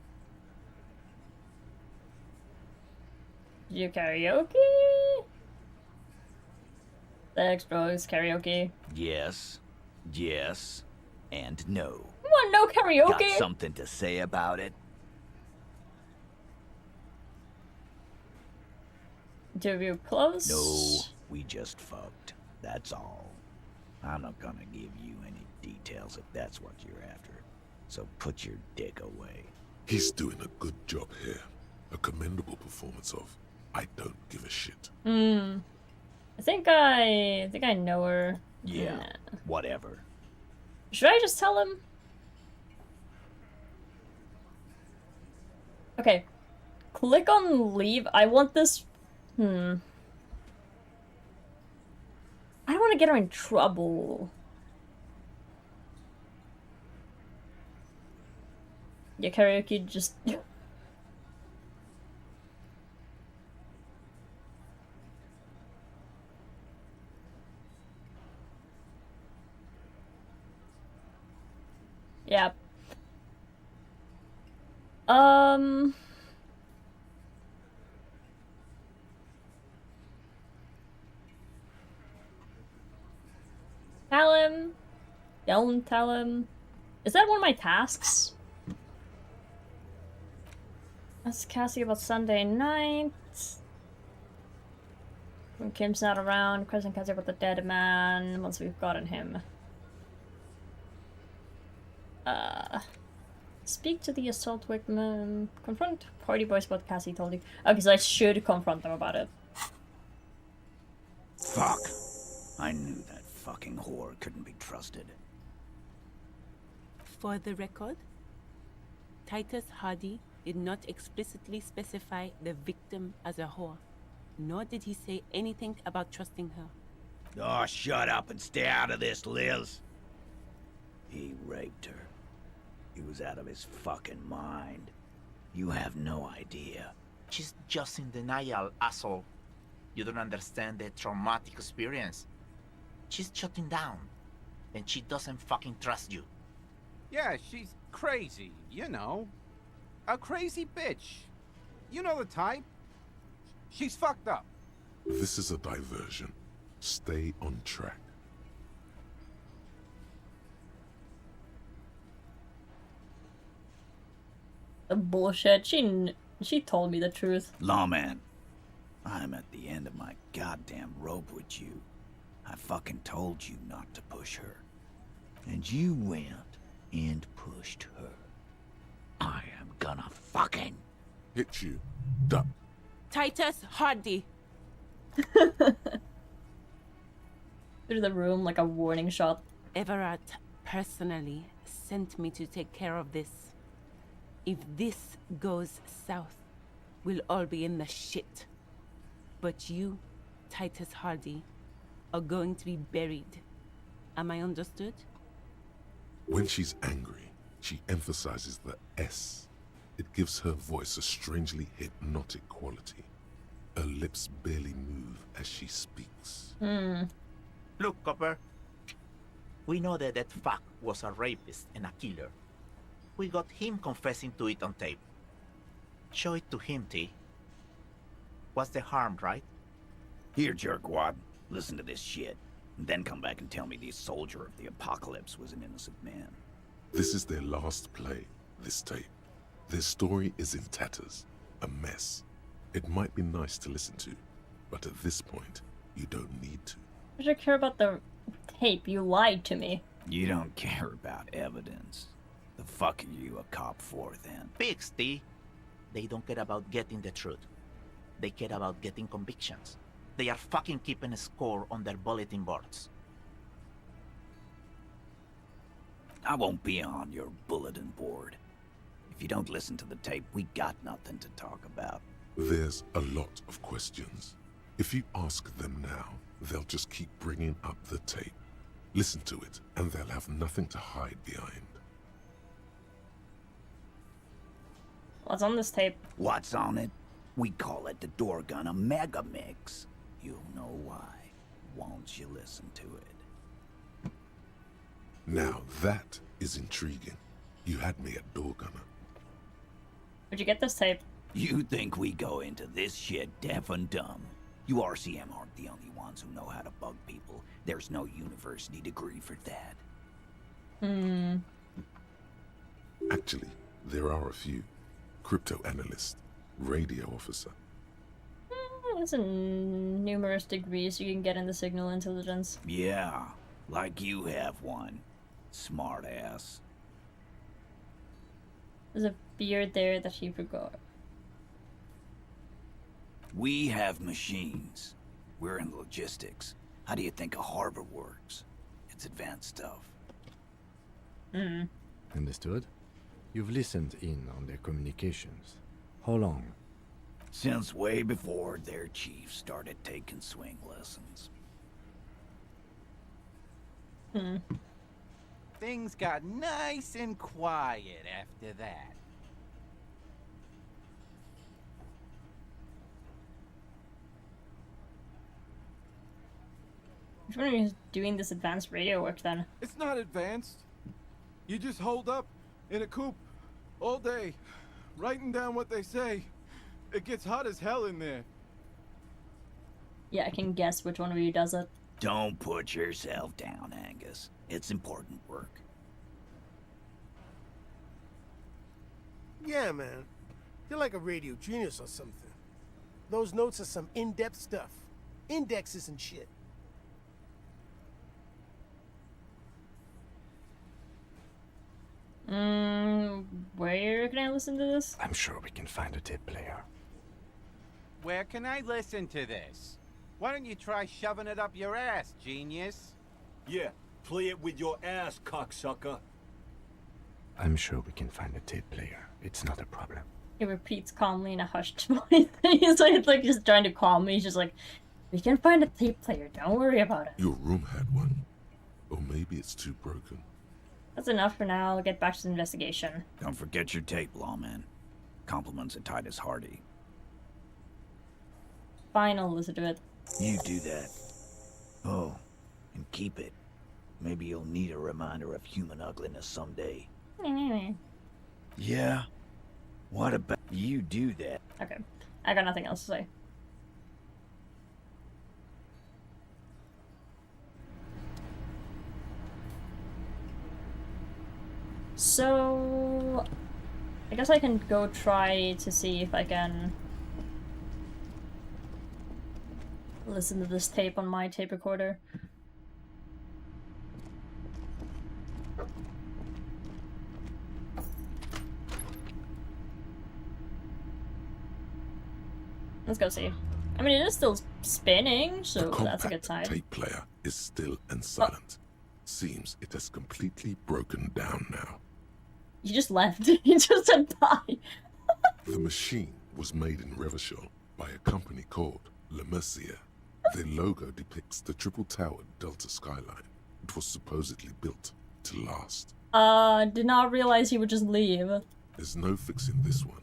Did you karaoke? Sex, drugs, karaoke. Yes. Yes. And no. What, no karaoke? Got something to say about it? Do you close? No, we just fucked. That's all. I'm not gonna give you any details if that's what you're after. So put your dick away. He's doing a good job here. A commendable performance of I don't give a shit. I think I know her. Yeah, whatever. Should I just tell him? Okay. Click on leave. I want this... I don't want to get her in trouble. Yeah, karaoke just... Yeah. Tell him. Don't tell him. Is that one of my tasks? Ask Cassie about Sunday night. When Kim's not around, question Cassie about the dead man once we've gotten him. Speak to the assault victim. Confront party boys what Cassie told you. Okay, so I should confront them about it. Fuck. I knew that fucking whore couldn't be trusted. For the record, Titus Hardy did not explicitly specify the victim as a whore, nor did he say anything about trusting her. Oh, shut up and stay out of this, Liz. He raped her. He was out of his fucking mind. You have no idea. She's just in denial, asshole. You don't understand the traumatic experience. She's shutting down, and she doesn't fucking trust you. Yeah, she's crazy, you know. A crazy bitch. You know the type. She's fucked up. This is a diversion. Stay on track. The bullshit. She told me the truth. Lawman, I'm at the end of my goddamn rope with you. I fucking told you not to push her. And you went and pushed her. I am gonna fucking... Hit you. Duck. Titus Hardy. Through the room like a warning shot. Everett personally sent me to take care of this. If this goes south, we'll all be in the shit. But you, Titus Hardy, are going to be buried. Am I understood? When she's angry, she emphasizes the S. It gives her voice a strangely hypnotic quality. Her lips barely move as she speaks. Look, Copper. We know that that fuck was a rapist and a killer. We got him confessing to it on tape. Show it to him, T. What's the harm, right? Here, jerkwad. Listen to this shit. And then come back and tell me the soldier of the apocalypse was an innocent man. This is their last play, this tape. Their story is in tatters, a mess. It might be nice to listen to, but at this point, you don't need to. I should care about the tape. You lied to me. You don't care about evidence. The fuck are you a cop for, then? Pigs, T. They don't care about getting the truth. They care about getting convictions. They are fucking keeping a score on their bulletin boards. I won't be on your bulletin board. If you don't listen to the tape, we got nothing to talk about. There's a lot of questions. If you ask them now, they'll just keep bringing up the tape. Listen to it, and they'll have nothing to hide behind. What's on this tape? What's on it? We call it the door gun a mega mix. You'll know why once you listen to it. Now that is intriguing. You had me at door gunner. Where'd you get this tape? You think we go into this shit deaf and dumb? You RCM aren't the only ones who know how to bug people. There's no university degree for that. Actually, there are a few. Crypto analyst, radio officer. There's numerous degrees you can get in the signal intelligence. Yeah, like you have one. Smart ass. There's a beard there that he forgot. We have machines. We're in logistics. How do you think a harbor works? It's advanced stuff. Understood? You've listened in on their communications. How long? Since way before their chief started taking swing lessons. Things got nice and quiet after that. Which one is doing this advanced radio work then? It's not advanced. You just hold up in a coop all day, writing down what they say. It gets hot as hell in there. Yeah, I can guess which one of you does it. Don't put yourself down, Angus. It's important work. Yeah, man. You're like a radio genius or something. Those notes are some in-depth stuff. Indexes and shit. Where can I listen to this? I'm sure we can find a tape player. Where can I listen to this? Why don't you try shoving it up your ass, genius? Yeah, play it with your ass, cocksucker. I'm sure we can find a tape player. It's not a problem. He repeats calmly in a hushed voice. He's like just trying to calm me. He's just like, we can find a tape player. Don't worry about it. Your room had one. Or maybe it's too broken. That's enough for now. I'll get back to the investigation. Don't forget your tape, lawman. Compliments of Titus Hardy. Fine, I'll listen to it. You do that. Oh, and keep it. Maybe you'll need a reminder of human ugliness someday. Yeah? What about you do that? Okay, I got nothing else to say. So, I guess I can go try to see if I can listen to this tape on my tape recorder. Let's go see. I mean, it is still spinning, so that's a good sign. The tape player is still and silent. Seems it has completely broken down now. He just left. He just said bye. The machine was made in Revachol by a company called Le Mercier. Their logo depicts the triple-towered Delta skyline. It was supposedly built to last. Did not realize he would just leave. There's no fixing this one.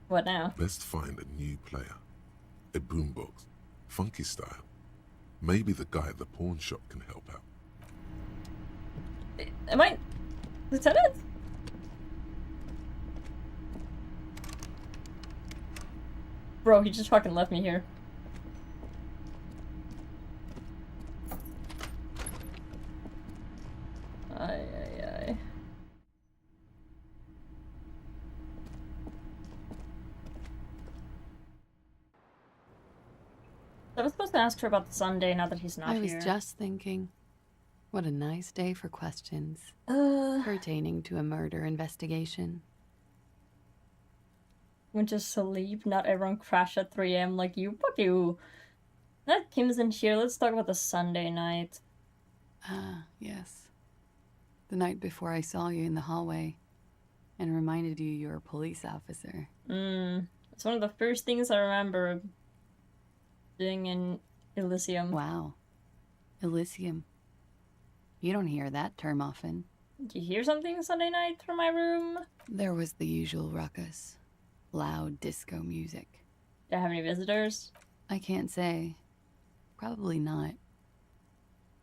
What now? Best find a new player. A boombox. Funky style. Maybe the guy at the pawn shop can help out. Am I... Lieutenant? Bro, he just fucking left me here. Ay, ay, ay. I was supposed to ask her about the Sunday now that he's not I was here. just thinking, what a nice day for questions pertaining to a murder investigation. Went to sleep, not everyone crash at 3 a.m. like you. Fuck you. That Kim's in here. Let's talk about the Sunday night. Ah, yes. The night before I saw you in the hallway and reminded you you're a police officer. It's one of the first things I remember doing in Elysium. Wow. Elysium. You don't hear that term often. Did you hear something Sunday night from my room? There was the usual ruckus. Loud disco music. Did I have any visitors? I can't say. Probably not.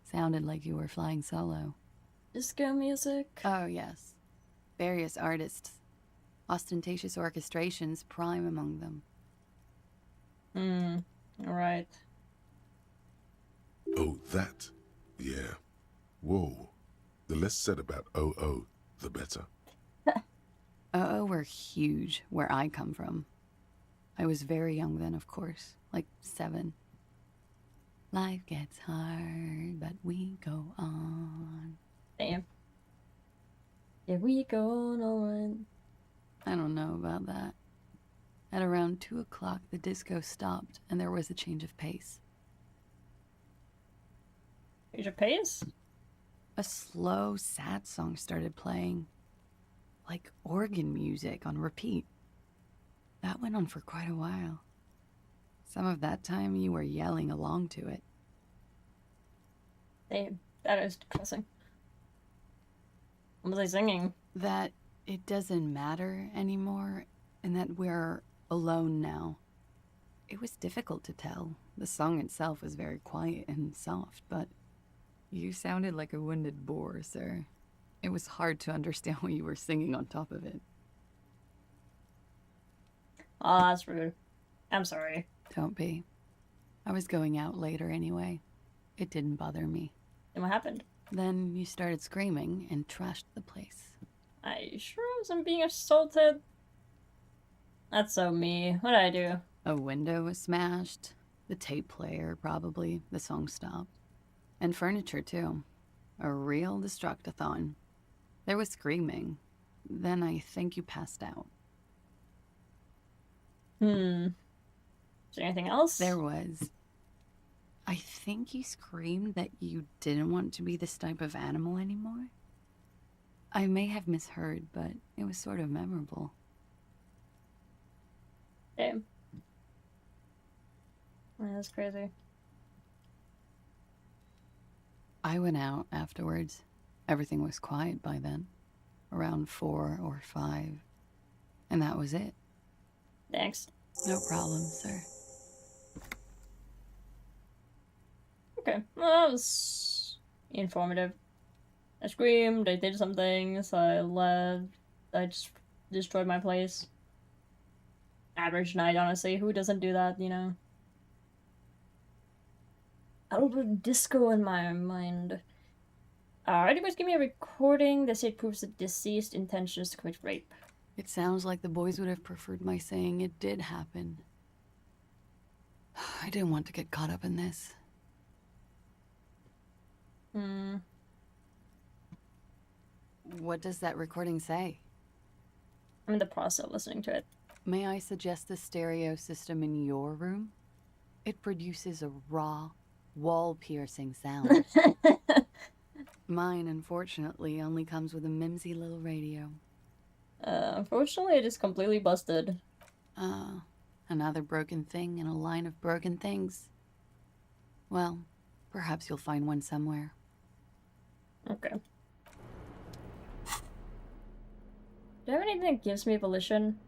Sounded like you were flying solo. Disco music? Oh, yes. Various artists. Ostentatious orchestrations prime among them. Alright. Oh, that? Yeah. Whoa. The less said about OO, the better. Were huge where I come from. I was very young then, of course. Like 7. Life gets hard, but we go on. Damn. Yeah, we go on. I don't know about that. At around 2 o'clock, the disco stopped, and there was a change of pace. Change of pace? A slow, sad song started playing. Like organ music on repeat. That went on for quite a while. Some of that time you were yelling along to it. Damn, that is depressing. What was I singing? That it doesn't matter anymore, and that we're alone now. It was difficult to tell. The song itself was very quiet and soft, but you sounded like a wounded boar, sir. It was hard to understand what you were singing on top of it. Oh, that's rude. I'm sorry. Don't be. I was going out later anyway. It didn't bother me. And what happened? Then you started screaming and trashed the place. I sure wasn't being assaulted. That's so me. What did I do? A window was smashed. The tape player, probably. The song stopped. And furniture, too. A real destructathon. There was screaming. Then I think you passed out. Is there anything else? There was. I think you screamed that you didn't want to be this type of animal anymore. I may have misheard, but it was sort of memorable. Damn. That's crazy. I went out afterwards. Everything was quiet by then. Around 4 or 5. And that was it. Thanks. No problem, sir. Okay. Well, that was informative. I screamed, I did some things, I left, I just destroyed my place. Average night, honestly. Who doesn't do that, you know? A little bit of disco in my mind. Anyways, give me a recording. This it proves the deceased intentions to commit rape. It sounds like the boys would have preferred my saying it did happen. I didn't want to get caught up in this. What does that recording say? I'm in the process of listening to it. May I suggest the stereo system in your room? It produces a raw, wall-piercing sound. Mine, unfortunately, only comes with a mimsy little radio. Unfortunately, it is completely busted. Another broken thing in a line of broken things. Well, Perhaps you'll find one somewhere. Okay. Do I have anything that gives me volition?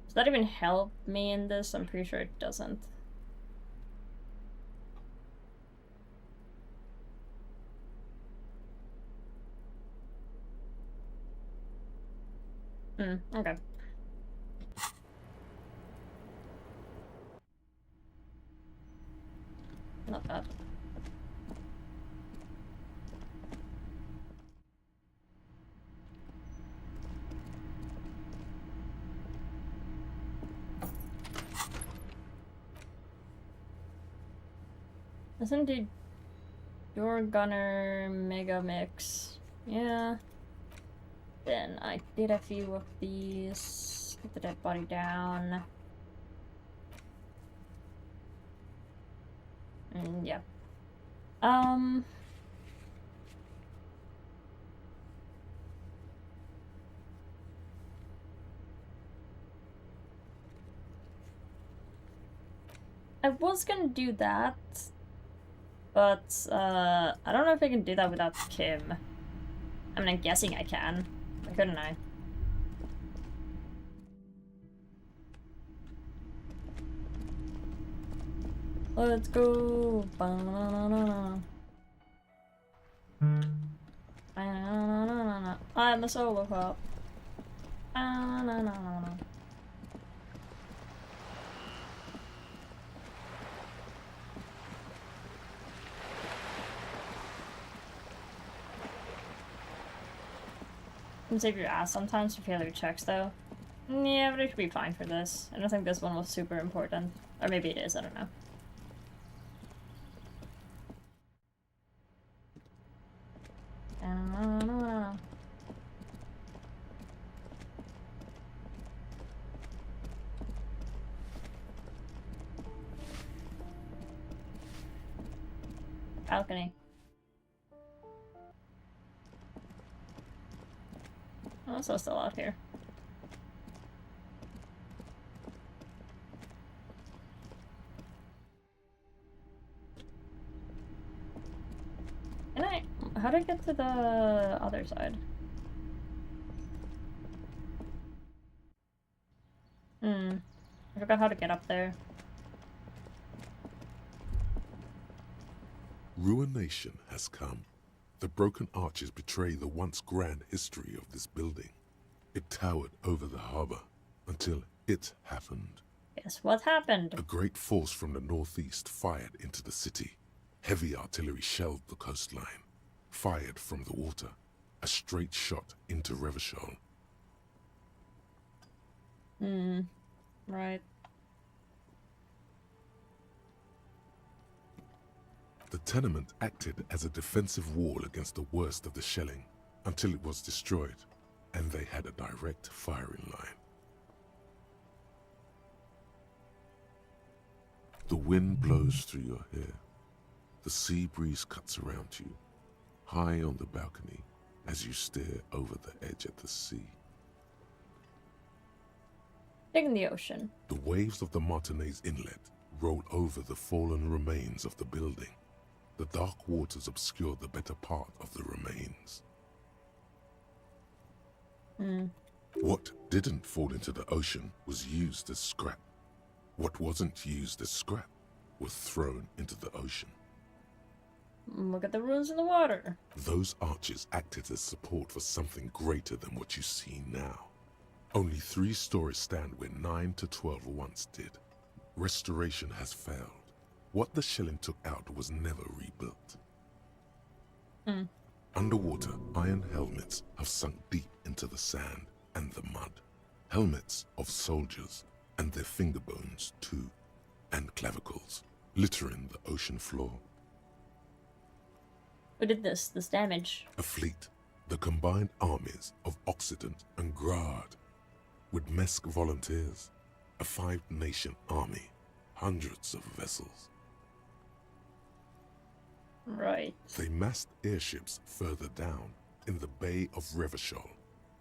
Does that even help me in this? I'm pretty sure it doesn't. Okay. Not bad. Isn't the Door Gunner Mega Mix? Yeah. Then I did a few of these. Get the dead body down. Yeah. I was gonna do that, but I don't know if I can do that without Kim. I mean, I'm guessing I can. Why couldn't I? Let's go. Ba-na-na-na-na. Ba-na-na-na-na-na. I'm a solo hop. Ba-na-na-na-na. You can save your ass sometimes for failure checks, though. Yeah, but it should be fine for this. I don't think this one was super important. Or maybe it is, I don't know. Balcony. Oh, so still out here. Can I? How do I get to the other side? I forgot how to get up there. Ruination has come. The broken arches betray the once grand history of this building. It towered over the harbor until it happened. Guess what happened? A great force from the northeast fired into the city. Heavy artillery shelled the coastline. Fired from the water. A straight shot into Revachol. Right. The tenement acted as a defensive wall against the worst of the shelling until it was destroyed, and they had a direct firing line. The wind blows through your hair. The sea breeze cuts around you, high on the balcony as you stare over the edge at the sea. In the ocean. The waves of the Martinez Inlet roll over the fallen remains of the building. The dark waters obscure the better part of the remains. What didn't fall into the ocean was used as scrap. What wasn't used as scrap was thrown into the ocean. Look at the ruins in the water. Those arches acted as support for something greater than what you see now. Only 3 stories stand where 9 to 12 once did. Restoration has failed. What the shelling took out was never rebuilt. Underwater, iron helmets have sunk deep into the sand and the mud. Helmets of soldiers, and their finger bones too, and clavicles, littering the ocean floor. Who did this damage? A fleet, the combined armies of Occident and Grad, with Mesk volunteers, a 5-nation army, hundreds of vessels. Right. They massed airships further down, in the Bay of Revachol.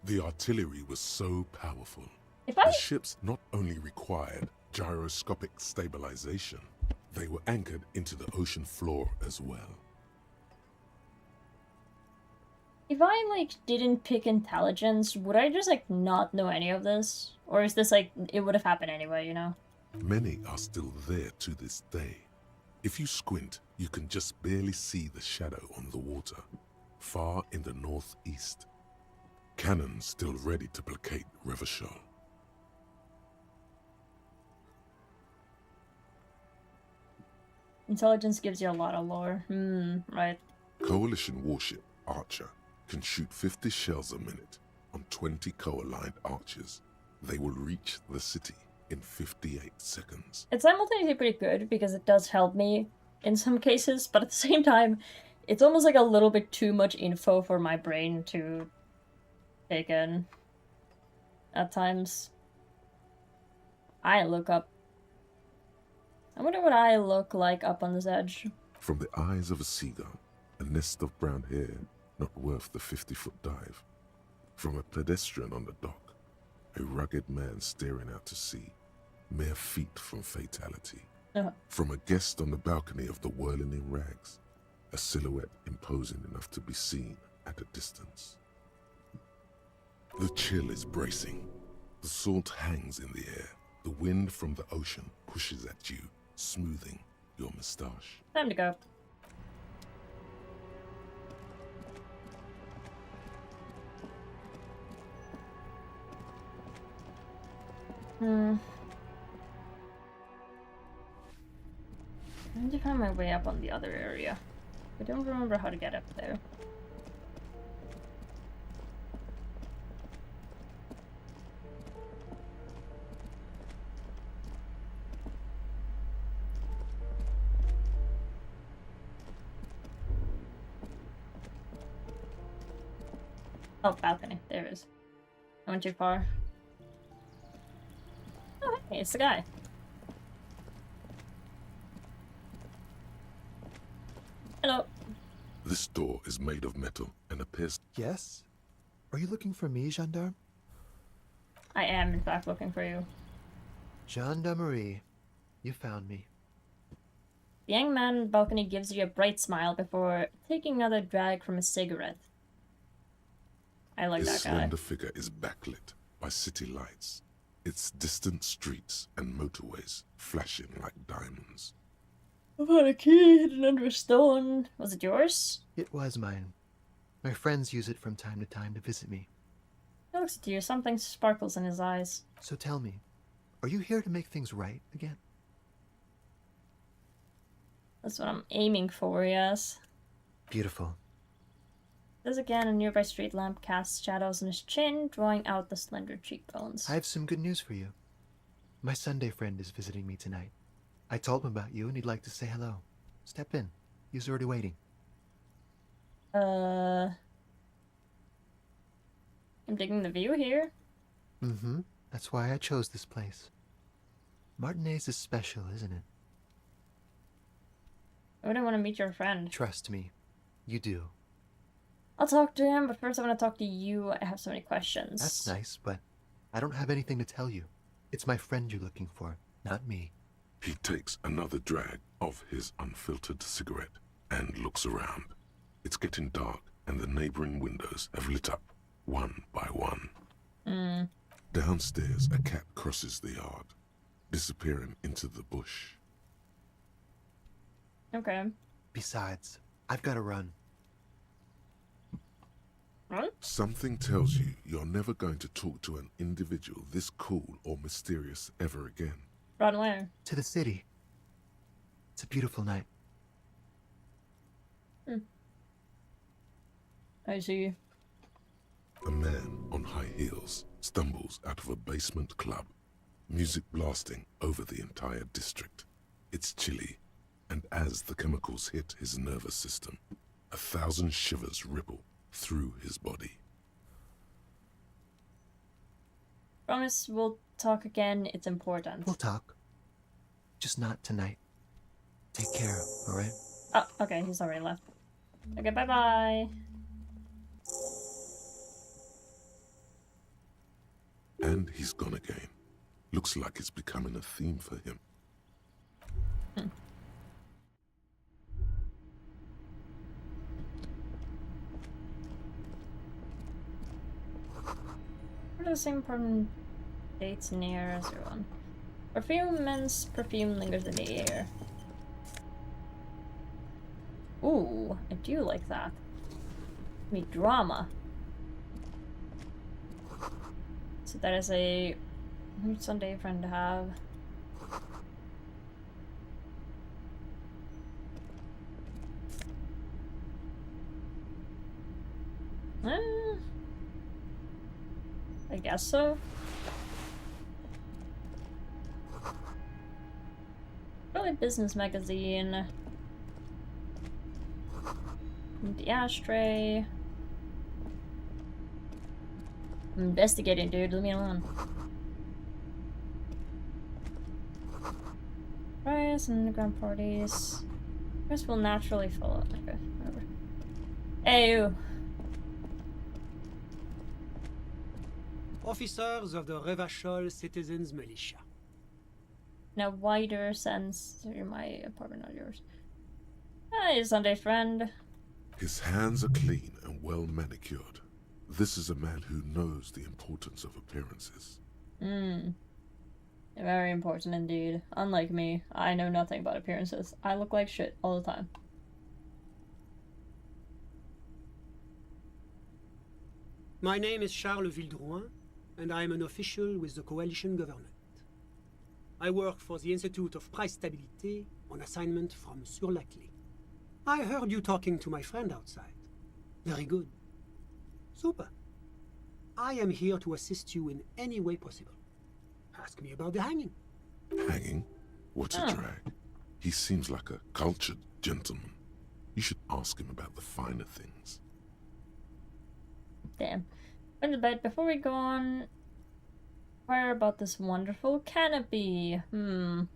The artillery was so powerful. The ships not only required gyroscopic stabilization, They were anchored into the ocean floor as well. If I, like, didn't pick intelligence, would I just, like, not know any of this? Or is this, like, it would have happened anyway, you know? Many are still there to this day. If you squint, you can just barely see the shadow on the water, far in the northeast. Cannons still ready to placate Revachol. Intelligence gives you a lot of lore. Right. Coalition warship Archer can shoot 50 shells a minute on 20 co-aligned archers. They will reach the city in 58 seconds. It's simultaneously pretty good because it does help me in some cases, but at the same time, it's almost like a little bit too much info for my brain to take in at times. I wonder what I look like up on this edge. From the eyes of a seagull, a nest of brown hair, not worth the 50-foot dive. From a pedestrian on the dock, a rugged man staring out to sea, mere feet from fatality. From a guest on the balcony of the Whirling in Rags, a silhouette imposing enough to be seen at a distance. The chill is bracing. The salt hangs in the air. The wind from the ocean pushes at you, smoothing your moustache. Time to go. I need to find my way up on the other area. I don't remember how to get up there. Oh, balcony. There it is. I went too far. Oh, hey, it's the guy. Hello. This door is made of metal and appears... Yes? Are you looking for me, gendarme? I am, in fact, looking for you. Gendarmerie. You found me. The young man on the balcony gives you a bright smile before taking another drag from a cigarette. I like His that guy. slender figure is backlit by city lights, its distant streets and motorways flashing like diamonds. I found a key hidden under a stone. Was it yours? It was mine. My friends use it from time to time to visit me. He looks at you. Something sparkles in his eyes. So tell me, are you here to make things right again? That's what I'm aiming for, yes. Beautiful. This again, a nearby street lamp casts shadows on his chin, drawing out the slender cheekbones. I have some good news for you. My Sunday friend is visiting me tonight. I told him about you and he'd like to say hello. Step in. He's already waiting. I'm digging the view here. Mm-hmm. That's why I chose this place. Martinez is special, isn't it? I wouldn't want to meet your friend. Trust me. You do. I'll talk to him, but first I want to talk to you. I have so many questions. That's nice, but I don't have anything to tell you. It's my friend you're looking for, not me. He takes another drag of his unfiltered cigarette and looks around. It's getting dark and the neighboring windows have lit up one by one. Downstairs, a cat crosses the yard, disappearing into the bush. Okay. Besides, I've got to run. What? Something tells you you're never going to talk to an individual this cool or mysterious ever again. Run where? To the city. It's a beautiful night. I see. A man on high heels stumbles out of a basement club, music blasting over the entire district. It's chilly, and as the chemicals hit his nervous system, 1,000 shivers ripple through his body. Promise we'll talk again. It's important. We'll talk. Just not tonight. Take care, alright? Oh, okay, he's already left. Okay, bye-bye. And he's gone again. Looks like it's becoming a theme for him. the same important dates near as everyone. Perfume, men's perfume lingers in the air. Ooh, I do like that. Me drama. So that is a Sunday friend to have. I guess so. Probably business magazine. The ashtray. I'm investigating, dude. Leave me alone. Price and underground parties. Price will naturally follow. Okay, whatever. Hey, Officers of the Revachol Citizens Militia. in a wider sense, you're my apartment, not yours. Hi, Sunday friend. His hands are clean and well manicured. This is a man who knows the importance of appearances. Very important indeed. Unlike me, I know nothing about appearances. I look like shit all the time. My name is Charles Vildrouin, and I am an official with the coalition government. I work for the Institute of Price Stabilité on assignment from Sur-la-Clé. I heard you talking to my friend outside. Very good. Super. I am here to assist you in any way possible. Ask me about the hanging. Hanging? What a drag. He seems like a cultured gentleman. You should ask him about the finer things. Damn. Go to bed. Before we go on, inquire about this wonderful canopy. And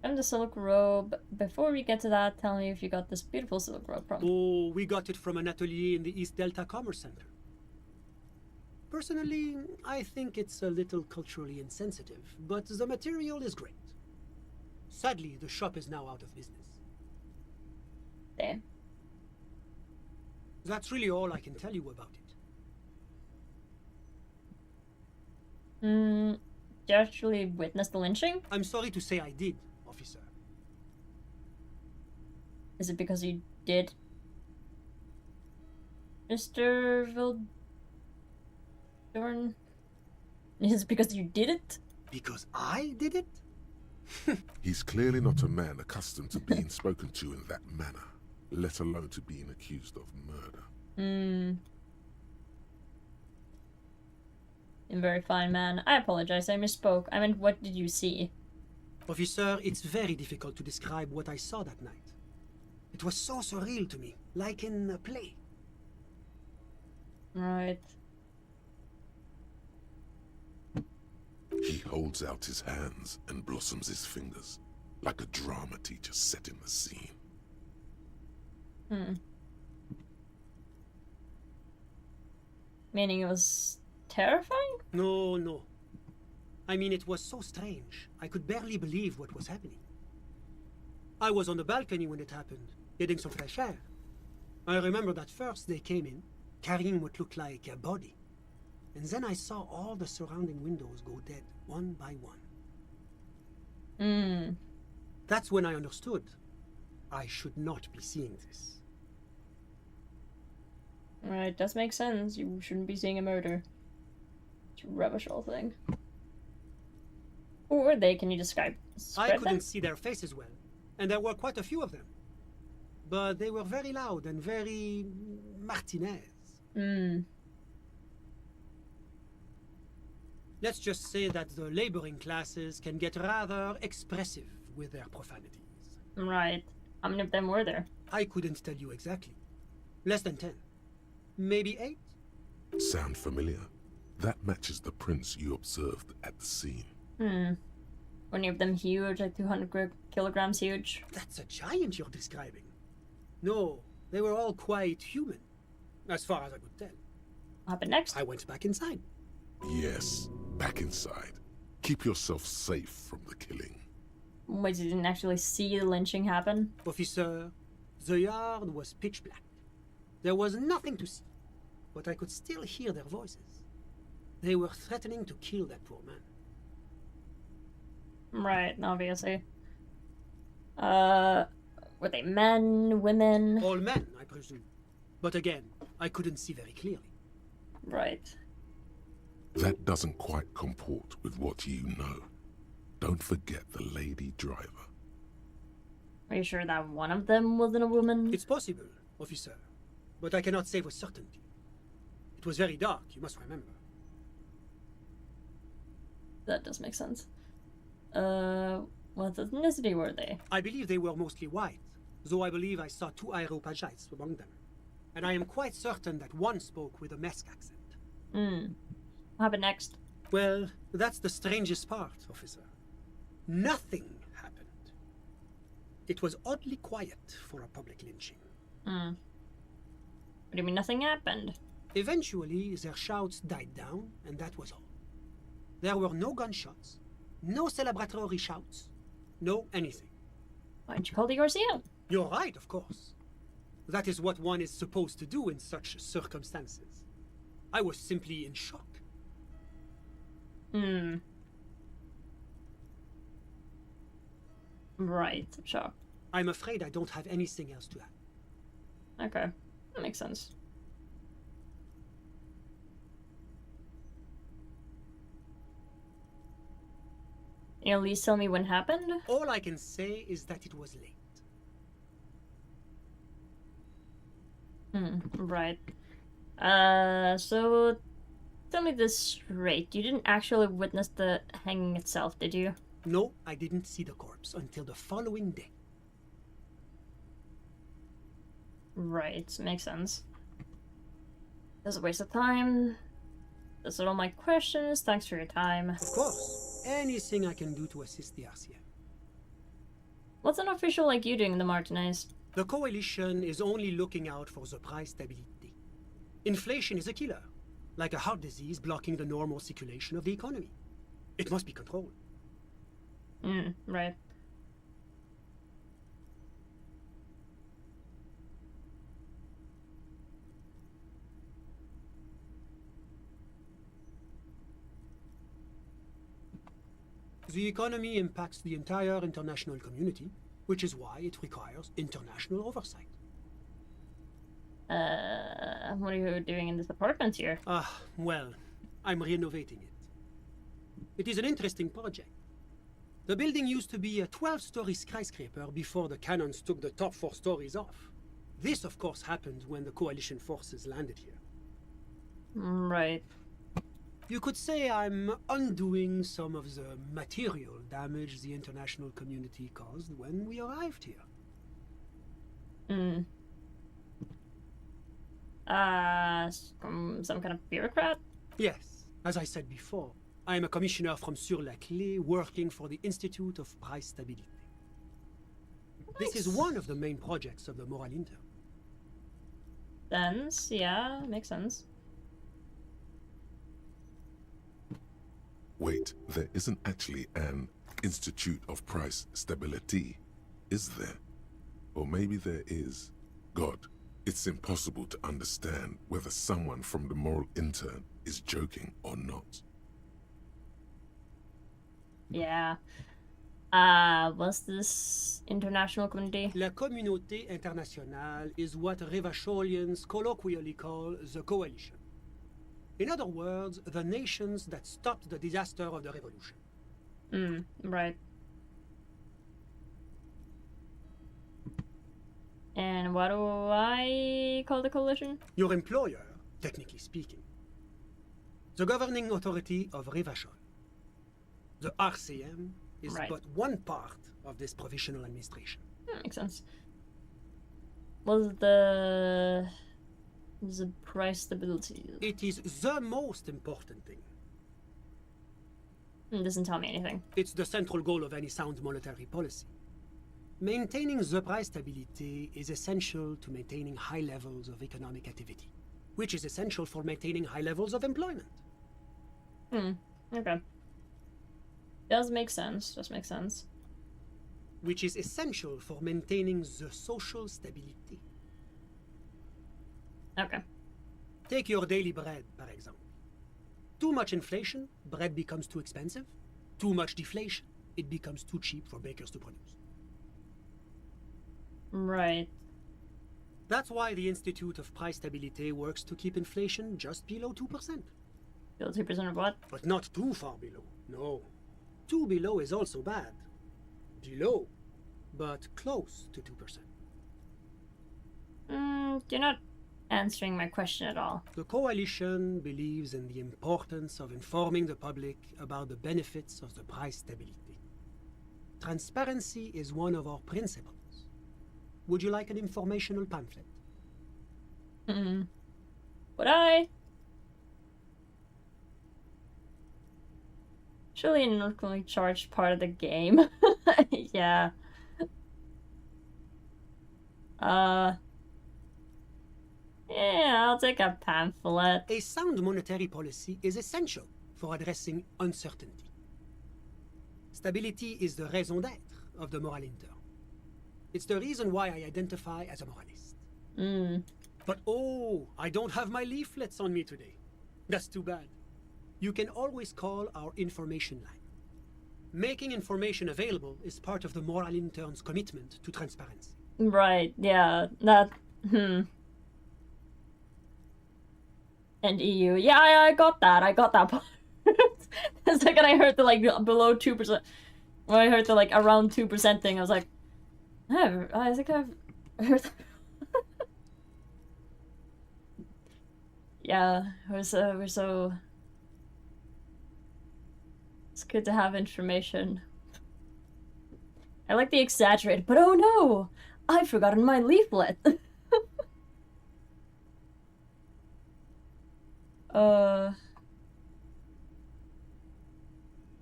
the silk robe. Before we get to that, tell me if you got this beautiful silk robe from. Oh, we got it from an atelier in the East Delta Commerce Center. Personally, I think it's a little culturally insensitive, but the material is great. Sadly, the shop is now out of business. Damn. That's really all I can tell you about it. Did you actually witness the lynching? I'm sorry to say I did, officer. Is it because you did? Mr. Vildorn? Is it because you did it? Because I did it? He's clearly not a man accustomed to being spoken to in that manner, let alone to being accused of murder. A very fine man. I apologize, I misspoke. I meant, what did you see? Officer, it's very difficult to describe what I saw that night. It was so surreal to me, like in a play. Right. He holds out his hands and blossoms his fingers, like a drama teacher setting the scene. Meaning it was terrifying? No, no. I mean, it was so strange. I could barely believe what was happening. I was on the balcony when it happened, getting some fresh air. I remember that first they came in, carrying what looked like a body. And then I saw all the surrounding windows go dead, one by one. That's when I understood. I should not be seeing this. Right, does make sense. You shouldn't be seeing a murder. It's a Revachol thing. Who were they? Can you describe I couldn't them? see their faces well, and there were quite a few of them. But they were very loud and very Martinez. Let's just say that the laboring classes can get rather expressive with their profanities. Right. How many of them were there? I couldn't tell you exactly. Less than 10. Maybe 8? Sound familiar? That matches the prints you observed at the scene. Were any of them huge, like 200 kilograms huge? That's a giant you're describing. No, they were all quite human, as far as I could tell. What happened next? I went back inside. Yes, back inside. Keep yourself safe from the killing. Wait, you didn't actually see the lynching happen? Officer, the yard was pitch black. There was nothing to see, but I could still hear their voices. They were threatening to kill that poor man. Right, obviously. Were they men, women? All men, I presume. But again, I couldn't see very clearly. Right. That doesn't quite comport with what you know. Don't forget the lady driver. Are you sure that one of them wasn't a woman? It's possible, officer, but I cannot say with certainty. It was very dark, you must remember. That does make sense. What ethnicity were they? I believe they were mostly white, though I believe I saw 2 Areopagites among them. And I am quite certain that one spoke with a Mesk accent. What happened next? Well, that's the strangest part, officer. Nothing happened. It was oddly quiet for a public lynching. What do you mean nothing happened? Eventually, their shouts died down, and that was all. There were no gunshots, no celebratory shouts, no anything. Why'd you call the RCM? You're right, of course. That is what one is supposed to do in such circumstances. I was simply in shock. Right, shock. I'm afraid I don't have anything else to add. Okay, that makes sense. Can you at least tell me when happened? All I can say is that it was late. Right. So tell me this straight. You didn't actually witness the hanging itself, did you? No, I didn't see the corpse until the following day. Right, makes sense. That's a waste of time. Those are all my questions. Thanks for your time. Of course. Anything I can do to assist the RCM. What's an official like you doing in the Martinez? The Coalition is only looking out for the price stability. Inflation is a killer, like a heart disease blocking the normal circulation of the economy. It must be controlled. Right. The economy impacts the entire international community, which is why it requires international oversight. What are you doing in this apartment here? Well, I'm renovating it. It is an interesting project. The building used to be a 12-story skyscraper before the cannons took the top 4 stories off. This, of course, happened when the Coalition forces landed here. Right. You could say I'm undoing some of the material damage the international community caused when we arrived here. Some kind of bureaucrat? Yes. As I said before, I am a commissioner from Sur-la-Clé working for the Institute of Price Stability. Nice. This is one of the main projects of the Moral Intern. Sense, yeah, makes sense. Wait, there isn't actually an Institute of Price Stability, is there? Or maybe there is. God, it's impossible to understand whether someone from the Moral Intern is joking or not. Yeah. What's this international community? La Communauté Internationale is what Revacholians colloquially call the Coalition. In other words, the nations that stopped the disaster of the revolution. Right. And what do I call the coalition? Your employer, technically speaking. The governing authority of Revachol. The RCM is Right. but one part of this provisional administration. Makes sense. Was the price stability? It is the most important thing. It doesn't tell me anything. It's the central goal of any sound monetary policy. Maintaining the price stability is essential to maintaining high levels of economic activity, which is essential for maintaining high levels of employment. Okay. Does make sense. Does make sense. Which is essential for maintaining the social stability. Okay. Take your daily bread, for example. Too much inflation, bread becomes too expensive. Too much deflation, it becomes too cheap for bakers to produce. Right. That's why the Institute of Price Stability works to keep inflation just below 2%. Below 2% of what? But not too far below. No. Too below is also bad. Below, but close to 2%. You're not answering my question at all. The Coalition believes in the importance of informing the public about the benefits of the price stability. Transparency is one of our principles. Would you like an informational pamphlet? Would I? Surely an locally charged part of the game. Yeah. Yeah, I'll take a pamphlet. A sound monetary policy is essential for addressing uncertainty. Stability is the raison d'être of the moral intern. It's the reason why I identify as a moralist. But oh, I don't have my leaflets on me today. That's too bad. You can always call our information line. Making information available is part of the moral intern's commitment to transparency. Right, yeah, that, And EU. Yeah, I got that part. The second I heard the, like, below 2%, when I heard the, like, around 2% thing, I was like, I think I've heard that. Yeah, we're so... It's good to have information. I like the exaggerated, but oh no! I've forgotten my leaflet!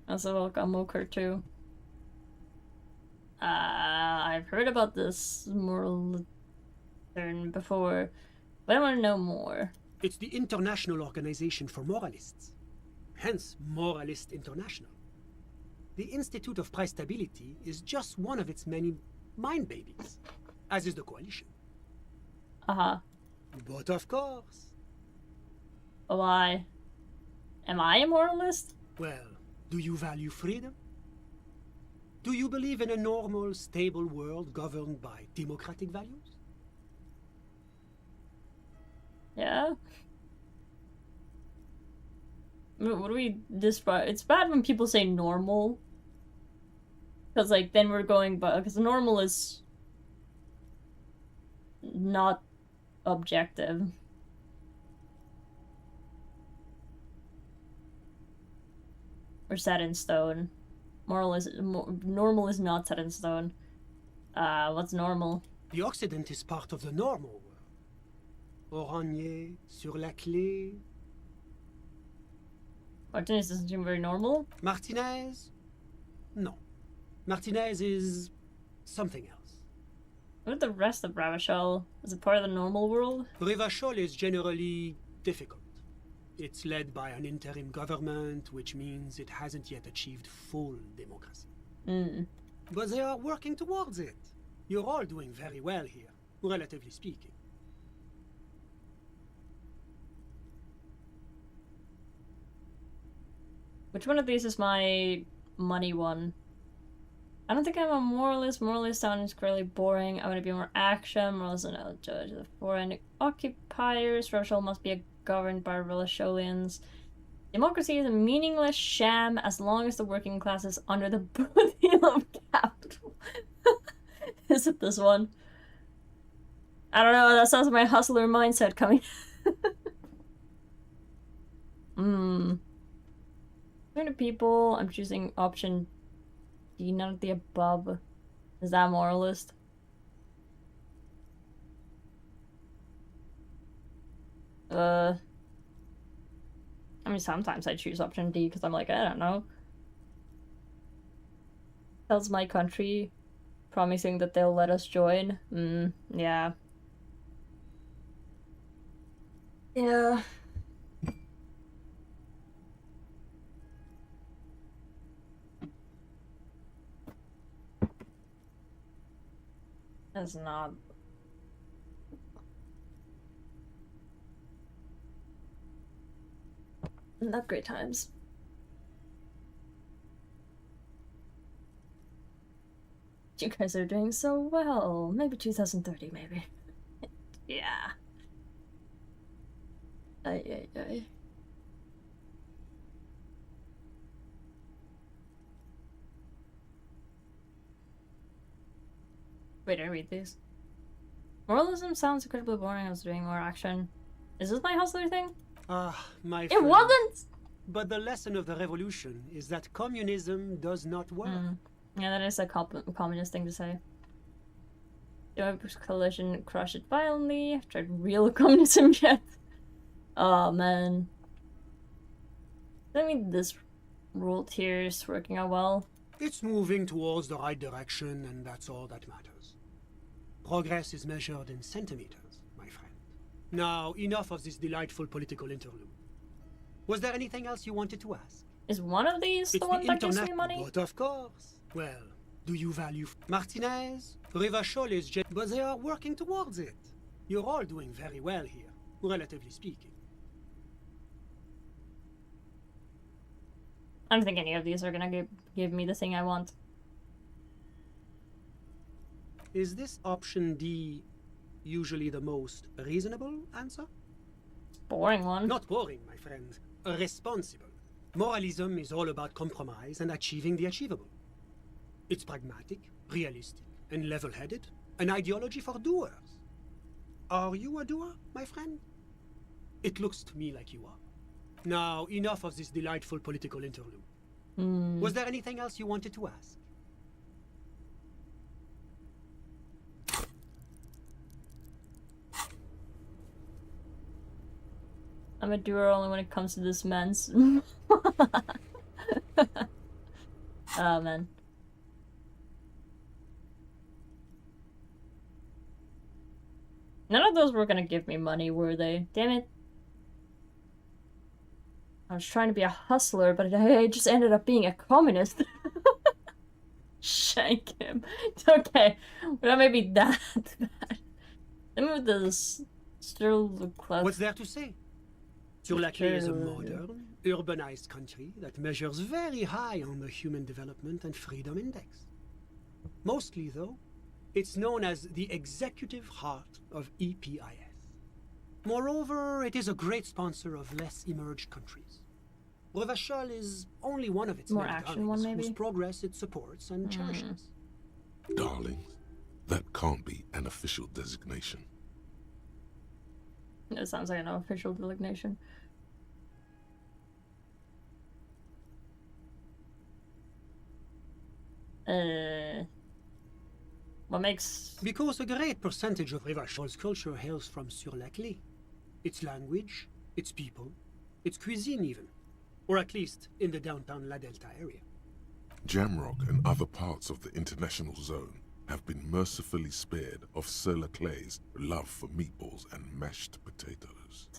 Also welcome Moker too. I've heard about this moral turn before, but I want to know more. It's the International Organization for Moralists. Hence, Moralist International. The Institute of Price Stability is just one of its many mind babies, as is the Coalition. But of course. Why? Am I a moralist? Well, do you value freedom? Do you believe in a normal, stable world governed by democratic values? Yeah. What do we describe? It's bad when people say normal. Because, like, then we're going by... Because normal is... not objective. Or set in stone. Normal is not set in stone. What's normal? The Occident is part of the normal world. Oranje, sur la clé. Martinez doesn't seem very normal. Martinez? No. Martinez is something else. What about the rest of Ravachol? Is it part of the normal world? Ravachol is generally difficult. It's led by an interim government, which means it hasn't yet achieved full democracy. But they are working towards it. You're all doing very well here, relatively speaking. Which one of these is my money one? I don't think I'm a moralist. Moralist sounds incredibly boring. I want to be more action. Moralist and I'll judge the foreign occupiers. Ravachol must be governed by Ravacholians. Democracy is a meaningless sham as long as the working class is under the heel of capital. Is it this one? I don't know. That sounds like my hustler mindset coming. 200 people. I'm choosing option D, none of the above. Is that moralist? I mean, sometimes I choose option D because I'm like, I don't know. Tells my country, promising that they'll let us join. Yeah. Yeah. That's not... Not great times. You guys are doing so well. Maybe 2030, maybe. Yeah. Ay. Wait, I read these. Moralism sounds incredibly boring. I was doing more action. Is this my hustler thing? My It friend. wasn't! But the lesson of the revolution is that communism does not work. Yeah, that is a communist thing to say. Do collision crush it violently? I've tried real communism yet. Oh man. I mean, this rule tier is working out well. It's moving towards the right direction, and that's all that matters. Progress is measured in centimeters, my friend. Now, enough of this delightful political interlude. Was there anything else you wanted to ask? Is one of these the one that gives me money? But of course. Well, do you value Martinez? Rivachol is but they are working towards it. You're all doing very well here, relatively speaking. I don't think any of these are gonna give me the thing I want. Is this option D usually the most reasonable answer? Boring one. Not boring, my friend. Responsible. Moralism is all about compromise and achieving the achievable. It's pragmatic, realistic, and level-headed. An ideology for doers. Are you a doer, my friend? It looks to me like you are. Now, enough of this delightful political interlude. Was there anything else you wanted to ask? I'm a doer only when it comes to this man's. Oh man. None of those were gonna give me money, were they? Damn it. I was trying to be a hustler, but I just ended up being a communist. Shank him. Okay, but that may be that bad. Let me with this. Still the club. What's there to say? Sur-la-Clé is a modern, urbanized country that measures very high on the Human Development and Freedom Index. Mostly, though, it's known as the executive heart of EPIS. Moreover, it is a great sponsor of less emerged countries. Revachol is only one of its More many action darlings one, maybe? whose progress it supports and cherishes. Darlings? That can't be an official designation. It sounds like an official designation. What makes... Because a great percentage of Revachol's culture hails from Sur-la-Clé. Its language, its people, its cuisine even. Or at least in the downtown La Delta area. Jamrock and other parts of the international zone have been mercifully spared of Sur-la-Clé's love for meatballs and mashed potatoes.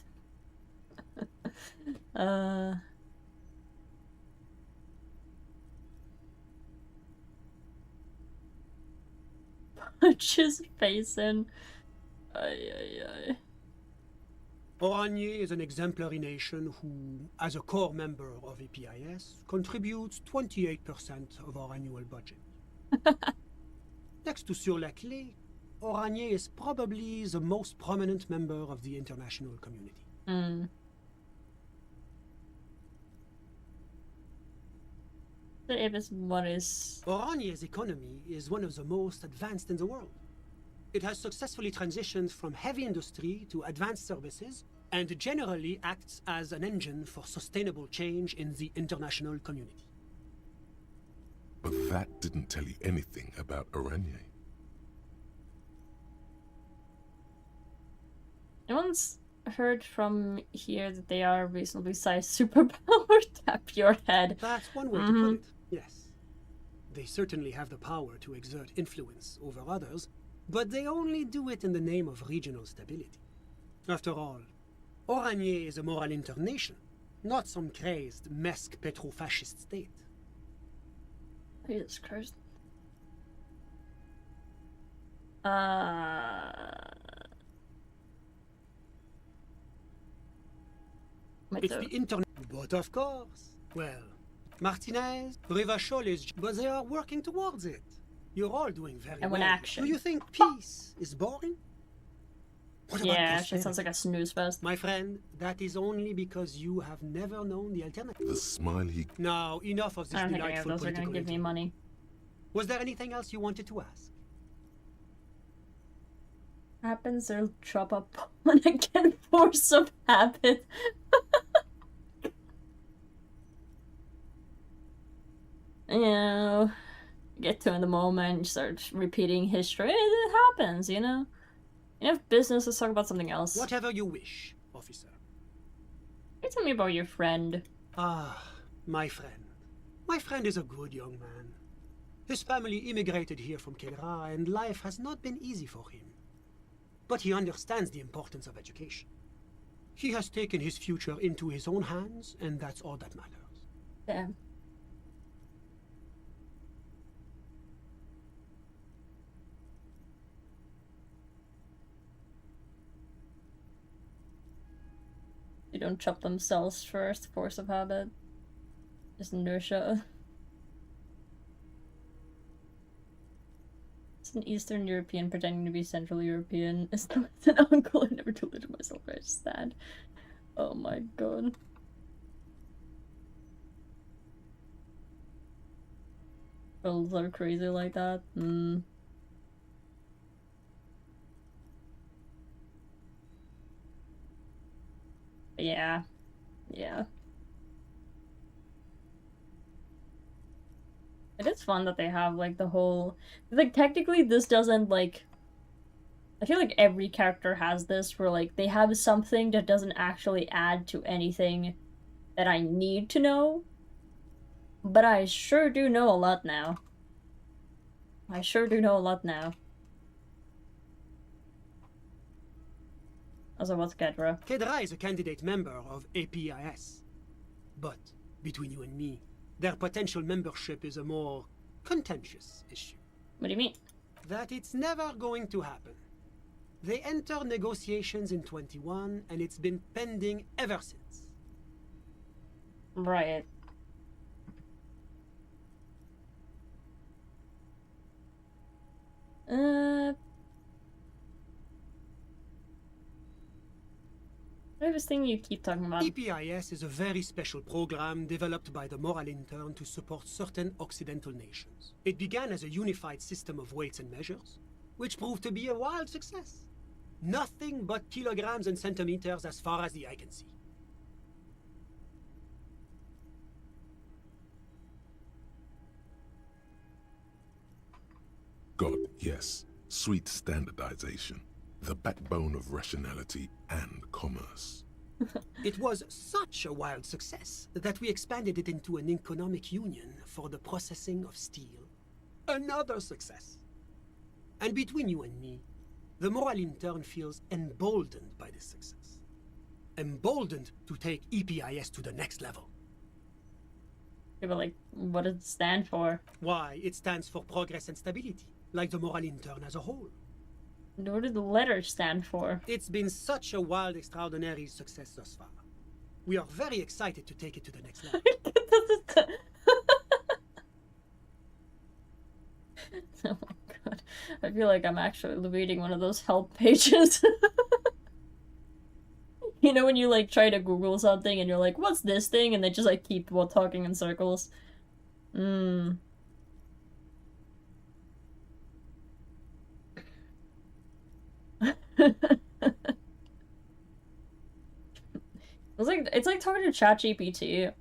Punch his face in. Ay. Oranje is an exemplary nation who, as a core member of EPIS, contributes 28% of our annual budget. Next to Sur-la-Clé, Oranje is probably the most prominent member of the international community. Oranje's economy is one of the most advanced in the world. It has successfully transitioned from heavy industry to advanced services and generally acts as an engine for sustainable change in the international community. But that didn't tell you anything about Oranje. I once heard from here that they are reasonably sized superpower. Tap your head. That's one way to put it, yes. They certainly have the power to exert influence over others, but they only do it in the name of regional stability. After all, Oranje is a moral internation, not some crazed, mesque petro-fascist state. Jesus Christ. It's the internet But of course, well, Martinez, Rivachol is... But they are working towards it. You're all doing very And well. when action. Do you think peace is boring? What about Yeah, prosperity? she sounds like a snooze fest. My friend, that is only because you have never known the alternative. The smile he... Now, enough of this I don't think any of delightful those are gonna political give me interlude. money. Was there anything else you wanted to ask? Happens they'll chop up on again, force of habit. You know, get to in the moment, start repeating history. It happens, you know? You have business, let's talk about something else. Whatever you wish, officer. Can you tell me about your friend? Ah, my friend. My friend is a good young man. His family immigrated here from Kedra, and life has not been easy for him. But he understands the importance of education. He has taken his future into his own hands, and that's all that matters. Damn. They don't chop themselves first, force of habit. Just inertia. It's an Eastern European pretending to be Central European. It's an uncle. I never told it to myself. I just sad. Oh my god. Girls are crazy like that. Yeah. Yeah. It is fun that they have, like, the whole... Like, technically, this doesn't, like... I feel like every character has this, where, like, they have something that doesn't actually add to anything that I need to know. But I sure do know a lot now. I sure do know a lot now. Also, what's Kedra? Kedra is a candidate member of APIS. But, between you and me, their potential membership is a more contentious issue. What do you mean? That it's never going to happen. They entered negotiations in 21, and it's been pending ever since. Right. What is this thing you keep talking about? EPIS is a very special program developed by the Moral Intern to support certain Occidental nations. It began as a unified system of weights and measures, which proved to be a wild success. Nothing but kilograms and centimeters as far as the eye can see. God, yes. Sweet standardization. The backbone of rationality and commerce. It was such a wild success that we expanded it into an economic union for the processing of steel. Another success. And between you and me, the Moral Intern feels emboldened by this success. Emboldened to take EPIS to the next level. Yeah, but, like, what does it stand for? Why, it stands for progress and stability, like the Moral Intern as a whole. What do the letters stand for? It's been such a wild, extraordinary success thus far. We are very excited to take it to the next level. Oh my god. I feel like I'm actually reading one of those help pages. You know when you, like, try to Google something and you're like, what's this thing? And they just, like, keep talking in circles. It's like talking to ChatGPT,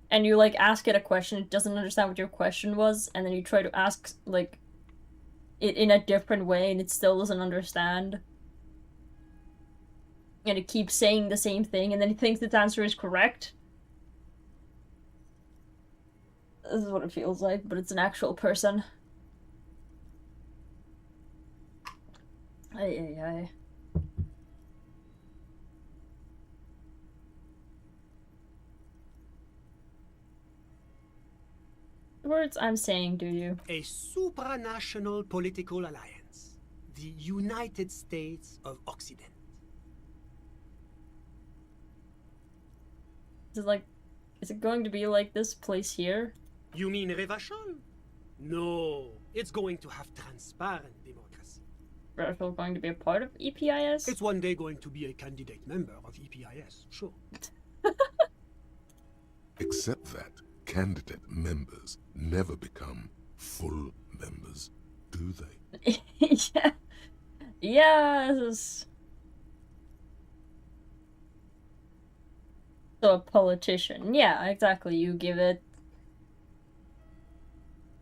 and you, like, ask it a question, it doesn't understand what your question was, and then you try to ask, like, it in a different way, and it still doesn't understand. And it keeps saying the same thing, and then it thinks its answer is correct. This is what it feels like, but it's an actual person. Ay, ay, ay. The words I'm saying, do you? A supranational political alliance. The United States of Occident. Is it like Is it going to be like this place here? You mean Revachol? No, it's going to have transparent democracy. Revachol going to be a part of EPIS? It's one day going to be a candidate member of EPIS, sure. Except that candidate members never become full members, do they? Yeah. Yeah, this is... So a politician. Yeah, exactly. You give it...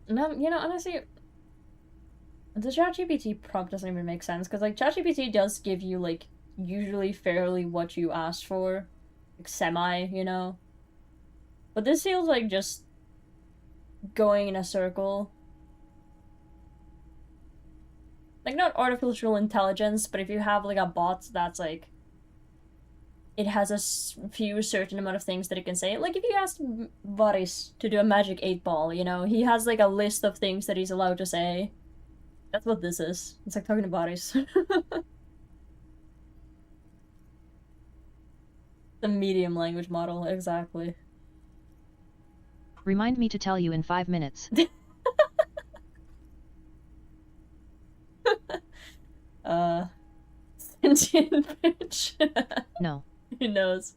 No, you know, honestly... The ChatGPT prompt doesn't even make sense, because, like, ChatGPT does give you, like, usually fairly what you asked for. Like, semi, you know? But this feels like just going in a circle. Like, not artificial intelligence, but if you have, like, a bot that's, like... It has a few certain amount of things that it can say. Like, if you ask Boris to do a magic 8-ball, you know, he has, like, a list of things that he's allowed to say. That's what this is. It's like talking to Boris. The medium language model, exactly. Remind me to tell you in 5 minutes. Sentient bitch. No. Who knows?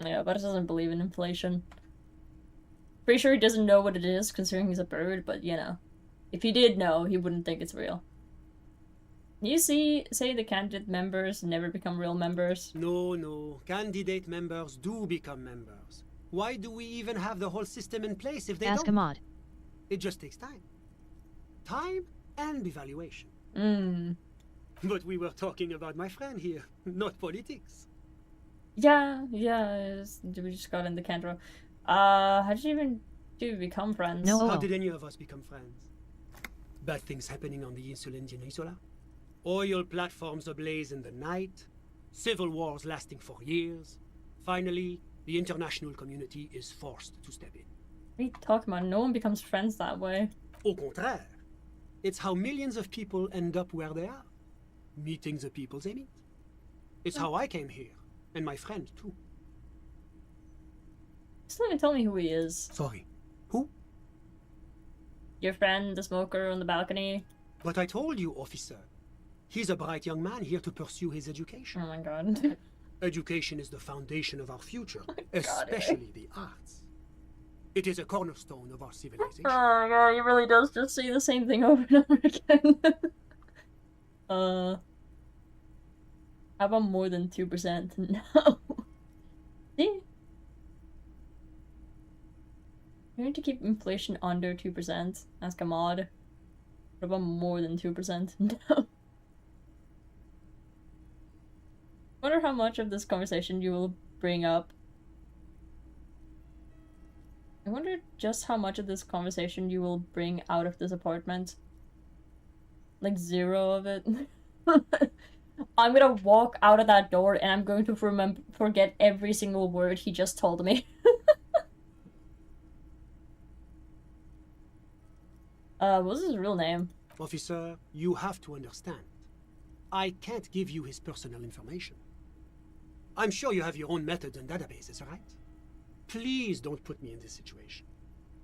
Yeah, Boris doesn't believe in inflation. Pretty sure he doesn't know what it is, considering he's a bird, but, you know. If he did know, he wouldn't think it's real. You say the candidate members never become real members? No. Candidate members do become members. Why do we even have the whole system in place if they Ask don't? Ahmad. It just takes time. Time and evaluation. But we were talking about my friend here, not politics. Yeah, we just got in the Kendra. How did you even become friends? No. How did any of us become friends? Bad things happening on the Insulindian Peninsula. Oil platforms ablaze in the night. Civil wars lasting for years. Finally, the international community is forced to step in. What are you talking about? No one becomes friends that way. Au contraire. It's how millions of people end up where they are. Meeting the people they meet. It's how I came here. And my friend, too. Still haven't told me who he is. Sorry. Who? Your friend, the smoker on the balcony. But I told you, officer. He's a bright young man here to pursue his education. Oh my god. Education is the foundation of our future, especially the arts. It is a cornerstone of our civilization. Oh god, he really does just say the same thing over and over again. How about more than 2%? No. See? We need to keep inflation under 2%. Ask a mod. What about more than 2%? No. Wonder how much of this conversation you will bring up. I wonder just how much of this conversation you will bring out of this apartment. Like 0 of it. I'm gonna walk out of that door and I'm going to forget every single word he just told me. What's his real name? Officer, you have to understand. I can't give you his personal information. I'm sure you have your own methods and databases, right? Please don't put me in this situation.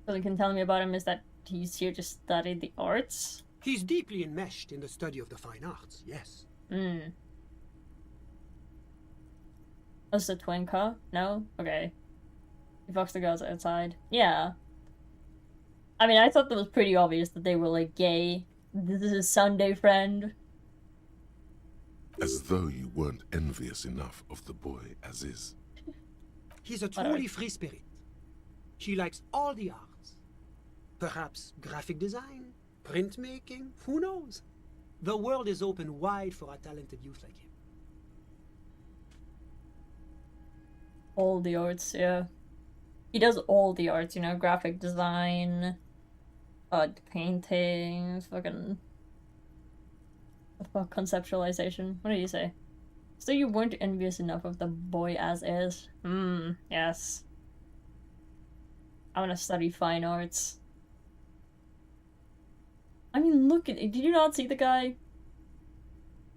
All you can tell me about him is that he's here to study the arts? He's deeply enmeshed in the study of the fine arts, yes. Was it a twin car? No? Okay. He fucks the girls outside. Yeah. I mean, I thought that was pretty obvious that they were, like, gay. This is his Sunday friend. As though you weren't envious enough of the boy as is. He's a truly free spirit. He likes all the arts. Perhaps graphic design, printmaking, who knows? The world is open wide for a talented youth like him. All the arts, yeah. He does all the arts, you know, graphic design, paintings, fucking... conceptualization. What did you say? So you weren't envious enough of the boy as is? Yes. I want to study fine arts. I mean, look at it. Did you not see the guy?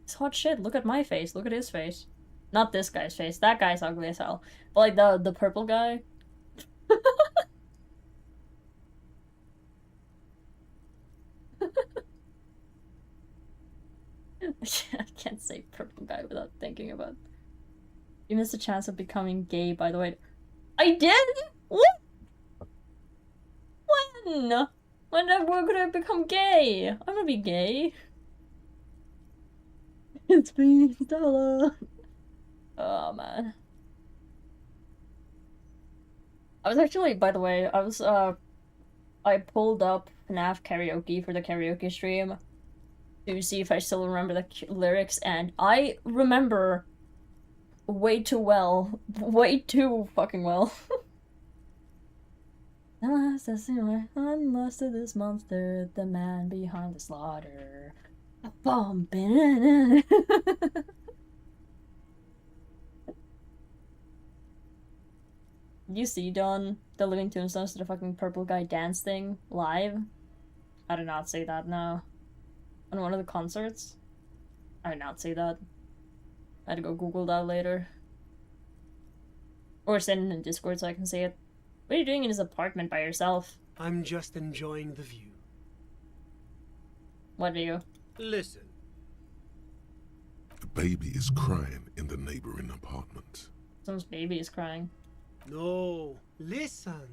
It's hot shit. Look at my face. Look at his face. Not this guy's face. That guy's ugly as hell. But like the purple guy. I can't say purple guy without thinking about. You missed a chance of becoming gay, by the way. I did? What? When? When could I become gay? I'm gonna be gay. It's me, Stella. Oh man. I was actually, by the way, I pulled up FNAF karaoke for the karaoke stream to see if I still remember the lyrics, and I remember way too well. Way too fucking well. Unless to this monster, the man behind the slaughter. Bumping. You see, Don, the Living Tombstones to the fucking purple guy dance thing live? I did not say that, no. On one of the concerts? I did not say that. I had to go Google that later. Or send it in Discord so I can say it. What are you doing in his apartment by yourself? I'm just enjoying the view. What do you? Listen. The baby is crying in the neighboring apartment. Someone's baby is crying. No, listen.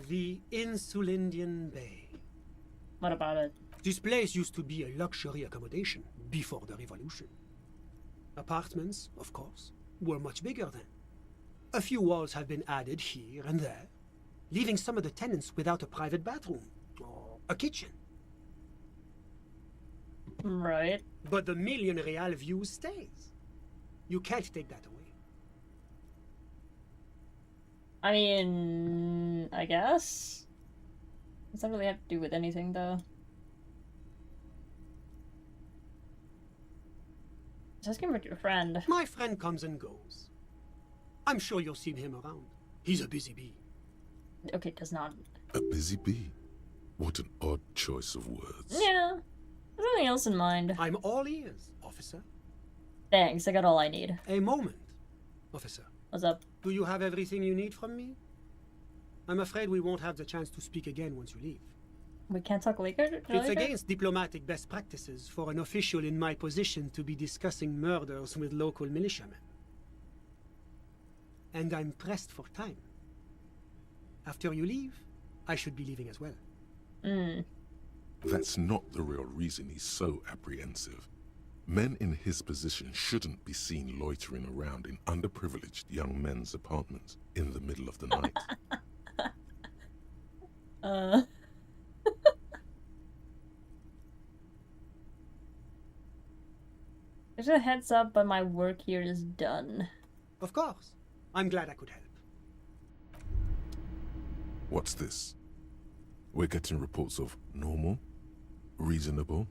The Insulindian Bay. What about it? This place used to be a luxury accommodation before the revolution. Apartments, of course, were much bigger then. A few walls have been added here and there, leaving some of the tenants without a private bathroom or a kitchen. Right. But the million real view stays. You can't take that away. I mean, I guess? It doesn't really have to do with anything, though. Just give it to your friend. My friend comes and goes. I'm sure you'll see him around. He's a busy bee. Okay, does not. A busy bee? What an odd choice of words. Yeah. There's nothing else in mind. I'm all ears, officer. Thanks, I got all I need. A moment, officer. What's up? Do you have everything you need from me? I'm afraid we won't have the chance to speak again once you leave. We can't talk later? It's against diplomatic best practices for an official in my position to be discussing murders with local militiamen. And I'm pressed for time. After you leave, I should be leaving as well. That's not the real reason he's so apprehensive. Men in his position shouldn't be seen loitering around in underprivileged young men's apartments in the middle of the night. There's a heads up, but my work here is done. Of course. I'm glad I could help. What's this? We're getting reports of normal, reasonable,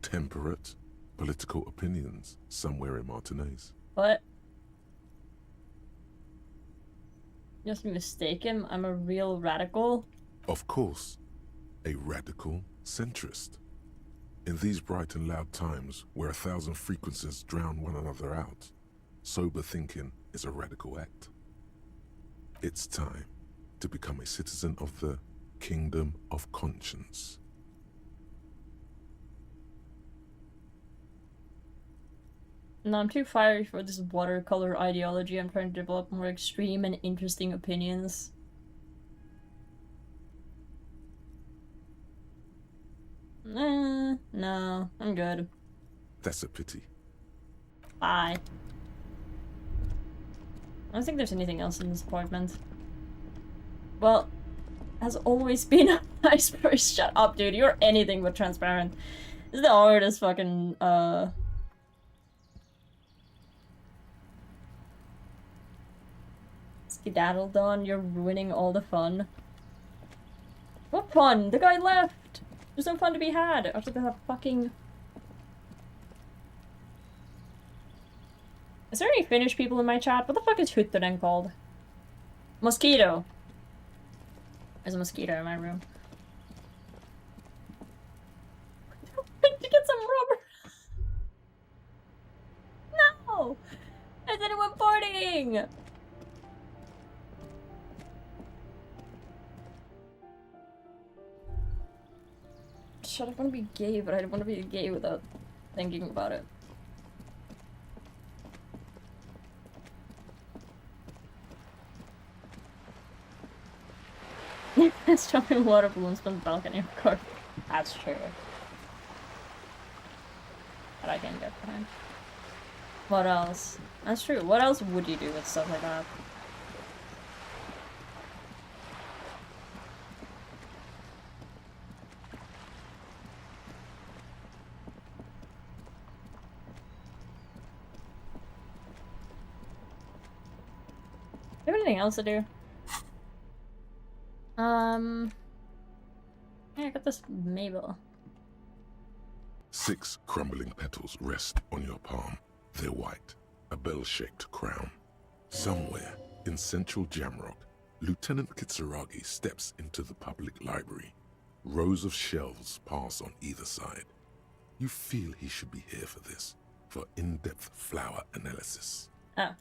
temperate, political opinions somewhere in Martinez. What? You must be mistaken. I'm a real radical. Of course, a radical centrist. In these bright and loud times where 1,000 frequencies drown one another out, sober thinking is a radical act. It's time to become a citizen of the Kingdom of Conscience. No, I'm too fiery for this watercolor ideology. I'm trying to develop more extreme and interesting opinions. No, I'm good. That's a pity. Bye. I don't think there's anything else in this apartment. Well, has always been a nice person. Shut up, dude. You're anything but transparent. This is the hardest fucking, skedaddle done. You're ruining all the fun. What fun? The guy left! There's no fun to be had after that fucking... Is there any Finnish people in my chat? What the fuck is Hyttönen called? Mosquito. There's a mosquito in my room. to get some rubber. No! doing? Shit, I want to be gay, but I don't want to be gay without thinking about it. It's dropping water balloons from the balcony, of course. That's true. That I can get behind. What else? That's true. What else would you do with stuff like that? Do you have anything else to do? Yeah, I got this Mabel. 6 crumbling petals rest on your palm. They're white, a bell-shaped crown. Somewhere in central Jamrock, Lieutenant Kitsuragi steps into the public library. Rows of shelves pass on either side. You feel he should be here for this, for in-depth flower analysis. Oh.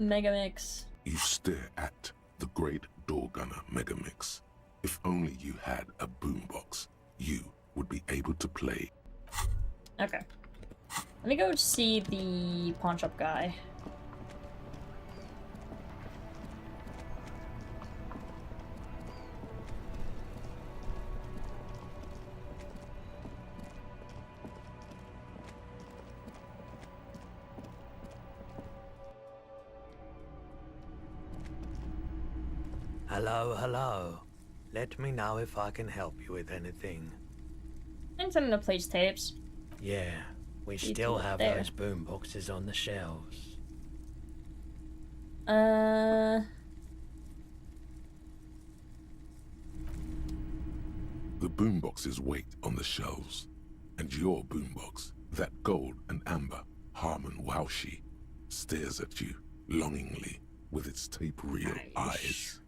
Megamix. You stare at the Great Door Gunner Megamix. If only you had a boombox, you would be able to play. Okay. Let me go see the pawn shop guy. Hello, hello. Let me know if I can help you with anything. I'm sending the plays tapes. Yeah, we You still two have there. those boom boxes on the shelves. The boomboxes wait on the shelves, and your boombox, that gold and amber Harmon Waushi, stares at you longingly with its tape-reel eyes.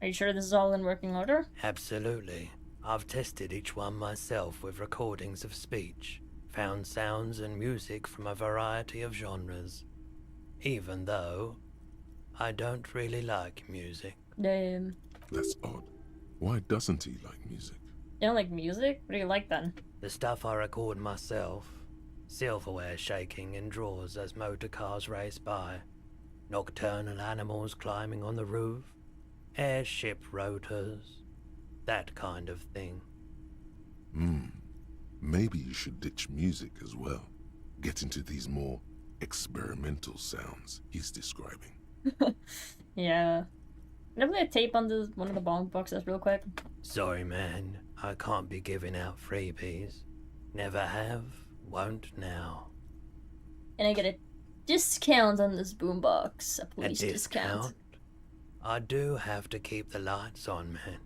Are you sure this is all in working order? Absolutely. I've tested each one myself with recordings of speech, found sounds and music from a variety of genres. Even though I don't really like music. Damn. That's odd. Why doesn't he like music? You don't like music? What do you like then? The stuff I record myself. Silverware shaking in drawers as motor cars race by. Nocturnal animals climbing on the roof. Airship rotors. That kind of thing. Maybe you should ditch music as well. Get into these more experimental sounds he's describing. Yeah. Can I play a tape on this one of the bomb boxes real quick? Sorry, man. I can't be giving out freebies. Never have, won't now. And I get a discount on this boombox. A A police discount. I do have to keep the lights on, man.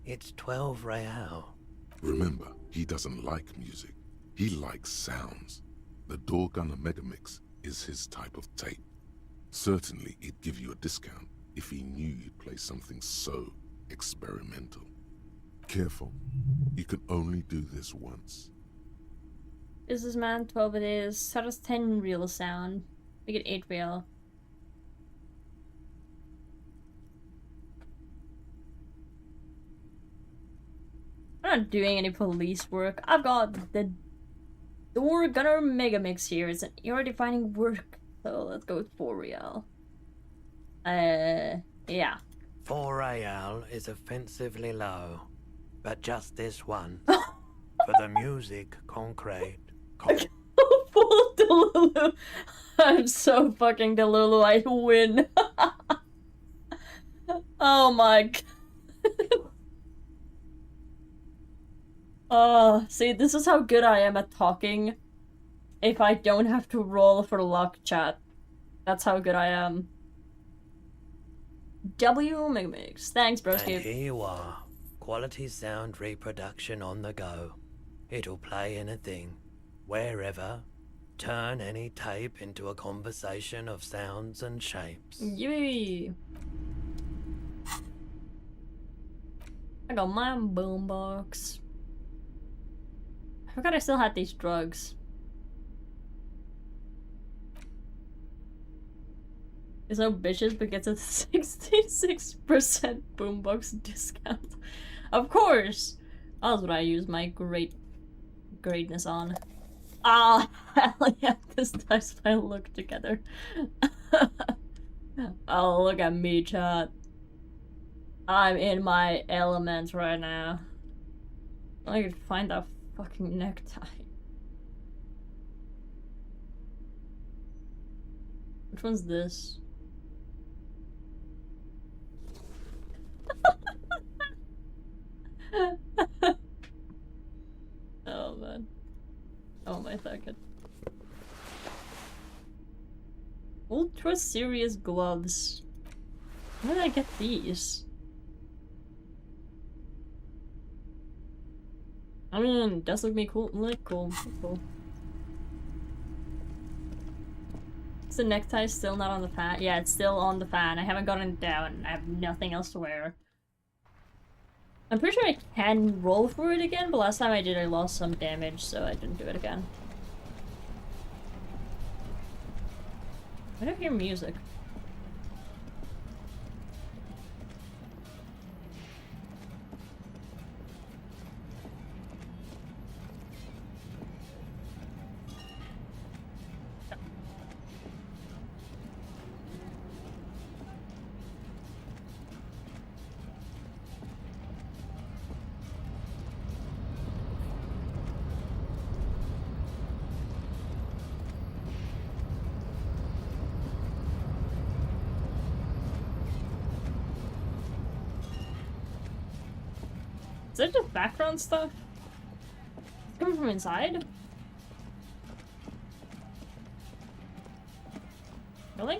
It's 12 real. Remember, he doesn't like music. He likes sounds. The Door Gunner Megamix is his type of tape. Certainly, he'd give you a discount if he knew you'd play something so experimental. Careful. You can only do this once. Businessman, 12 it is. How does 10 real sound? We get 8 real. I'm not doing any police work. I've got the Door Gunner Megamix here. It's an era-defining work. So let's go with 4 real. Yeah. 4 real is offensively low. But just this once. For the music, concrete. Full Delulu. I'm so fucking Delulu. I win. Oh my god. See, this is how good I am at talking. If I don't have to roll for luck, chat. That's how good I am. W Megamix. Thanks, And broski. here you are. Quality sound reproduction on the go. It'll play anything, wherever. Turn any tape into a conversation of sounds and shapes. Yay! I got my boombox. I forgot I still had these drugs. It's no bitches, but gets a 66% boombox discount. Of course! That's what I use my greatness on. Ah, hell yeah, this dice pile look together. Oh, look at me, chat. I'm in my element right now. I could find that fucking necktie. Which one's this? Oh man. Oh my second. Ultra serious gloves. Where did I get these? I mean, it does look me cool. Look cool. Cool. Is the necktie still not on the fan? Yeah, it's still on the fan. I haven't gotten it down. I have nothing else to wear. I'm pretty sure I can roll through it again, but last time I did, I lost some damage, so I didn't do it again. I don't hear music. Is that just background stuff? It's coming from inside? Really?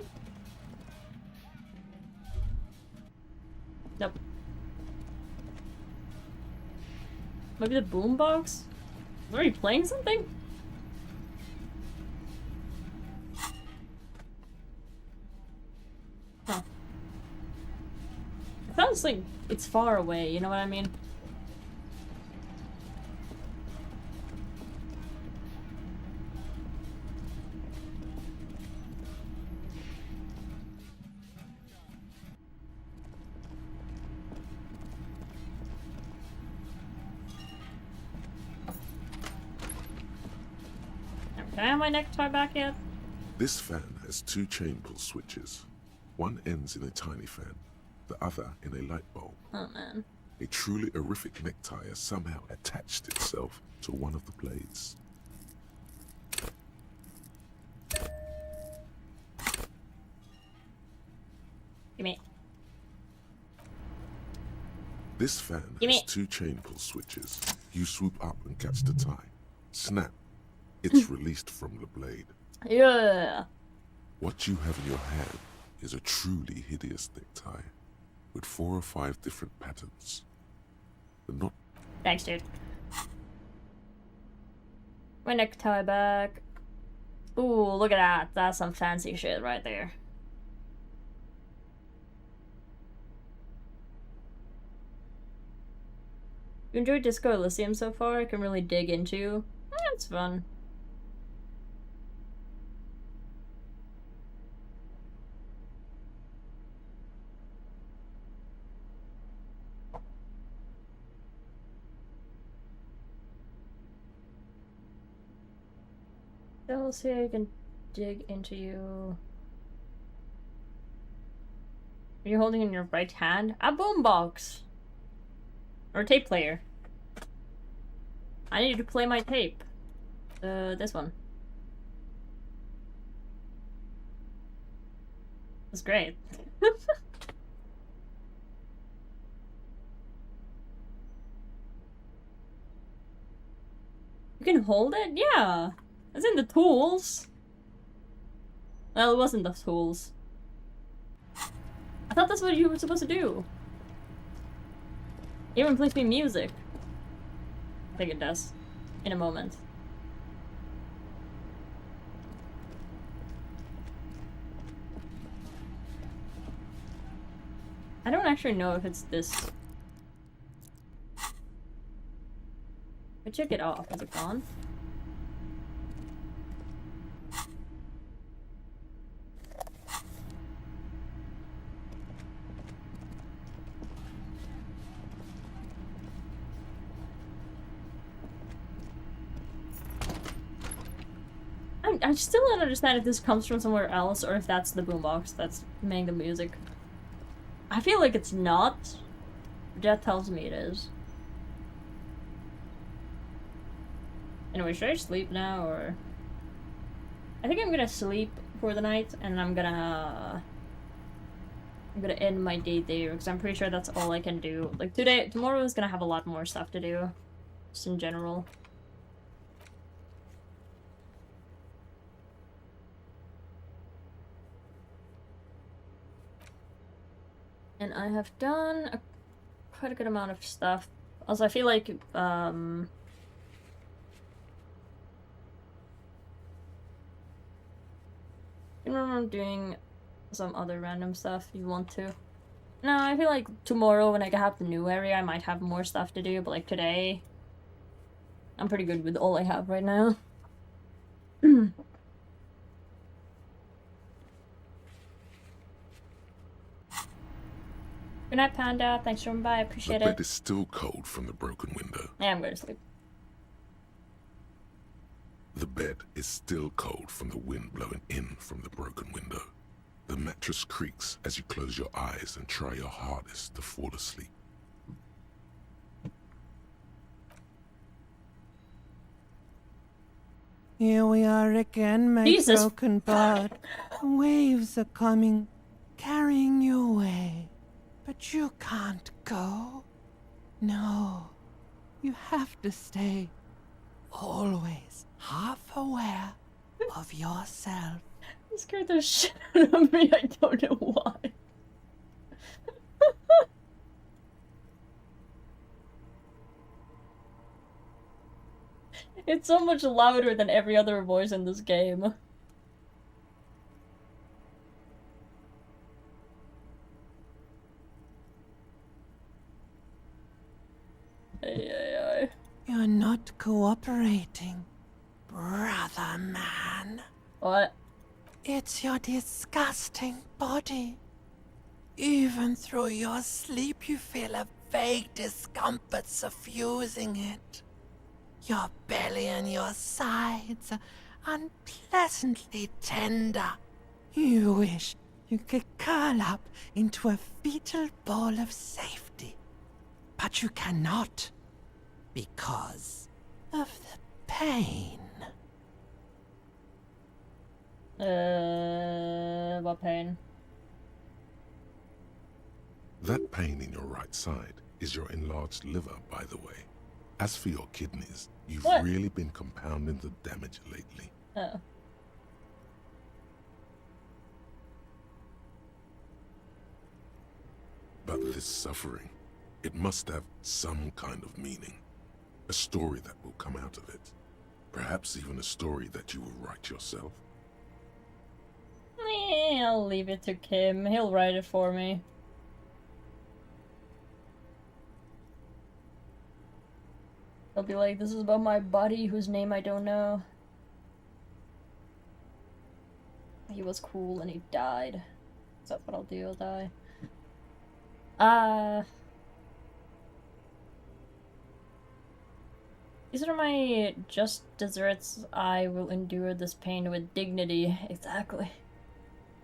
Nope. Maybe the boombox? Are you playing something? Huh. It sounds like it's far away, you know what I mean? Can I have my necktie back yet? This fan has 2 chain pull switches. One ends in a tiny fan, the other in a light bulb. Oh man. A truly horrific necktie has somehow attached itself to one of the blades. Gimme. This fan Gimme. has 2 chain pull switches. You swoop up and catch the tie. Snap. It's released from the blade. Yeah. What you have in your hand is a truly hideous necktie with 4 or 5 different patterns. The knot. Thanks, dude. My necktie back. Ooh, look at that. That's some fancy shit right there. You enjoyed Disco Elysium so far? I can really dig into. It's fun. Let's see I can dig into you. Are you holding in your right hand? A boombox! Or a tape player. I need to play my tape. This one. That's great. You can hold it? Yeah. It's in the tools. Well, it wasn't the tools. I thought that's what you were supposed to do. It even plays me music. I think it does. In a moment. I don't actually know if it's this. I took it off. Is it gone? I still don't understand if this comes from somewhere else or if that's the boombox that's making the music. I feel like it's not. That tells me it is. Anyway, should I sleep now or? I think I'm gonna sleep for the night, and I'm gonna end my day there because I'm pretty sure that's all I can do. Like tomorrow is gonna have a lot more stuff to do, just in general. And I have done quite a good amount of stuff. Also, I feel like I remember doing some other random stuff if you want to. No, I feel like tomorrow when I have the new area, I might have more stuff to do, but like today, I'm pretty good with all I have right now. Good night, Panda. Thanks for coming by. I appreciate The it. bed is still cold from the broken window. Yeah, I'm going to sleep. The bed is still cold from the wind blowing in from the broken window. The mattress creaks as you close your eyes and try your hardest to fall asleep. Here we are again, my Jesus. broken bud. Waves are coming, carrying you away. But you can't go. No, you have to stay. Always half aware of yourself. You scared the shit out of me. I don't know why. It's so much louder than every other voice in this game. You're not cooperating, brother man. What? It's your disgusting body. Even through your sleep, you feel a vague discomfort suffusing it. Your belly and your sides are unpleasantly tender. You wish you could curl up into a fetal ball of safety. But you cannot, because of the pain. What pain? That pain in your right side is your enlarged liver, by the way. As for your kidneys, you've really been compounding the damage lately. Oh. But this suffering, it must have some kind of meaning. A story that will come out of it. Perhaps even a story that you will write yourself. I'll leave it to Kim. He'll write it for me. He'll be like, this is about my buddy whose name I don't know. He was cool and he died. So that's what I'll do, I'll die. These are my just desserts. I will endure this pain with dignity. Exactly.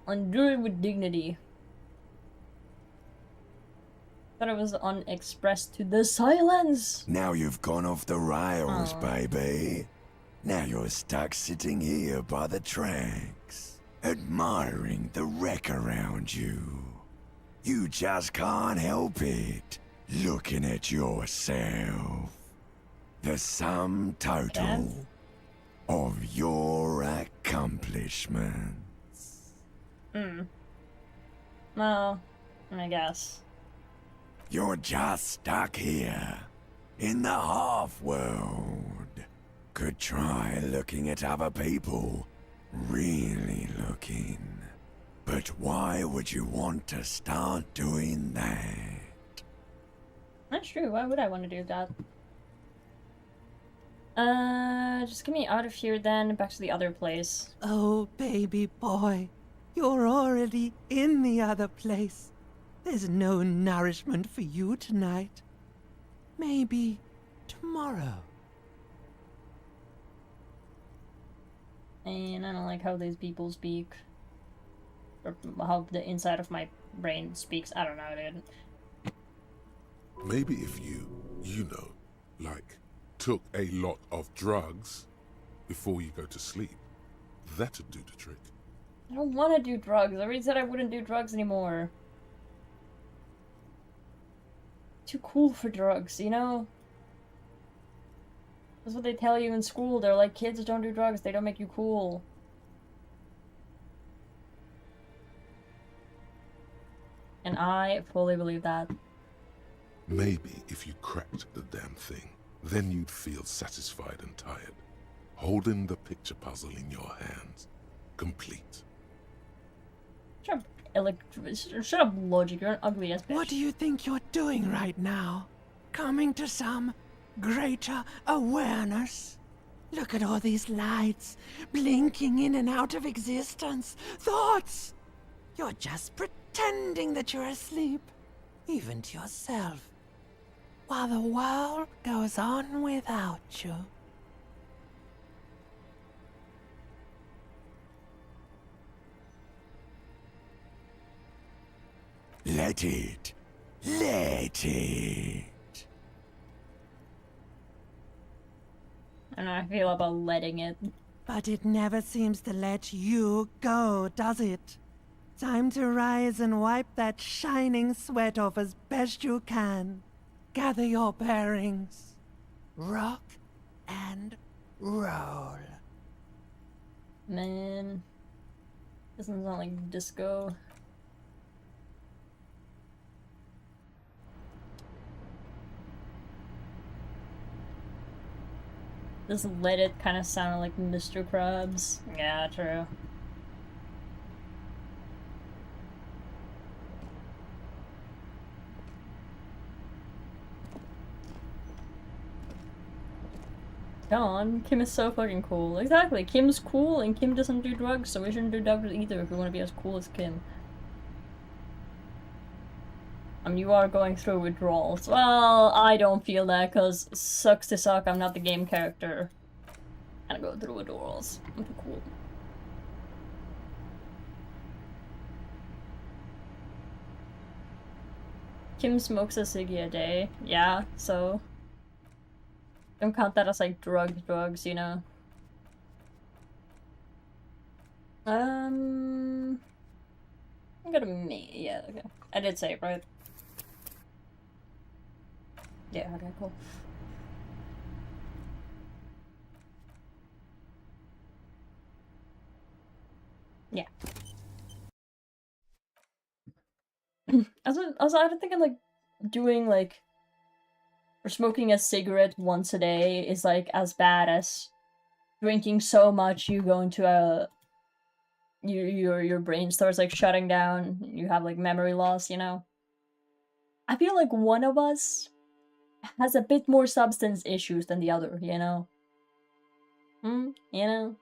Endure it with dignity. Thought it was unexpressed to the silence. Now you've gone off the rails, baby. Now you're stuck sitting here by the tracks, admiring the wreck around you. You just can't help it, looking at yourself. The sum total of your accomplishments. Well, I guess. You're just stuck here, in the half-world. Could try looking at other people, really looking. But why would you want to start doing that? That's true, why would I want to do that? Just get me out of here then, back to the other place. Oh, baby boy, you're already in the other place. There's no nourishment for you tonight. Maybe tomorrow. And I don't like how these people speak. Or how the inside of my brain speaks. I don't know, dude. Maybe if you know, like, took a lot of drugs before you go to sleep, that'd do the trick. I don't want to do drugs. I already said I wouldn't do drugs anymore. Too cool for drugs, you know? That's what they tell you in school. They're like, kids don't do drugs. They don't make you cool. And I fully believe that. Maybe if you cracked the damn thing, then you'd feel satisfied and tired, holding the picture puzzle in your hands, complete. Shut up, shut up, Logic. You're an ugly ass bitch. What do you think you're doing right now? Coming to some greater awareness? Look at all these lights, blinking in and out of existence. Thoughts! You're just pretending that you're asleep, even to yourself, while the world goes on without you. Let it. Let it. I don't know how I feel about letting it. But it never seems to let you go, does it? Time to rise and wipe that shining sweat off as best you can. Gather your bearings. Rock and roll. Man. Doesn't sound like disco. This Let It kind of sounded like Mr. Krabs. Yeah, true. Come on, Kim is so fucking cool. Exactly, Kim's cool and Kim doesn't do drugs, so we shouldn't do drugs either if we want to be as cool as Kim. I mean, you are going through withdrawals. Well, I don't feel that, because sucks to suck, I'm not the game character. And I go through withdrawals. I'm too cool. Kim smokes a ciggy a day. Yeah, so... don't count that as, like, drugs, you know? I'm gonna yeah, okay. I did say it, right? Yeah, okay, cool. Yeah. Also, I don't think I'm, like, doing, like, or smoking a cigarette once a day is, like, as bad as drinking so much you go into a... your brain starts, like, shutting down, you have, like, memory loss, you know? I feel like one of us has a bit more substance issues than the other, you know? You know?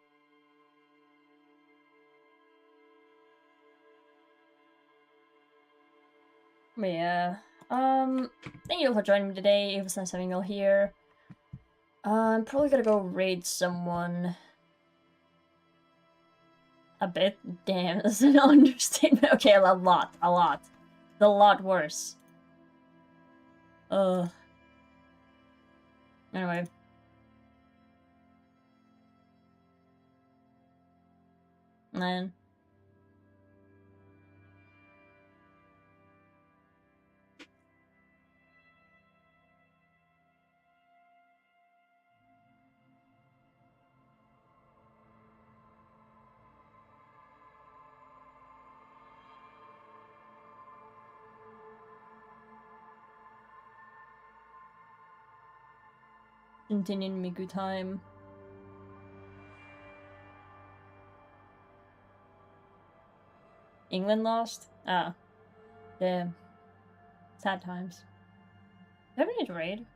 But yeah. Thank you all for joining me today. It was nice having you all here. I'm probably gonna go raid someone. A bit? Damn, that's an understatement. Okay, a lot. It's a lot worse. Anyway. Man. Continuing me good time. England lost? Ah. Damn. Sad times. Do I have any to raid?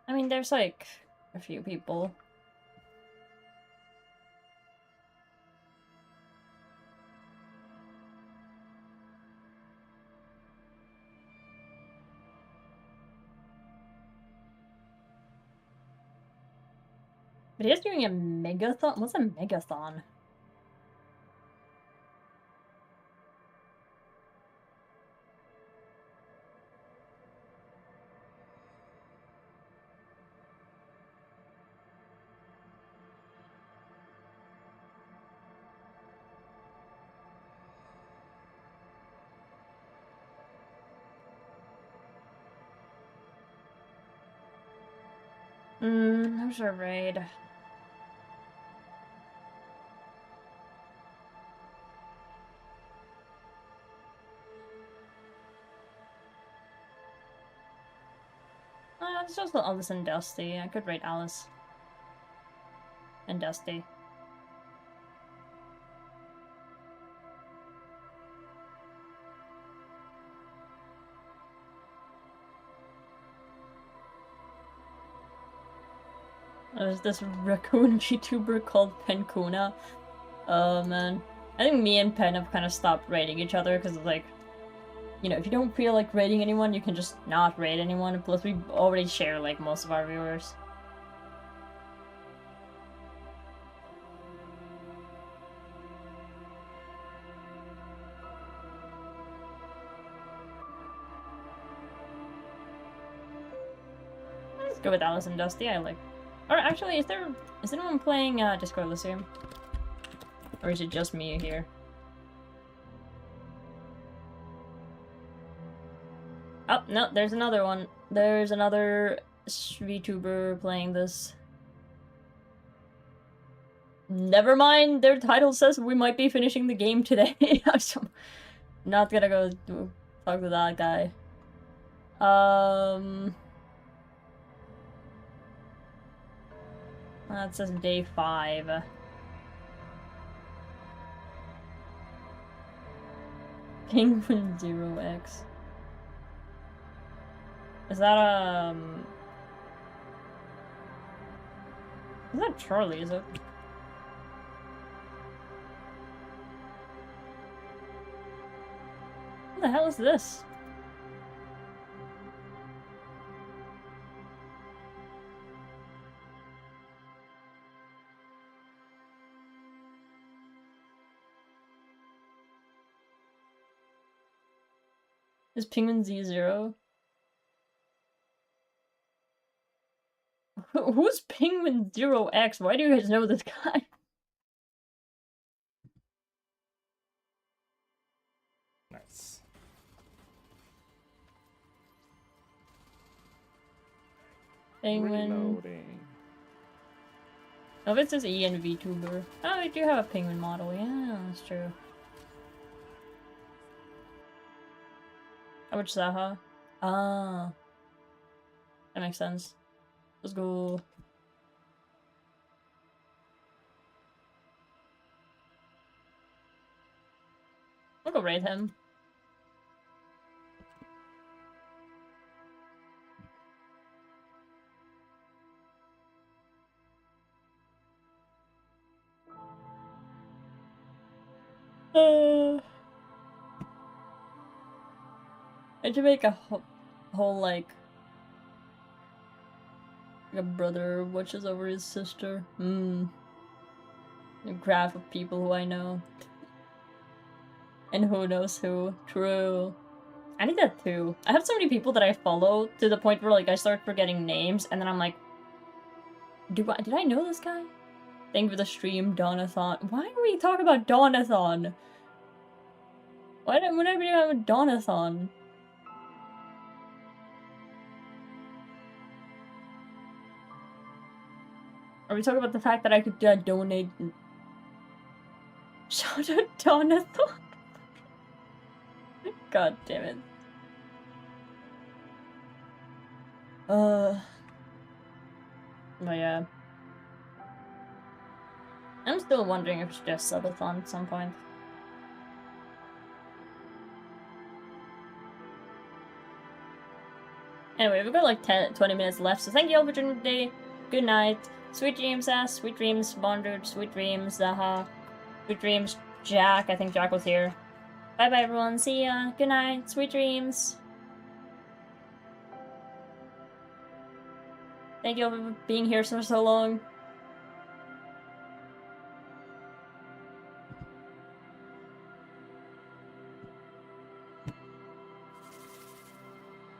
I mean, there's like a few people. But he's doing a megathon? What's a megathon? Who's our raid? It's just Alice and Dusty. I could raid Alice. And Dusty. There's this raccoon VTuber called Pencuna. Oh man. I think me and Pen have kind of stopped raiding each other because of like, you know, if you don't feel like raiding anyone, you can just not raid anyone. Plus we already share like most of our viewers. Let's go with Alice and Dusty. I like. Or actually, is anyone playing Disco Elysium? Or is it just me here? Oh, no, there's another one. There's another VTuber playing this. Never mind, their title says we might be finishing the game today. I'm not gonna go talk to that guy. That says day 5. Penguin 0x. Is that is that Charlie, is it? What the hell is this? Is Penguin Z0? Who's Penguin 0x? Why do you guys know this guy? Nice. Penguin. Reloading. Oh, this is Ian VTuber. Oh, we do have a penguin model. Yeah, that's true. How much Zaha? Ah. That makes sense. Let's go. I'll go raid him. I should make a whole like a brother watches over his sister. A graph of people who I know. And who knows who. True. I need that too. I have so many people that I follow to the point where like I start forgetting names and then I'm like, did I know this guy? Thank you for the stream, Donathon. Why are we talking about Donathon? Would I be doing a Donathon? Are we talking about the fact that I could donate? Shout out Donathon. God damn it. But yeah. I'm still wondering if it's just subathon at some point. Anyway, we've got like 20 minutes left, so thank you all for joining today. Good night. Sweet dreams, Ass. Sweet dreams, Bonded. Sweet dreams, Zaha. Sweet dreams, Jack. I think Jack was here. Bye bye, everyone. See ya. Good night. Sweet dreams. Thank you all for being here for so long.